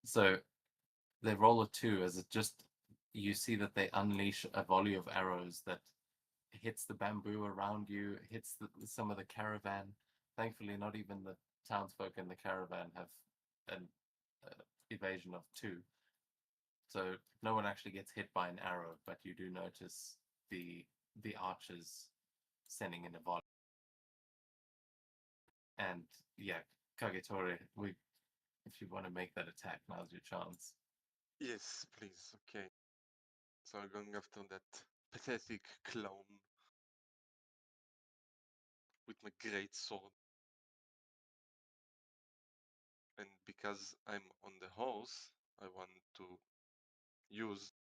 So they roll a 2 as it just you see that they unleash a volley of arrows that hits the bamboo around you, hits some of the caravan. Thankfully, not even the townsfolk in the caravan have an evasion of 2. So no one actually gets hit by an arrow, but you do notice the archers sending in a volley. And yeah, Kagetori, if you want to make that attack, now's your chance. Yes, please. Okay. So I'm going after that pathetic clown with my great sword. And because I'm on the horse, I want to use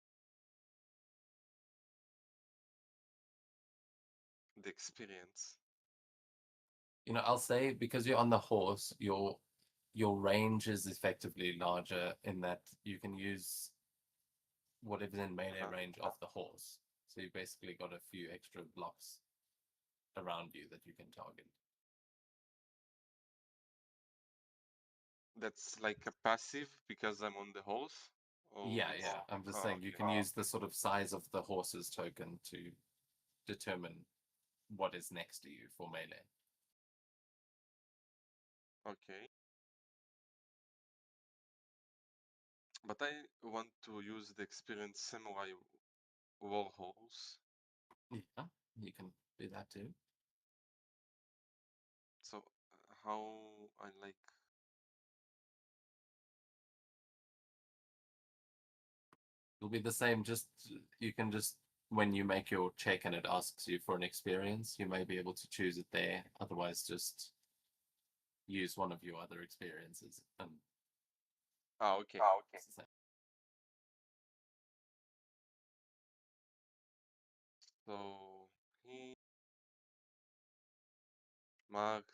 the experience. You know, I'll say because you're on the horse, your range is effectively larger in that you can use whatever's in melee range of the horse. So you basically got a few extra blocks around you that you can target. That's like a passive because I'm on the horse? Yeah, it's- yeah. I'm just Ah, saying you okay. can use the sort of size of the horse's token to determine what is next to you for melee. Okay. But I want to use the experience Samurai Warhorse. Yeah, you can do that too. So how I like It'll be the same, just you can just when you make your check and it asks you for an experience, you may be able to choose it there. Otherwise, just use one of your other experiences and okay. it's the same. So he marked.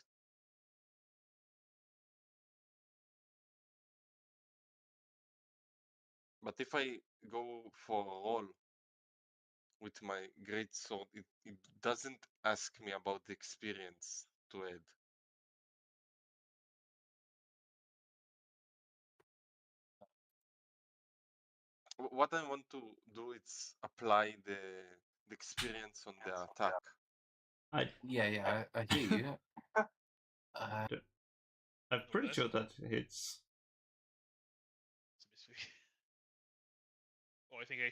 But if I go for a roll with my great sword, it doesn't ask me about the experience to add. What I want to do is apply the experience on the attack. Yeah, I hear you. I'm pretty that's- sure that hits. It's a misclick. Oh, I think I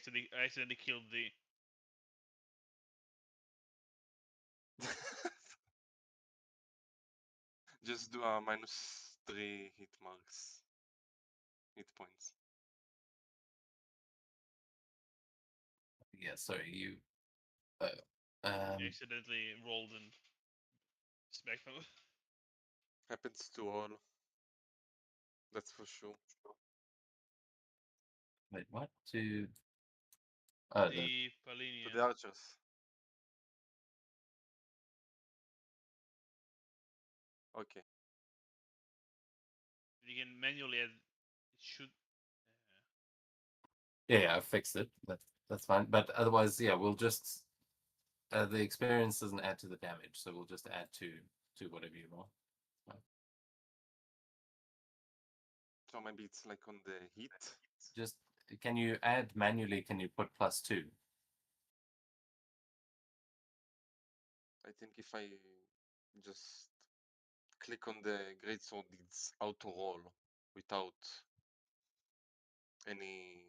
accidentally killed the. Just do a -3 hit marks, hit points. Yeah, sorry, you. Accidentally rolled and smacked them. Happens to all. That's for sure. Wait, what? To oh, the The To Palinian. the archers. Okay. You can manually add. It should. yeah, I fixed it. That's fine. But otherwise, yeah, we'll just the experience doesn't add to the damage, so we'll just add to whatever you roll. So maybe it's like on the hit. Just can you add manually? Can you put +2? I think if I just click on the greatsword, it's auto roll without any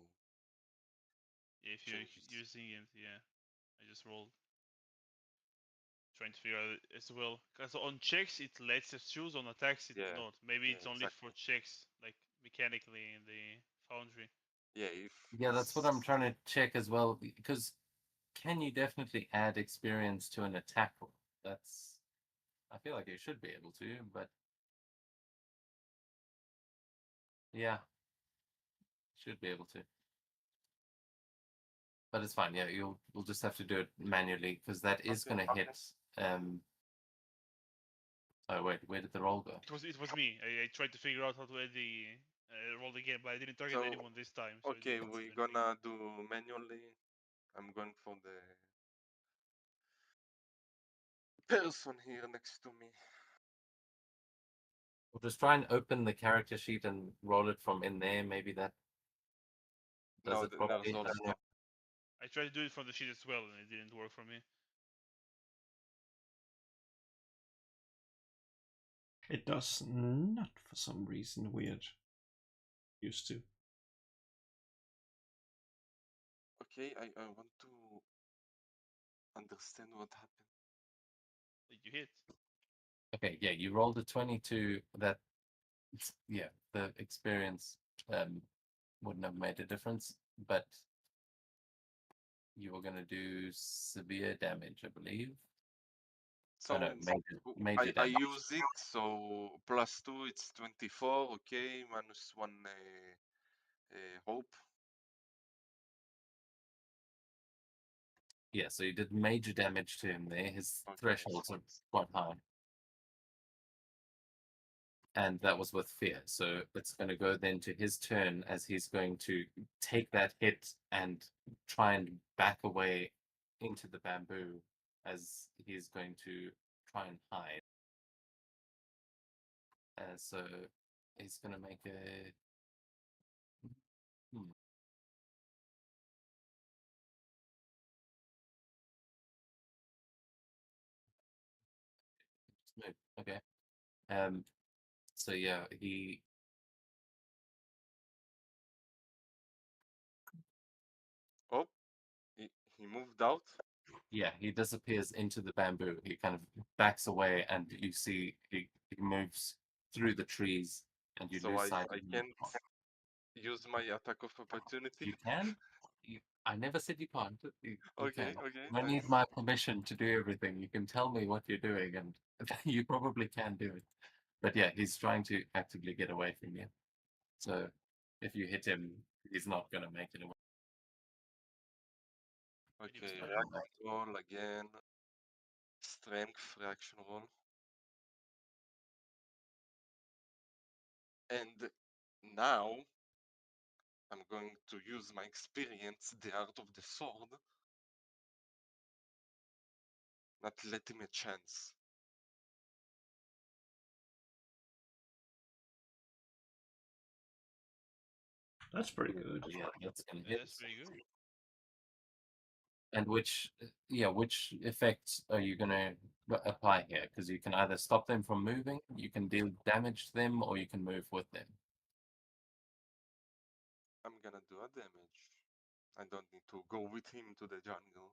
If you're changes. using it, yeah. I just rolled. Trying to figure out as well. Because on checks it lets us choose, on attacks it Yeah, not. Maybe yeah, it's only for exactly. checks, like mechanically in the foundry. Yeah, if Yeah, that's what I'm it's trying to check as well. Because can you definitely add experience to an attack roll? That's I feel like you should be able to, but yeah, should be able to. But it's fine. Yeah, we'll just have to do it manually because that is okay. going to hit. Oh wait, where did the roll go? It was me. I tried to figure out how to add the roll again, but I didn't target So anyone this time. So okay, it's we're even bigger. gonna do manually. I'm going for the person here next to me. We'll just try and open the character sheet and roll it from in there. Maybe that does No, it there's properly. I don't know. also I tried to do it from the sheet as well, and it didn't work for me. It does not for some reason. Weird. Used to. okay. I want to understand what happened. Did you hit? Okay, yeah, you rolled a 22. That yeah, the experience wouldn't have made a difference, but you were going to do severe damage, I believe. So Oh no, major I damage. use it. So +2, it's 24. Okay, -1 hope. Yeah, so you did major damage to him there. His Okay. thresholds are quite high. And that was with fear. So it's going to go then to his turn as he's going to take that hit and try and back away into the bamboo as he's going to try and hide. So he's going to make a. Move. Okay. So yeah, he. Oh, he moved out. Yeah, he disappears into the bamboo. He kind of backs away, and you see he moves through the trees, and you So lose I sight of him. can't use my attack of opportunity. You can. I never said you can't. You Okay, can. okay, I need nice. my permission to do everything. You can tell me what you're doing, and you probably can do it. But yeah, he's trying to actively get away from you. So if you hit him, he's not going to make it away. Okay, Smart. reaction roll again. Strength reaction roll. And now I'm going to use my experience, the art of the sword. Not let him a chance. That's pretty good. Yeah, that's going to Yeah, hit. that's pretty good. And which effects are you going to apply here? Because you can either stop them from moving, you can deal damage to them, or you can move with them. I'm gonna do a damage. I don't need to go with him to the jungle.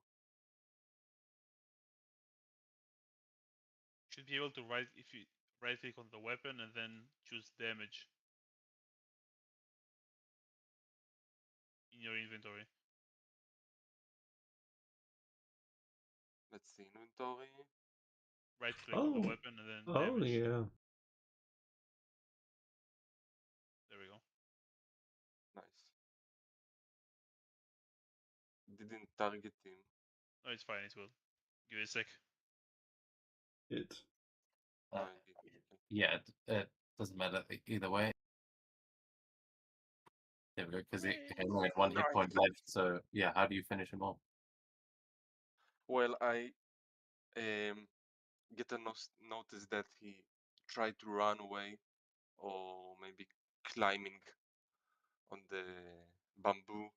Should be able to if you right click on the weapon and then choose damage in your inventory. Let's see, inventory. Right click on the Oh. weapon and then Oh damage. yeah. There we go. Nice. Didn't target him. No, it's fine. It will. Give it a sec. It. No, Uh, I didn't. Okay. Yeah, it doesn't matter either way. There we go, because he only had one hit Nice. point left. So yeah, how do you finish him off? Well, I get a notice that he tried to run away or maybe climbing on the bamboo.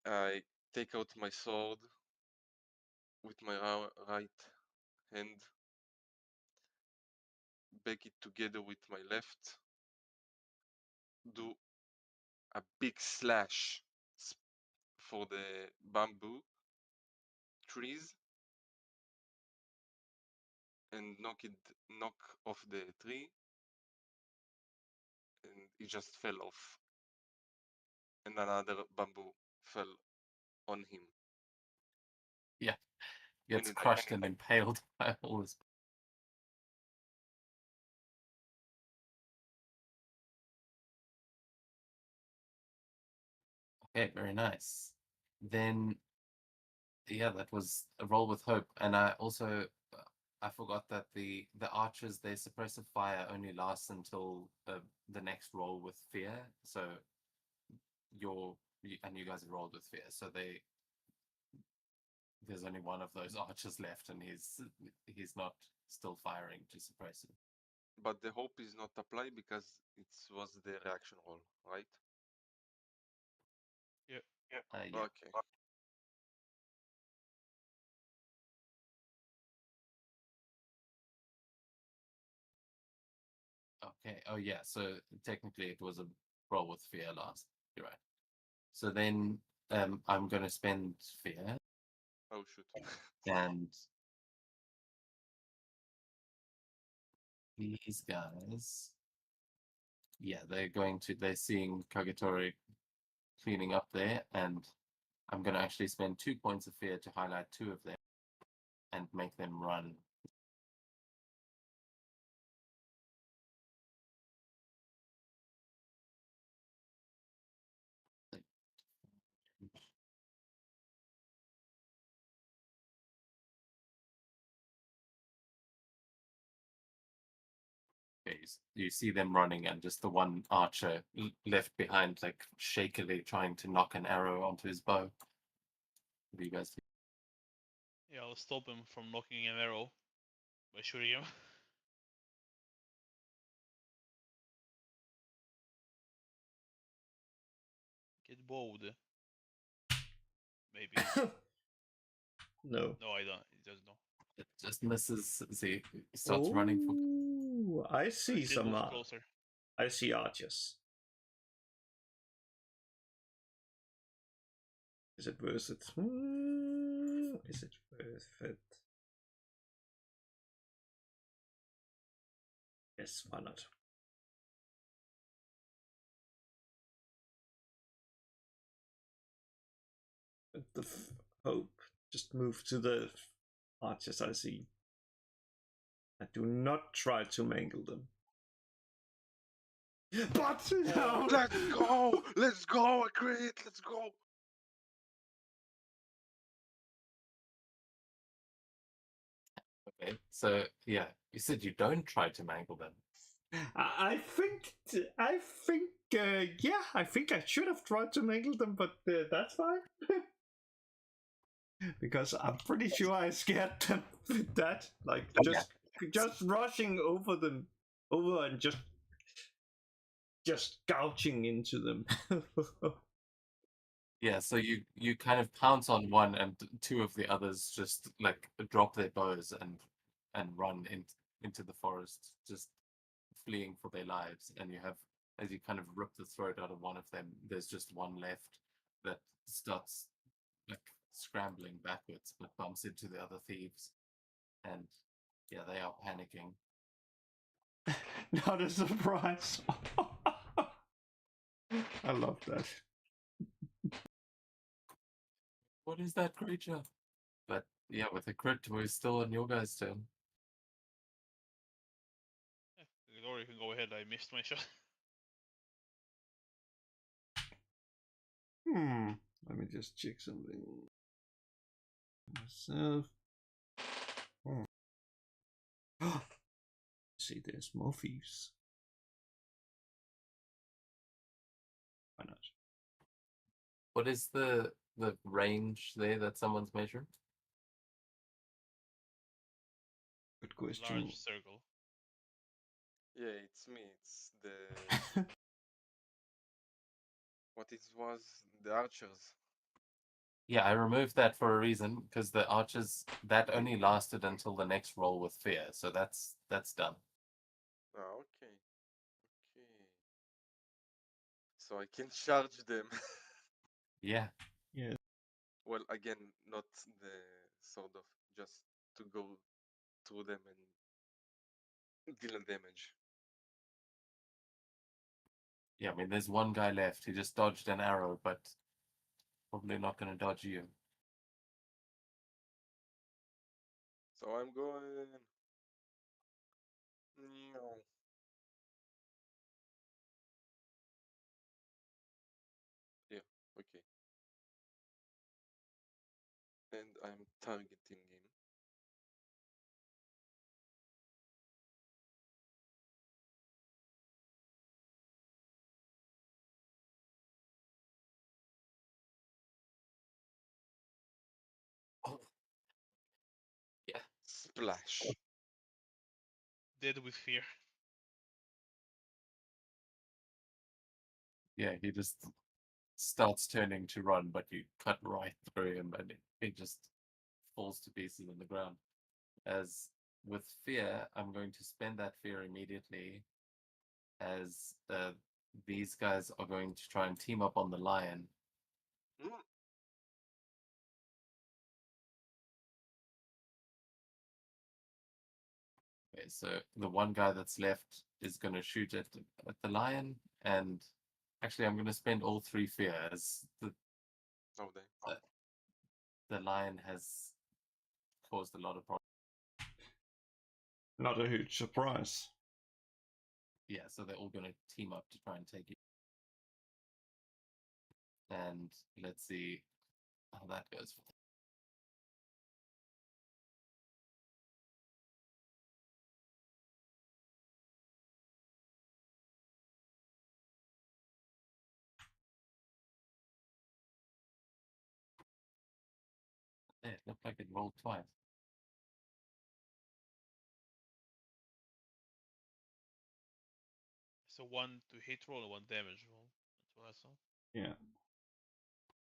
I take out my sword with my right hand, back it together with my left, do a big slash for the bamboo trees and knock off the tree, and it just fell off, and another bamboo fell on him. Gets it- crushed and impaled by all this. Okay, very nice. Then, yeah, that was a roll with hope, and I also I forgot that the archers, their suppressive fire only lasts until the next roll with fear. So you guys have rolled with fear, so there's only one of those archers left, and he's not still firing to suppress it. But the hope is not applied because it was the reaction roll, right? Yeah. Okay. Okay. Oh yeah. So technically, it was a roll with fear last. You're right. So then, I'm gonna spend fear, Oh shoot. and these guys, yeah, they're seeing Kagetori cleaning up there, and I'm gonna actually spend 2 points of fear to highlight 2 of them and make them run. Okay, you see them running, and just the one archer left behind, like shakily trying to knock an arrow onto his bow. What do you guys do? Yeah, I'll stop him from knocking an arrow by shooting him. Get bowed. Maybe. No. No, I don't. It doesn't know. It just misses as he starts running for. Ooh, I see Still some. moves closer. I see archers. Is it worth it? Is it worth it? Yes, why not? With the hope, just move to the archers I see. I do not try to mangle them. But no! Let's go! Let's go! Agreed! Let's go! Okay, so yeah, you said you don't try to mangle them. I think, yeah, I think I should have tried to mangle them, but that's fine. Because I'm pretty sure I scared them with that. Like, just rushing over them, and just gouging into them. Yeah, so you kind of pounce on one, and 2 of the others just like drop their bows and run into the forest, just fleeing for their lives. And you have, as you kind of rip the throat out of one of them, there's just one left that starts like scrambling backwards, but bumps into the other thieves, and yeah, they are panicking. Not a surprise. I love that. What is that creature? But yeah, with the crit, we're still on your guys' turn. Or you can go ahead. I missed my shot. Let me just check something myself. See, there's more thieves. Why not? What is the range there that someone's measuring? Good question. Large circle. Yeah, it's me. It's the what it was, the archers. Yeah, I removed that for a reason, because the archers, that only lasted until the next roll with fear, so that's done. Oh, okay. Okay. So I can charge them. Yeah. Well, again, not the sort of just to go through them and deal damage. Yeah, I mean, there's one guy left. He just dodged an arrow, but probably not going to dodge you. So I'm going. No. Yeah, okay. And I'm targeting him. Oh. Yeah. Splash. Dead with fear. Yeah, he just starts turning to run, but you cut right through him and it just falls to pieces on the ground. As with fear, I'm going to spend that fear immediately as these guys are going to try and team up on the lion. Mm. Okay, so the one guy that's left is going to shoot at the lion, and actually I'm going to spend all 3 fears. Oh, damn. The lion has caused a lot of problems. Not a huge surprise. Yeah, so they're all going to team up to try and take it. And let's see how that goes for them. Yeah, it looked like it rolled twice. So 1 to hit roll and 1 damage roll. That's what I saw. Yeah.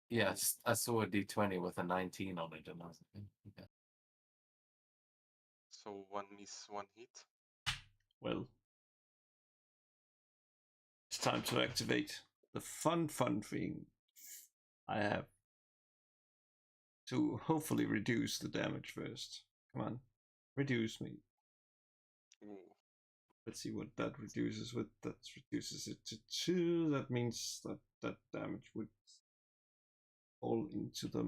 Yeah, I saw a d20 with a 19 on it, and I was like, okay. So 1 miss, 1 hit. Well, it's time to activate the fun thing I have to hopefully reduce the damage first. Come on, reduce me. Ooh. Let's see what that reduces with. That reduces it to 2. That means that that damage would fall into the.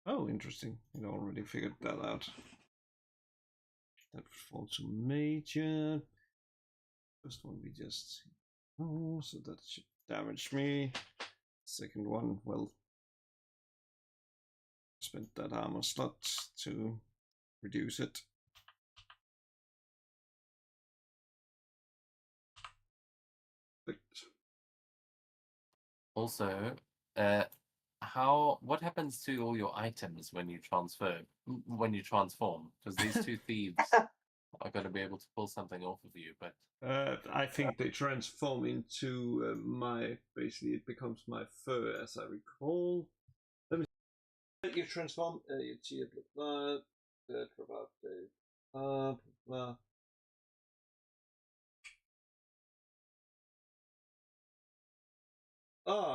Oh, interesting. It already figured that out. That would fall to major. First one we just. Oh, so that should damage me. Second one, well, spent that armor slot to reduce it. Also, what happens to all your items when you transform? Because these 2 thieves are going to be able to pull something off of you, but I think they transform into my. Basically, it becomes my fur, as I recall. Let me. You transform. You see it. Blah blah blah.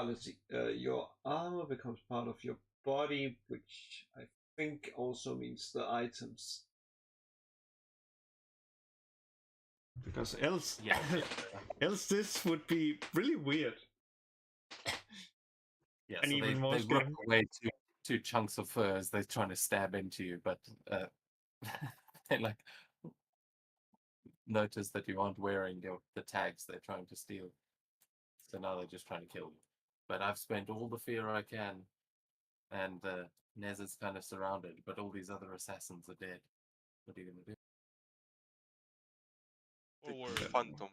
Let's see. Your armor becomes part of your body, which I think also means the items. Because else, yeah. else this would be really weird. Yeah, And so even more they rip scary. away 2 chunks of fur as they're trying to stab into you, but they like notice that you aren't wearing the tags they're trying to steal. So now they're just trying to kill you. But I've spent all the fear I can, and Nez is kind of surrounded, but all these other assassins are dead. What are you going to do? The phantom.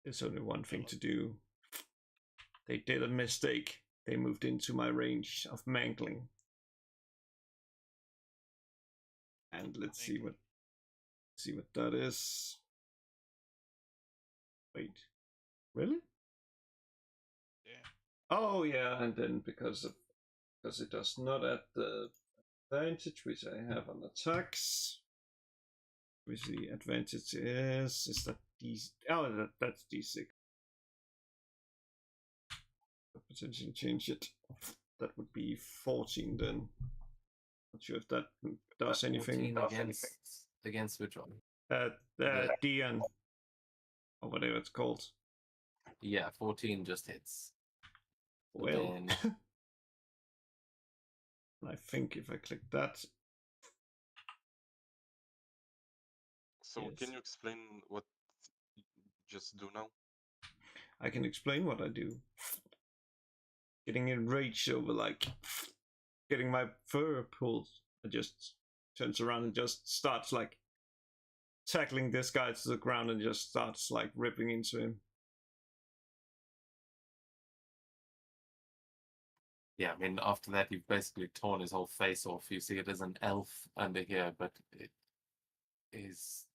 There's only one thing to do. They did a mistake. They moved into my range of mangling. And let's see what that is. Wait. Really? Yeah. Oh yeah, and then because it does not add the advantage which I have on attacks. We see advantage is that D? Oh, that's D6. Potentially change it. That would be 14 then. Not sure if that does anything. 14 against which one? Dian, or whatever it's called. Yeah, 14 just hits. So Well, then I think if I click that, So Yes. can you explain what you just do now? I can explain what I do. Getting enraged over like getting my fur pulled, I just turns around and just starts like tackling this guy to the ground and just starts like ripping into him. yeah, I mean, after that, you've basically torn his whole face off. You see it as an elf under here, but it is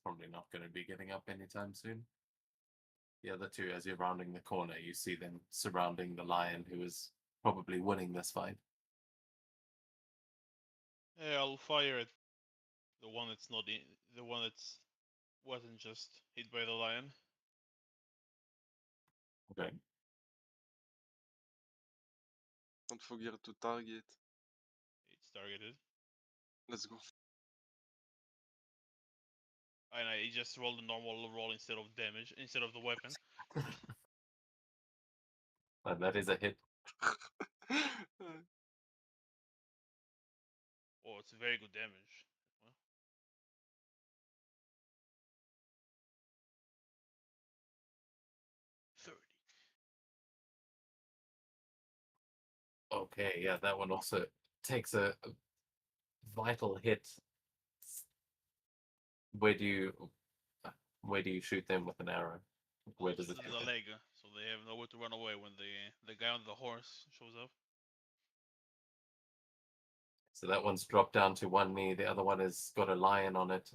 probably not going to be getting up anytime soon. The other two, as you're rounding the corner, you see them surrounding the lion, who is probably winning this fight. Yeah, I'll fire at the one that's not in, the one that's wasn't just hit by the lion. Okay. Don't forget to target. It's targeted. Let's go. And I just rolled a normal roll instead of damage, instead of the weapon. And that is a hit. Oh, it's very good damage. Well, 30. Okay, yeah, that one also takes a vital hit. Where do you shoot them with an arrow? Where does it hit The them? leg, so they have nowhere to run away when the guy on the horse shows up. So that one's dropped down to one knee. The other one has got a lion on it.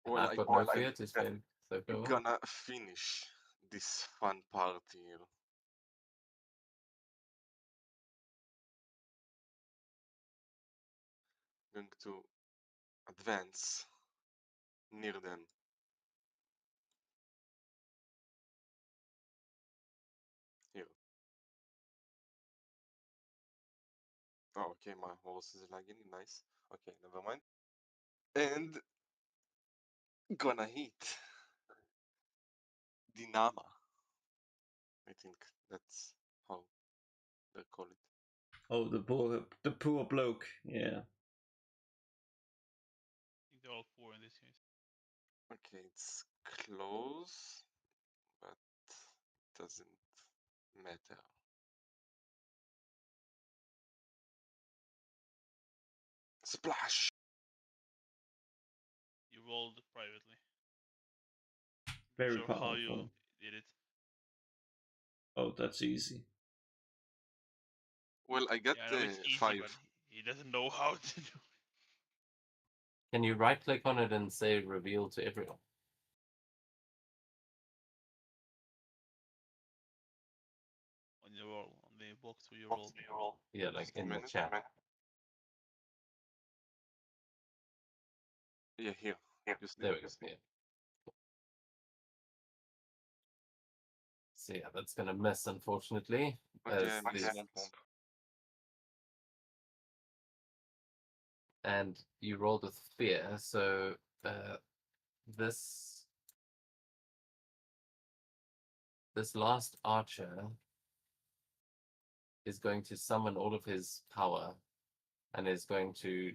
Well, I've got no fear to spend. So I'm go on. gonna finish this fun part here. Going to advance near them. Here. Oh, okay, my horse is lagging. Nice. Okay, never mind. And gonna hit Dinama. I think that's how they call it. Oh, the poor bloke. Yeah. I think they're all poor in this case. Okay, it's close, but doesn't matter. Splash! You rolled privately. Very Sure how you powerful. did it. Oh, that's easy. Well, I got Yeah, I know it's easy, 5. but he doesn't know how to do it. Can you right click on it and say reveal to everyone? On your roll, on the box where you roll. Yeah, like Just a in the minute. chat. Yeah, here. Just There we go. Yeah. So yeah, that's gonna miss, unfortunately. Okay, as I missed these- one pump. And you rolled with fear, so this last archer is going to summon all of his power and is going to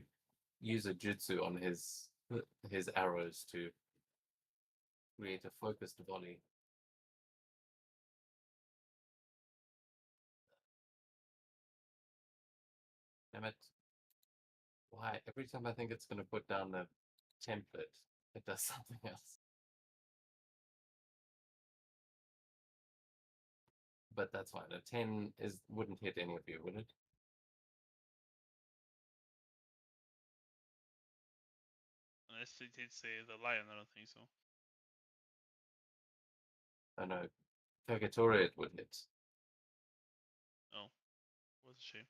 use a jutsu on his arrows to create a focused volley. Damn it. Why? Every time I think it's going to put down the template, it does something else. But that's fine. A 10 wouldn't hit any of you, would it? Unless it did say the lion, I don't think so. I know. Kagatora it would hit. Oh, what a shame.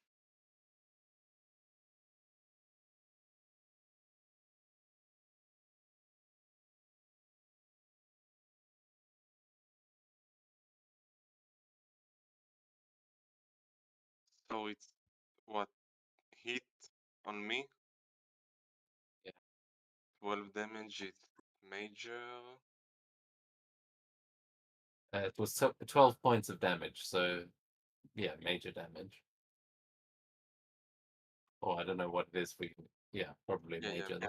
So it's what hit on me. Yeah. 12 damage. It's major. It was 12 points of damage, so yeah, major damage. Oh, I don't know what it is for you. Yeah, probably Yeah, major. yeah.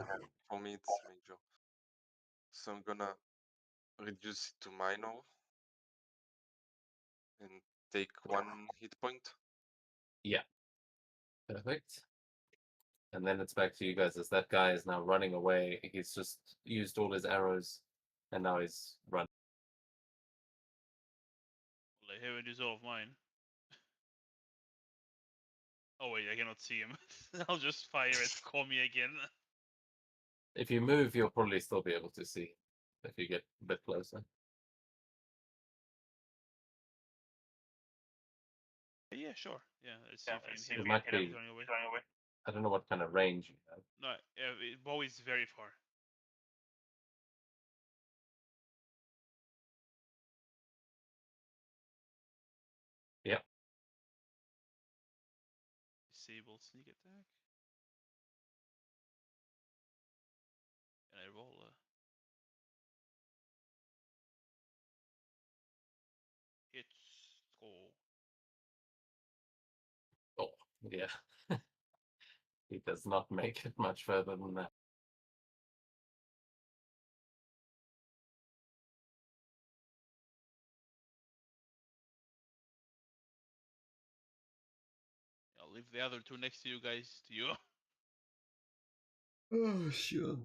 For me, it's major. So I'm gonna reduce it to minor and take 1 hit point. Perfect. And then it's back to you guys as that guy is now running away. He's just used all his arrows and now he's running. Well, I haven't used all of mine. Oh wait, I cannot see him. I'll just fire it. Call me again. If you move, you'll probably still be able to see if you get a bit closer. Yeah, sure. Yeah, let's see if I can hit It him. might be. Running away. I don't know what kind of range you have. No, bow is very far. Yep. Disable sneak attack. And I roll a hit score. Oh, yeah. He does not make it much further than that. I'll leave the other two next to you guys to you. Oh, sure.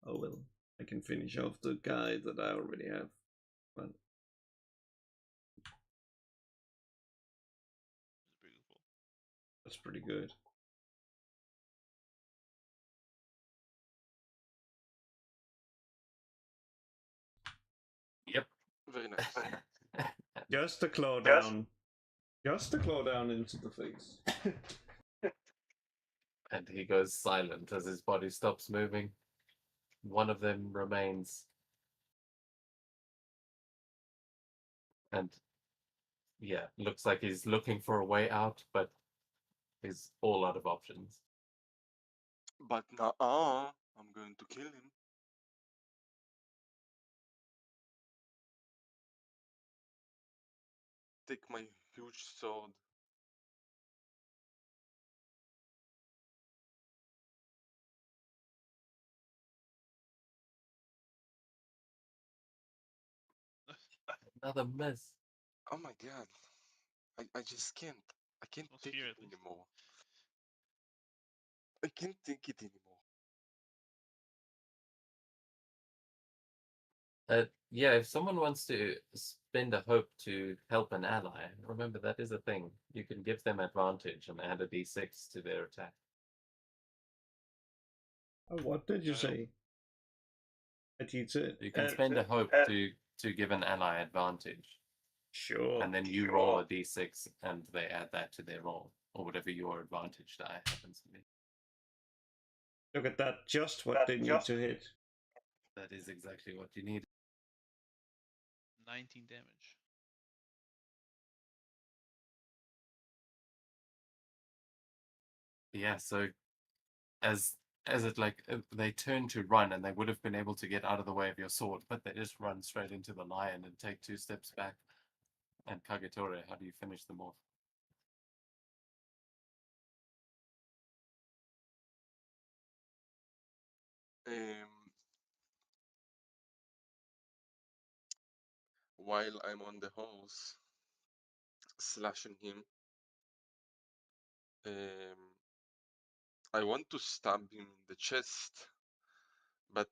Oh well, I can finish off the guy that I already have. But It's beautiful. that's pretty good. Yep. Very nice. Just a claw down. Just a claw down into the face. And he goes silent as his body stops moving. One of them remains. And yeah, looks like he's looking for a way out, but he's all out of options. But now I'm going to kill him. Take my huge sword. Another miss. Oh my god. I just can't. I can't No take fear, it at least. anymore. I can't take it anymore. Yeah, if someone wants to spend a hope to help an ally, remember that is a thing. You can give them advantage and add a d6 to their attack. Oh, what did you say? You can spend a hope to give an ally advantage, Sure. and then you roll a d6 and they add that to their roll, or whatever your advantage die happens to be. Look at that. Just what they need to hit. That is exactly what you need. 19 damage. Yeah, so as it like they turn to run and they would have been able to get out of the way of your sword, but they just run straight into the lion and take 2 steps back. And Kagetore, how do you finish them off? While I'm on the horse, slashing him, I want to stab him in the chest, but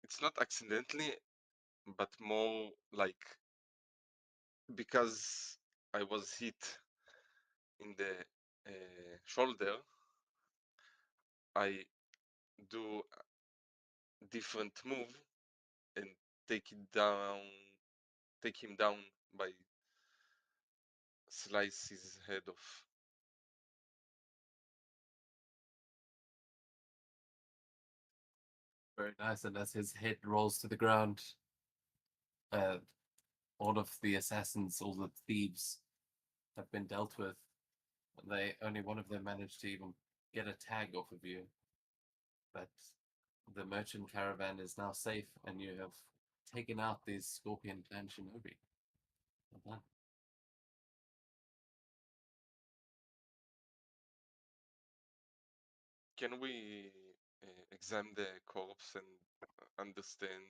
it's not accidentally, but more like because I was hit in the shoulder. I do a different move and take him down by slice his head off. Very nice. And as his head rolls to the ground, all of the assassins, all the thieves, have been dealt with. Only one of them managed to even get a tag off of you. But the merchant caravan is now safe, and you have taken out these Scorpion Clan shinobi. Well done. Can we examine the corpse and understand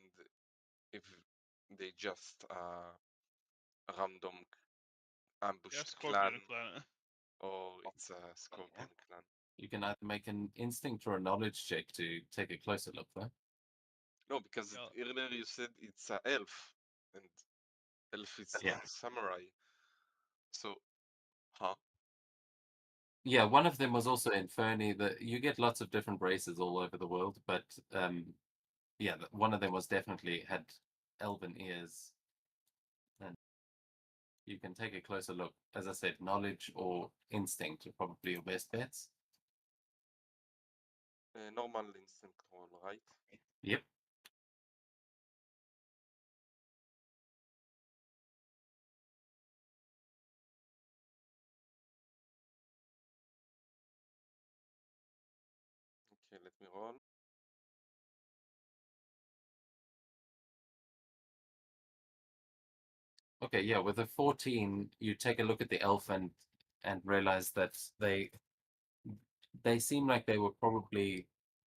if they just a random Yeah, ambushed Scorpion clan clan. or it's a Scorpion clan? You can either make an instinct or a knowledge check to take a closer look, though. No, because Yeah. earlier you said it's a elf, and elf is Yeah. not a samurai. So, huh? Yeah, one of them was also Inferni. That you get lots of different races all over the world, but yeah, one of them was definitely had elven ears. And you can take a closer look. As I said, knowledge or instinct are probably your best bets. Normal instinct roll, right? Yep. Okay, let me roll. Okay, yeah, with a 14, you take a look at the elf and realize that they seem like they were probably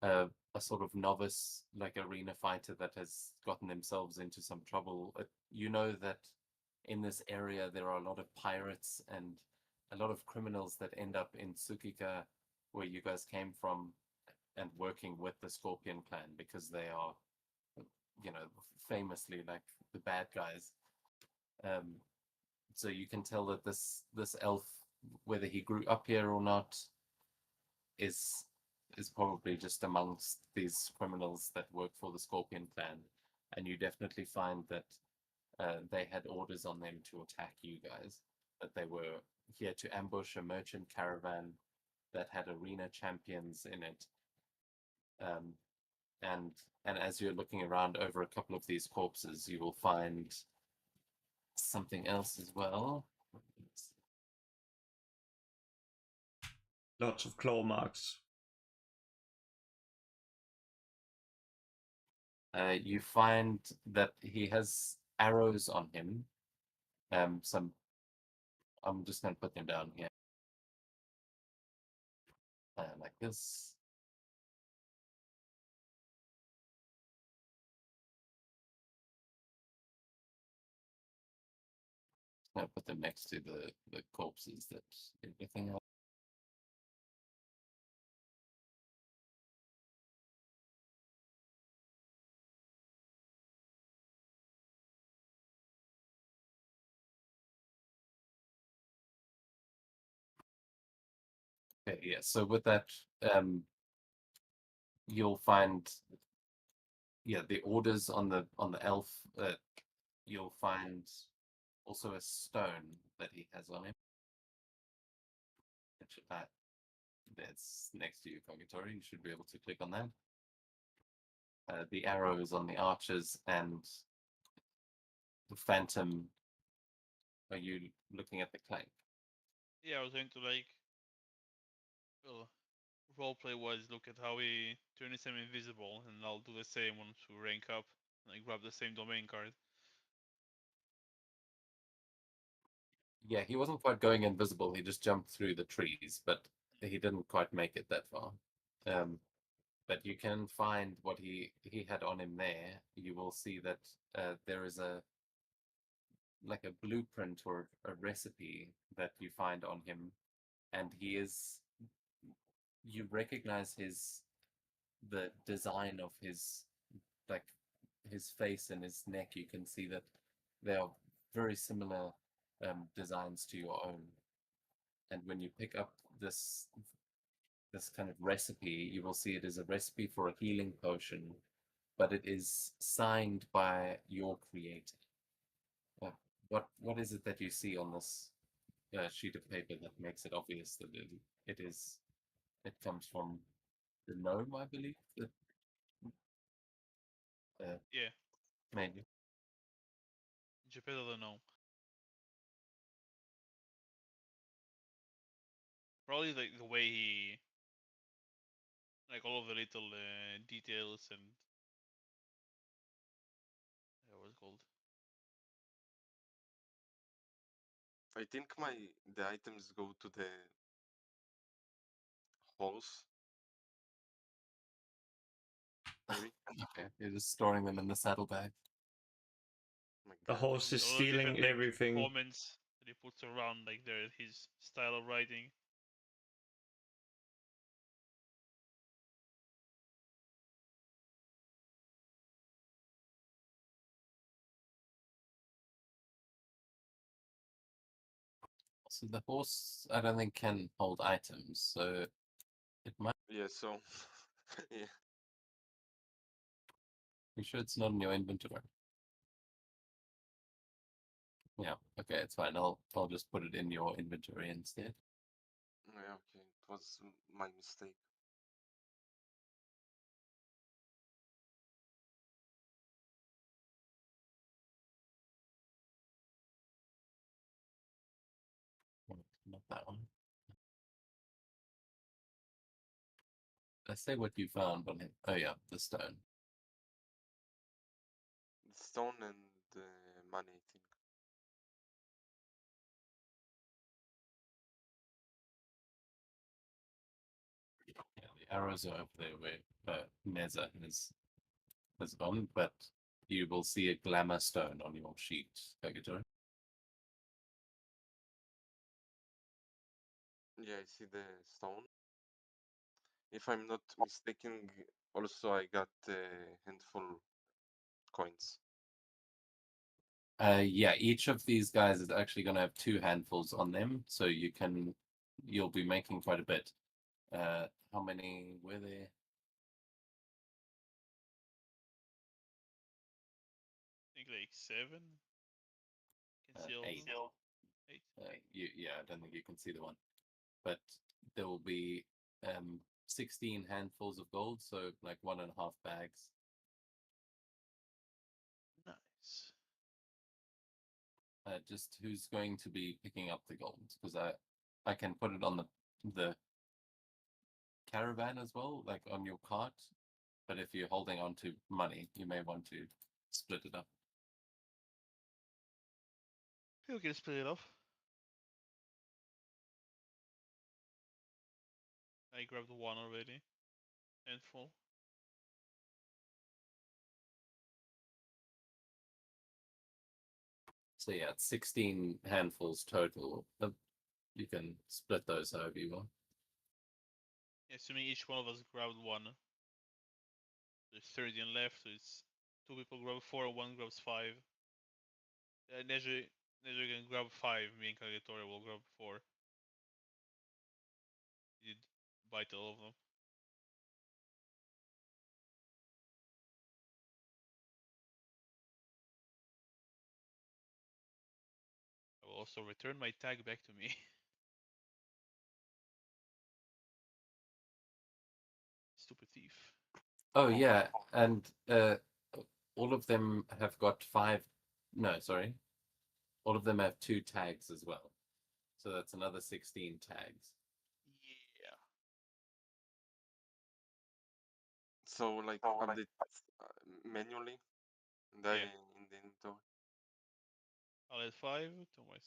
a sort of novice, like arena fighter that has gotten themselves into some trouble. You know that in this area there are a lot of pirates and a lot of criminals that end up in Tsukika, where you guys came from, and working with the Scorpion Clan because they are, you know, famously like the bad guys. So you can tell that this elf, whether he grew up here or not, is probably just amongst these criminals that work for the Scorpion Clan, and you definitely find that they had orders on them to attack you guys. That they were here to ambush a merchant caravan that had arena champions in it. And as you're looking around over a couple of these corpses, you will find something else as well. Lots of claw marks. You find that he has arrows on him. Some. I'm just going to put them down here, like this. I'll put them next to the corpses that everything else. Okay, yeah. So with that, you'll find, yeah, the orders on the elf. You'll find also a stone that he has on him. That's next to you, Kagetori. You should be able to click on that. The arrows on the archers and the phantom. Are you looking at the clank? Yeah, I was going to like, well, roleplay wise, look at how he turns him invisible, and I'll do the same once we rank up. Like grab the same domain card. Yeah, he wasn't quite going invisible. He just jumped through the trees, but he didn't quite make it that far. But you can find what he had on him there. You will see that there is a like a blueprint or a recipe that you find on him, and he is. You recognize the design of his, like his face and his neck. You can see that they are very similar designs to your own. And when you pick up this kind of recipe, you will see it is a recipe for a healing potion, but it is signed by your creator. What is it that you see on this sheet of paper that makes it obvious that it comes from the gnome, I believe, that Yeah, made you? Geppetto the gnome. Probably like the way he, like all of the little details and what's it called? I think the items go to the horse. Maybe. Okay, you're just storing them in the saddlebag. My The God. horse is All the stealing different, like, everything. comments that he puts around, like his style of writing. So the horse, I don't think can hold items, so it might. Yeah. So. Yeah. You sure it's not in your inventory? Yeah. Okay, it's fine. I'll just put it in your inventory instead. Yeah. Okay. It was my mistake. Not that one. Let's say what you found on him. Oh yeah, the stone. The stone and money. I think. Yeah, the arrows are over there where Neza has gone, but you will see a glamour stone on your sheet, Purgatory. Yeah, I see the stone. If I'm not mistaken, also I got a handful coins. Yeah, each of these guys is actually going to have 2 handfuls on them, so you'll be making quite a bit. How many were there? I think like 7. Can see all of 8. them. 8. Yeah, I don't think you can see the one, but there will be 16 handfuls of gold, so like 1.5 bags. Nice. Just who's going to be picking up the gold? Because I can put it on the caravan as well, like on your cart. But if you're holding on to money, you may want to split it up. You can split it off. I grabbed 1 already. Handful. So yeah, it's 16 handfuls total. You can split those however you want. Assuming each one of us grabbed 1. There's 13 left, so it's 2 people grab 4 and 1 grabs 5. Neja can grab 5, me and Kagetoria will grab 4. You did bite all of them. I will also return my tag back to me. Stupid thief. Oh yeah, and all of them have got 5. No, sorry. All of them have 2 tags as well. So that's another 16 tags. Yeah. So like update manually in the inventory. I'll add 5 to my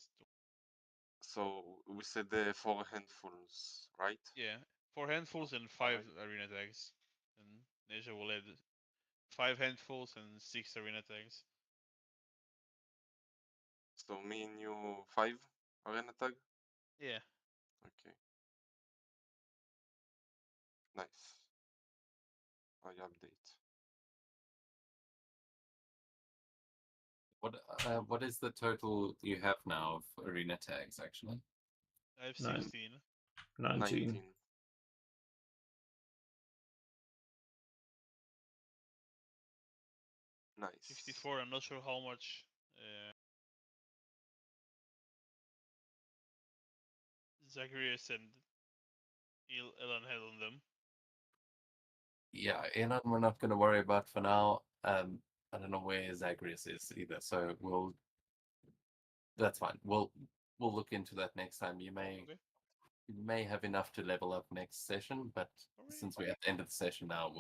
So we said the 4 handfuls, right? Yeah, 4 handfuls and 5 arena tags. And Neja will add 5 handfuls and 6 arena tags. So me and you 5 arena tag. Yeah. Okay. Nice. I update. What is the total you have now of arena tags actually? I have 9. 16. 19. Nice. 54, I'm not sure how much Zacharias and Elan had on them. Yeah, Elon we're not going to worry about for now. I don't know where Zagreus is either, so that's fine. We'll look into that next time. You may Okay. we may have enough to level up next session, but since we're at the end of the session now,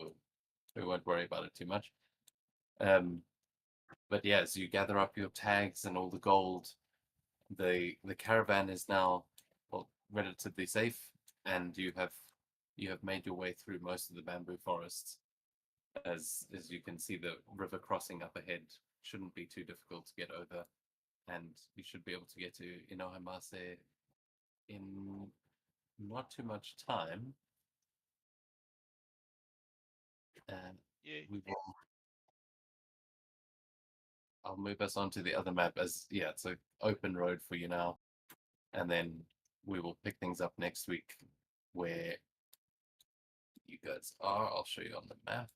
we won't worry about it too much. But yeah, as you gather up your tags and all the gold, the caravan is now relatively safe, and you have made your way through most of the bamboo forests. As you can see, the river crossing up ahead shouldn't be too difficult to get over, and you should be able to get to Inohamase in not too much time. And Yeah. I'll move us onto the other map as it's an open road for you now, and then we will pick things up next week where you guys are. I'll show you on the map.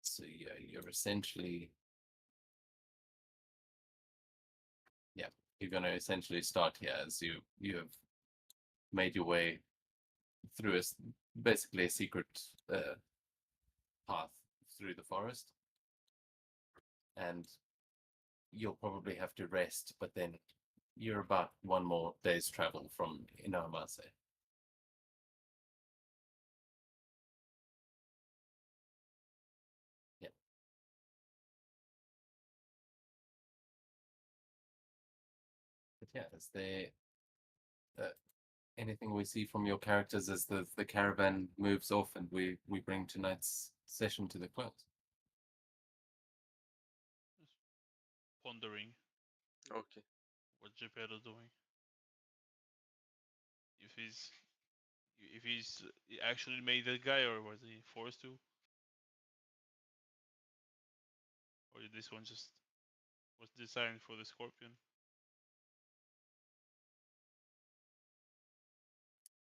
So yeah, you're essentially you're going to essentially start here as you have made your way through basically a secret path through the forest, and you'll probably have to rest, but then you're about one more day's travel from Inohamase. Yeah. But yeah, is there anything we see from your characters as the caravan moves off and we bring tonight's session to the close? Pondering Okay. what Geppetto's doing. If he's actually made that guy, or was he forced to? Or this one just was designed for the Scorpion?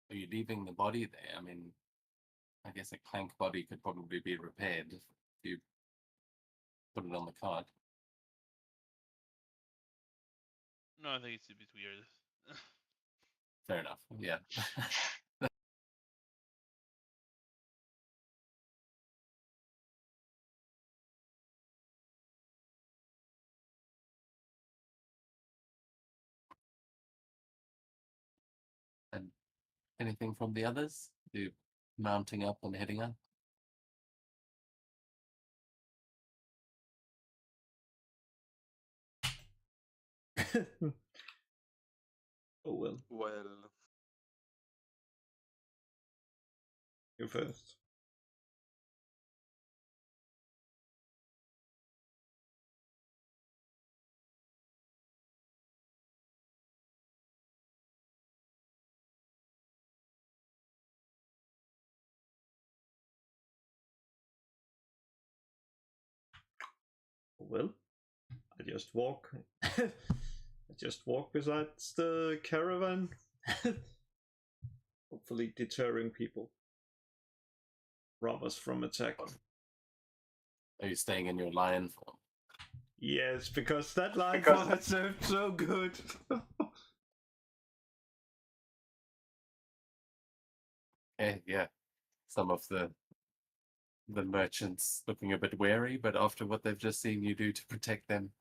Are you leaving the body there? I mean, I guess a clank body could probably be repaired if you put it on the cart. No, I think it's a bit weird. Fair enough. Yeah. And anything from the others? You mounting up and heading up? Oh well, Well, you first. Oh well, I just walk. I just walk beside the caravan, hopefully deterring people, robbers from attacking. Are you staying in your lion form? Yes, because that line had served so good. Yeah. Some of the merchants looking a bit wary, but after what they've just seen you do to protect them,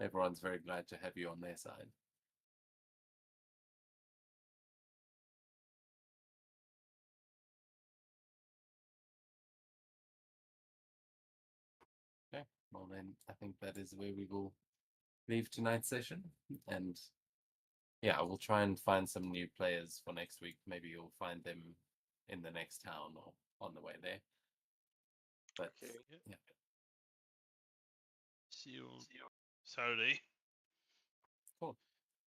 everyone's very glad to have you on their side. Okay, well then I think that is where we will leave tonight's session, and yeah, we'll try and find some new players for next week. Maybe you'll find them in the next town or on the way there. But okay. yeah. See you Saturday. Cool.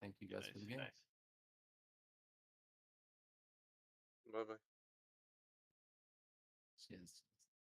Thank you guys for the game. Bye bye. Cheers.